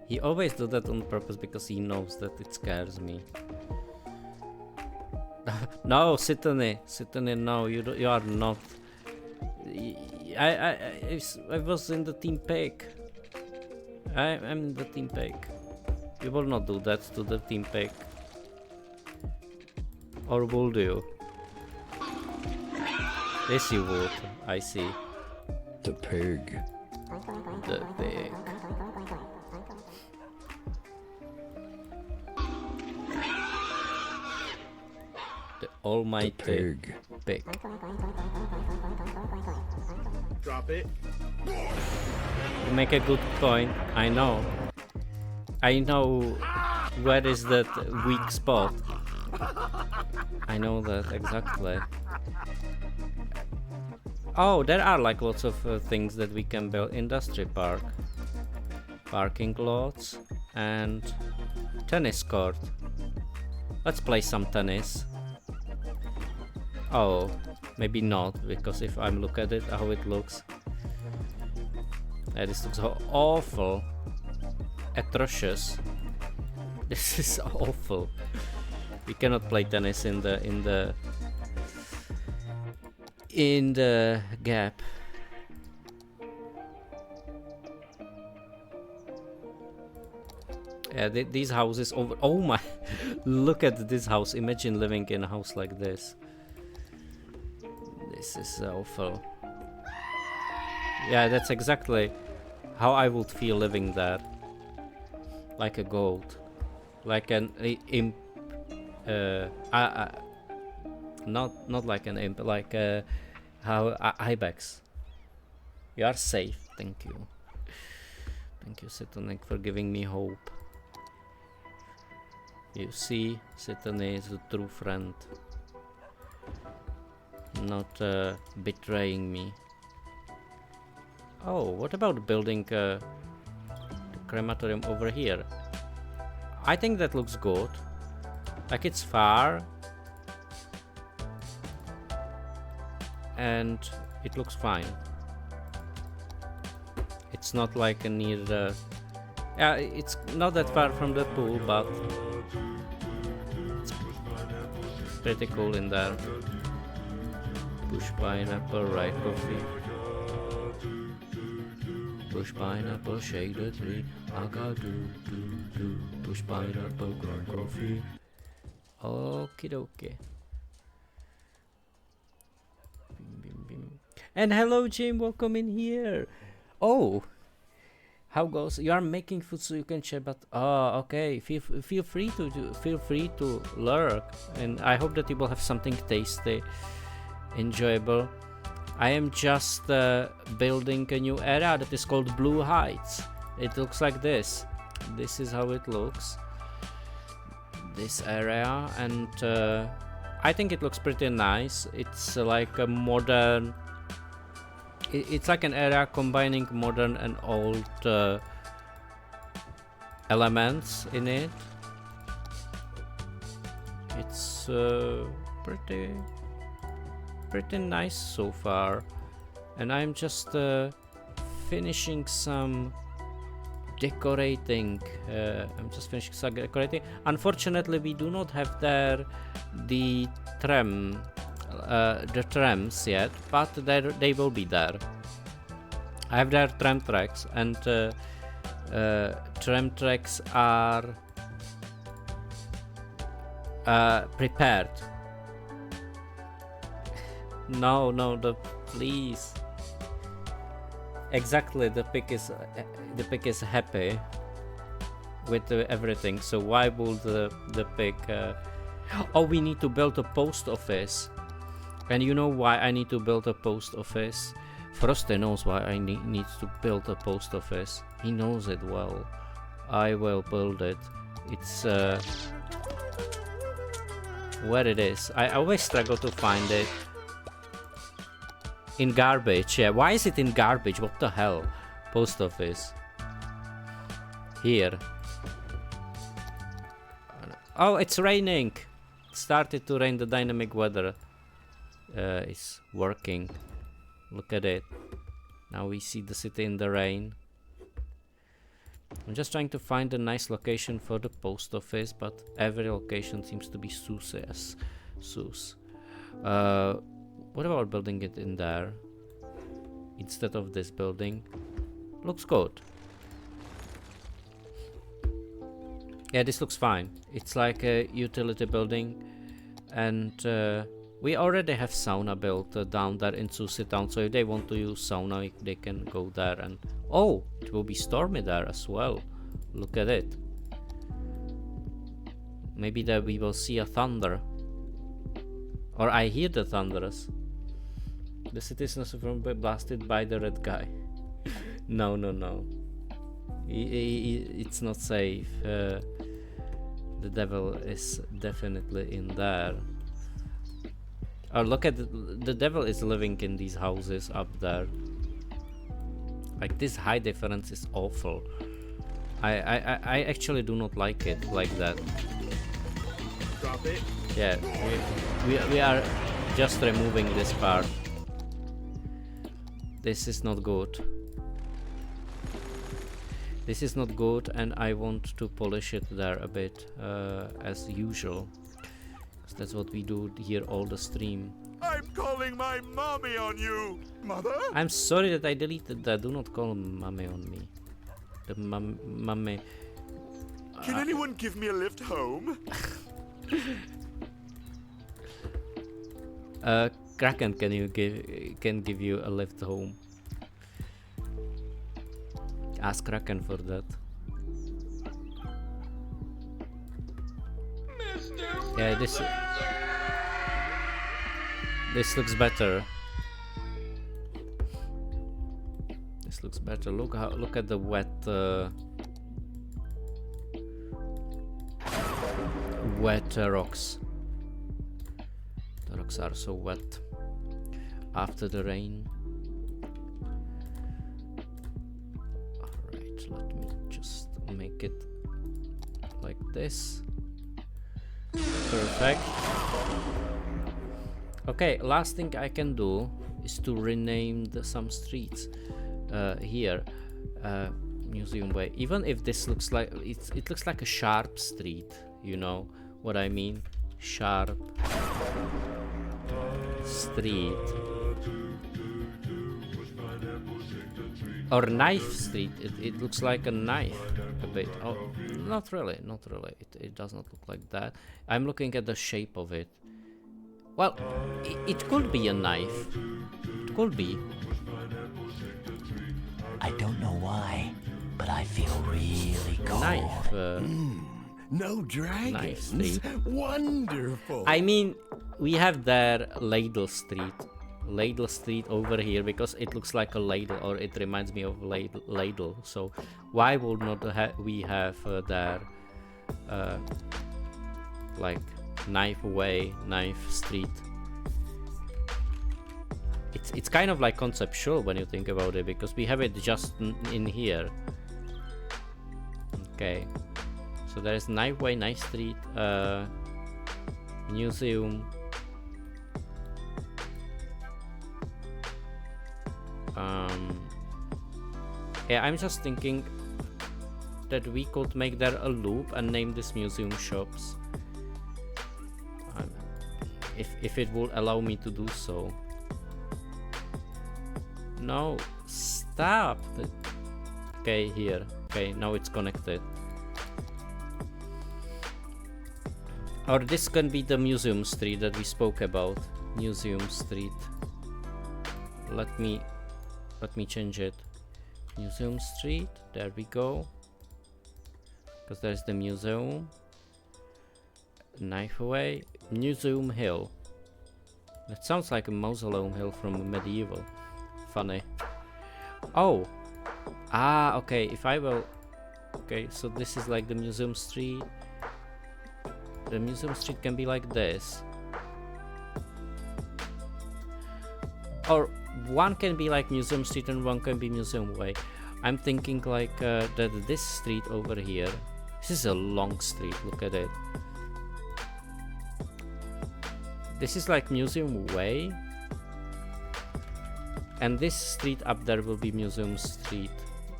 He always do that on purpose because he knows that it scares me. No, Sitone, no, you are not. I was in the team pick. I'm in the team pick. You will not do that to the team pick. Or would you? Yes, you would. I see. The pig. The pig. The almighty pig. Pig. Drop it. You make a good point. I know where is that weak spot. I know that exactly. Oh, there are like lots of things that we can build. Industry park, parking lots, and tennis court. Let's play some tennis. Oh, maybe not, because if I look at it, how it looks. This looks awful. Atrocious. This is awful. We cannot play tennis in the gap. Yeah, these houses over. Oh my! Look at this house. Imagine living in a house like this. This is awful. Yeah, that's exactly how I would feel living there. Like a goat, like an imp. Not like an imp, like how ibex. You are safe. Thank you. Thank you, Sitonek, for giving me hope. You see, Sitonek is a true friend. Not betraying me. Oh, what about building the crematorium over here? I think that looks good. Like it's far. And it looks fine. It's not like near the... Yeah, it's not that far from the pool, but it's pretty cool in there. Push pineapple, right coffee. Push pineapple, shake the tree. I got do. Push pineapple, grind coffee. Okie dokie. And hello, Jim, welcome in here. Oh, how goes? You are making food so you can share, but okay. Feel free to lurk, and I hope that you will have something tasty, enjoyable. I am just building a new area that is called Blue Heights. It looks like this. This is how it looks. This area, and I think it looks pretty nice. It's like a modern. It's like an area combining modern and old elements in it. It's pretty nice so far, and I'm just finishing some decorating. Unfortunately, we do not have there the trams yet, but they will be there. I have their tram tracks, and tram tracks are prepared. No, please. Exactly, the pig is happy with everything. So why would the pig? Oh, we need to build a post office. And you know why I need to build a post office? Frosty knows why I need to build a post office. He knows it well. I will build it. It's where it is. I always struggle to find it. In garbage, yeah. Why is it in garbage? What the hell? Post office. Here. Oh, it's raining. It started to rain. The dynamic weather is working. Look at it. Now we see the city in the rain. I'm just trying to find a nice location for the post office, but every location seems to be Sus. What about building it in there instead of this building? Looks good. Yeah, this looks fine. It's like a utility building, and we already have sauna built down there in Susi Town, so if they want to use sauna, they can go there. And oh, it will be stormy there as well. Look at it. Maybe that we will see a thunder. Or I hear the thunderous. The citizens will be blasted by the red guy. No. It's not safe. The devil is definitely in there. Oh, look at the devil is living in these houses up there. Like, this height difference is awful. I actually do not like it like that. Drop it. Yeah, we are just removing this part. This is not good. This is not good, and I want to polish it there a bit, as usual. 'Cause that's what we do here all the stream. I'm calling my mommy on you, Mother. I'm sorry that I deleted that. Do not call mommy on me. The mommy. Can anyone give me a lift home? Kraken, can give you a lift home. Ask Kraken for that. Yeah, this looks better. This looks better. Look at the wet rocks. The rocks are so wet after the rain. Alright, let me just make it like this. Perfect. Okay, last thing I can do is to rename some streets here. Museum Way. Even if this looks like it looks like a sharp street, you know what I mean? Sharp street. Or knife street. It looks like a knife a bit. Oh, not really. It does not look like that. I'm looking at the shape of it. Well, it could be a knife. It could be. I don't know why, but I feel really cold. Knife. No dragons. Knife street. Wonderful. I mean, we have there Ladle Street. Ladle Street over here because it looks like a ladle, or it reminds me of ladle. So why would not we have there like Knife Way, Knife Street? It's kind of like conceptual when you think about it, because we have it just in here. Okay, so there is Knife Way, Knife Street, museum. Yeah, I'm just thinking that we could make there a loop and name this museum shops. If it will allow me to do so. No, stop. Okay, here. Okay, now it's connected. Or this can be the museum street that we spoke about. Museum Street. Let me change it. Museum Street, there we go. Because there's the museum. Knife Away. Museum Hill. That sounds like a mausoleum hill from medieval. Funny. Oh. Ah, okay, if I will... Okay, so this is like the museum street. The museum street can be like this. Or one can be like Museum Street and one can be Museum Way. I'm thinking like that this street over here. This is a long street, look at it. This is like Museum Way. And this street up there will be Museum Street.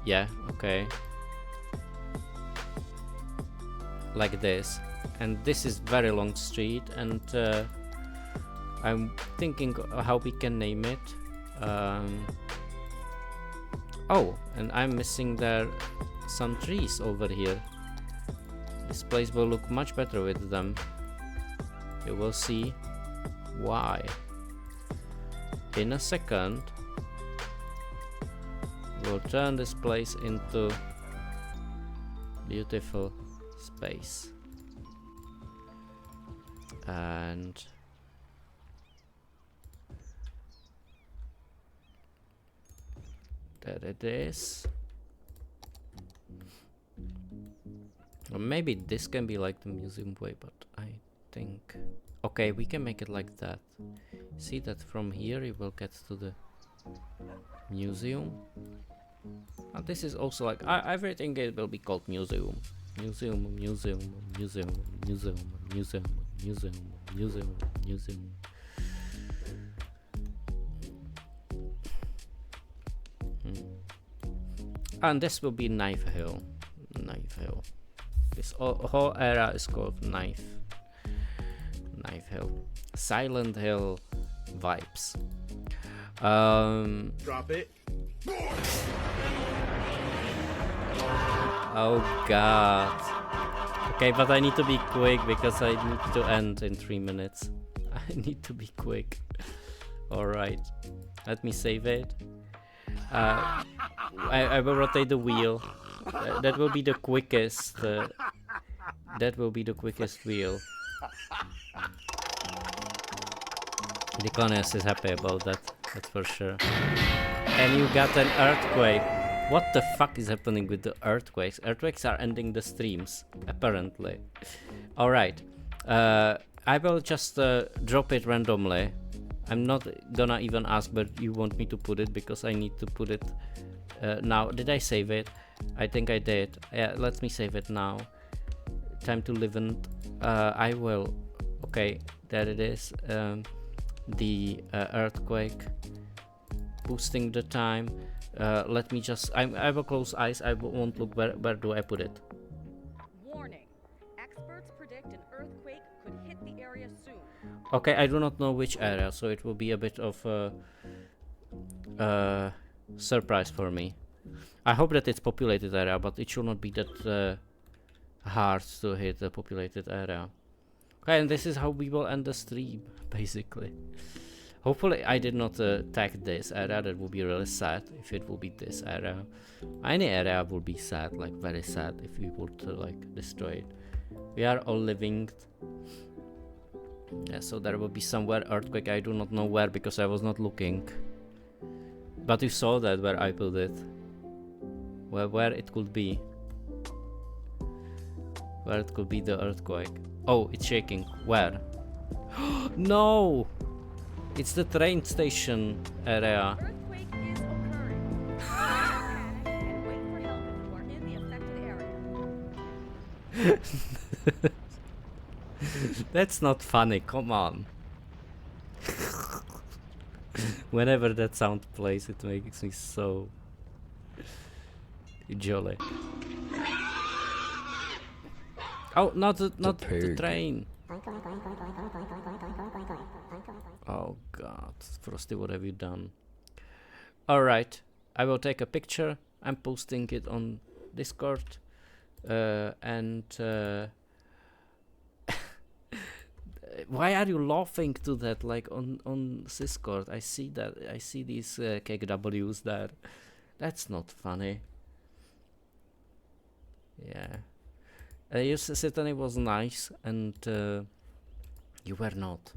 Yeah, okay. like this, and this is very long street, and I'm thinking how we can name it. Oh, and I'm missing there some trees over here. This place will look much better with them. You will see why in a second. We'll turn this place into beautiful space, and there it is. Or maybe this can be like the museum way, but I think okay, we can make it like that. See that from here you will get to the museum. And this is also like everything it will be called museum. Museum, museum, museum, museum, museum, museum, museum, museum. And this will be Knife Hill. Knife Hill. This whole area is called Knife Hill. Silent Hill vibes. Drop it. Oh god. Okay, but I need to be quick because I need to end in 3 minutes. I need to be quick. Alright. Let me save it. I will rotate the wheel. That will be the quickest. That will be the quickest wheel. Deacon is happy about that. That's for sure. And you got an earthquake. What the fuck is happening with the earthquakes? Earthquakes are ending the streams, apparently. Alright. I will just drop it randomly. I'm not gonna even ask where you want me to put it because I need to put it now. Did I save it? I think I did. Yeah, let me save it now. Time to live in. I will. Okay, there it is. The earthquake. Boosting the time. Let me just. I will close eyes. I won't look. Where do I put it? Warning. Experts predict an earthquake could hit the area soon. Okay, I do not know which area, so it will be a bit of a surprise for me. I hope that it's populated area, but it should not be that hard to hit a populated area. Okay, and this is how we will end the stream, basically. Hopefully I did not tag this area. That would be really sad if it would be this area. Any area would be sad, like very sad, if we would like destroy it. We are all living. Yeah, so there will be somewhere earthquake. I do not know where because I was not looking. But you saw that where I put it. Where it could be. Where it could be the earthquake. Oh, it's shaking. Where? No! It's the train station area. Earthquake is occurring. Panic and wait for help if you are in the affected area. That's not funny, come on. Whenever that sound plays, it makes me so jolly. Oh, not the train. Oh god, Frosty, what have you done? Alright, I will take a picture. I'm posting it on Discord. And why are you laughing to that, like on Discord? I see that. I see these KWs there. That's not funny. Yeah. Your Sitani was nice, and you were not.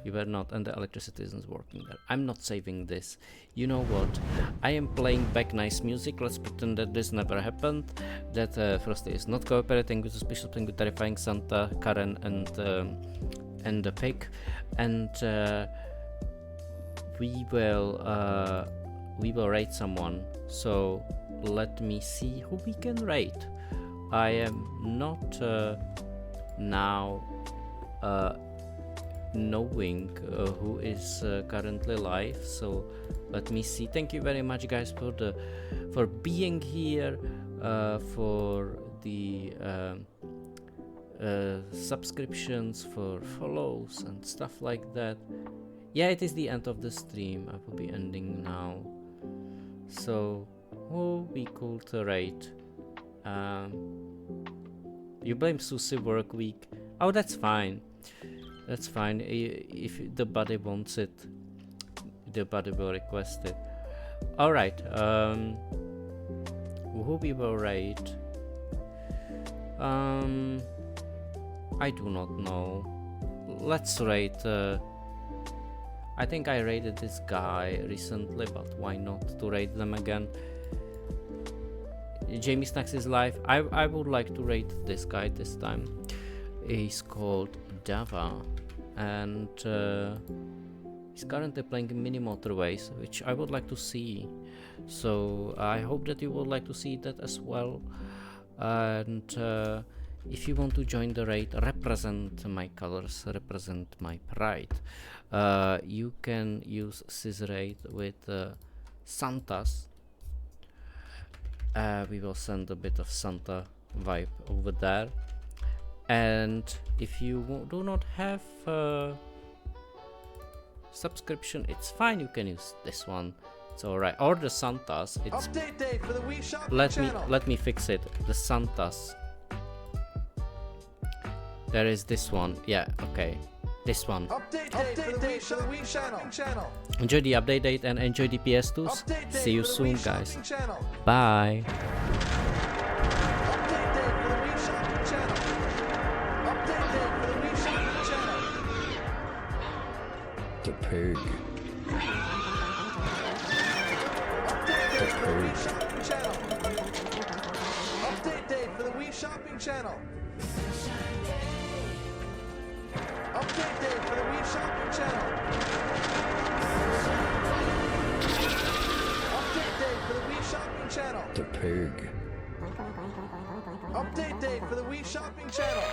You were not, and the electricity isn't working there. I'm not saving this. You know what? I am playing back nice music. Let's pretend that this never happened. That Frosty is not cooperating with the special thing with terrifying Santa, Karen, and the pig. And we will raid someone. So let me see who we can raid. I am not now knowing who is currently live, so let me see. Thank you very much, guys, for being here, for the subscriptions, for follows and stuff like that. Yeah, it is the end of the stream. I will be ending now. So, who would be cool to rate? You blame Susie work week. Oh, that's fine. That's fine. If the body wants it, the body will request it. Alright, who we will rate? I do not know. Let's rate. I think I rated this guy recently, but why not to rate them again? Jamie Snacks is live. I would like to rate this guy this time. He's called Dava, and he's currently playing Mini Motorways, which I would like to see. So I hope that you would like to see that as well. And if you want to join the raid, represent my colors, represent my pride, you can use this raid with Santas. We will send a bit of Santa vibe over there. And if you do not have subscription, it's fine, you can use this one. It's alright. Or the Santas. It's Update day for the Wii Shopping channel. Let me fix it. The Santas. There is this one. Yeah, okay. This one. Update day for the Wii Shopping channel. Enjoy the update date and enjoy the PS2s. Update day See you for the soon, Wii guys. Shopping channel. Bye. Update day for the Wii Shopping channel. Update day for the Wii Shopping channel. The pig. Update day for the Wii Shopping channel. Update day for the Wii Shopping channel. Update day for the Wii Shopping channel. Update day for the Wii Shopping channel. The pig. Update day for the Wii Shopping channel.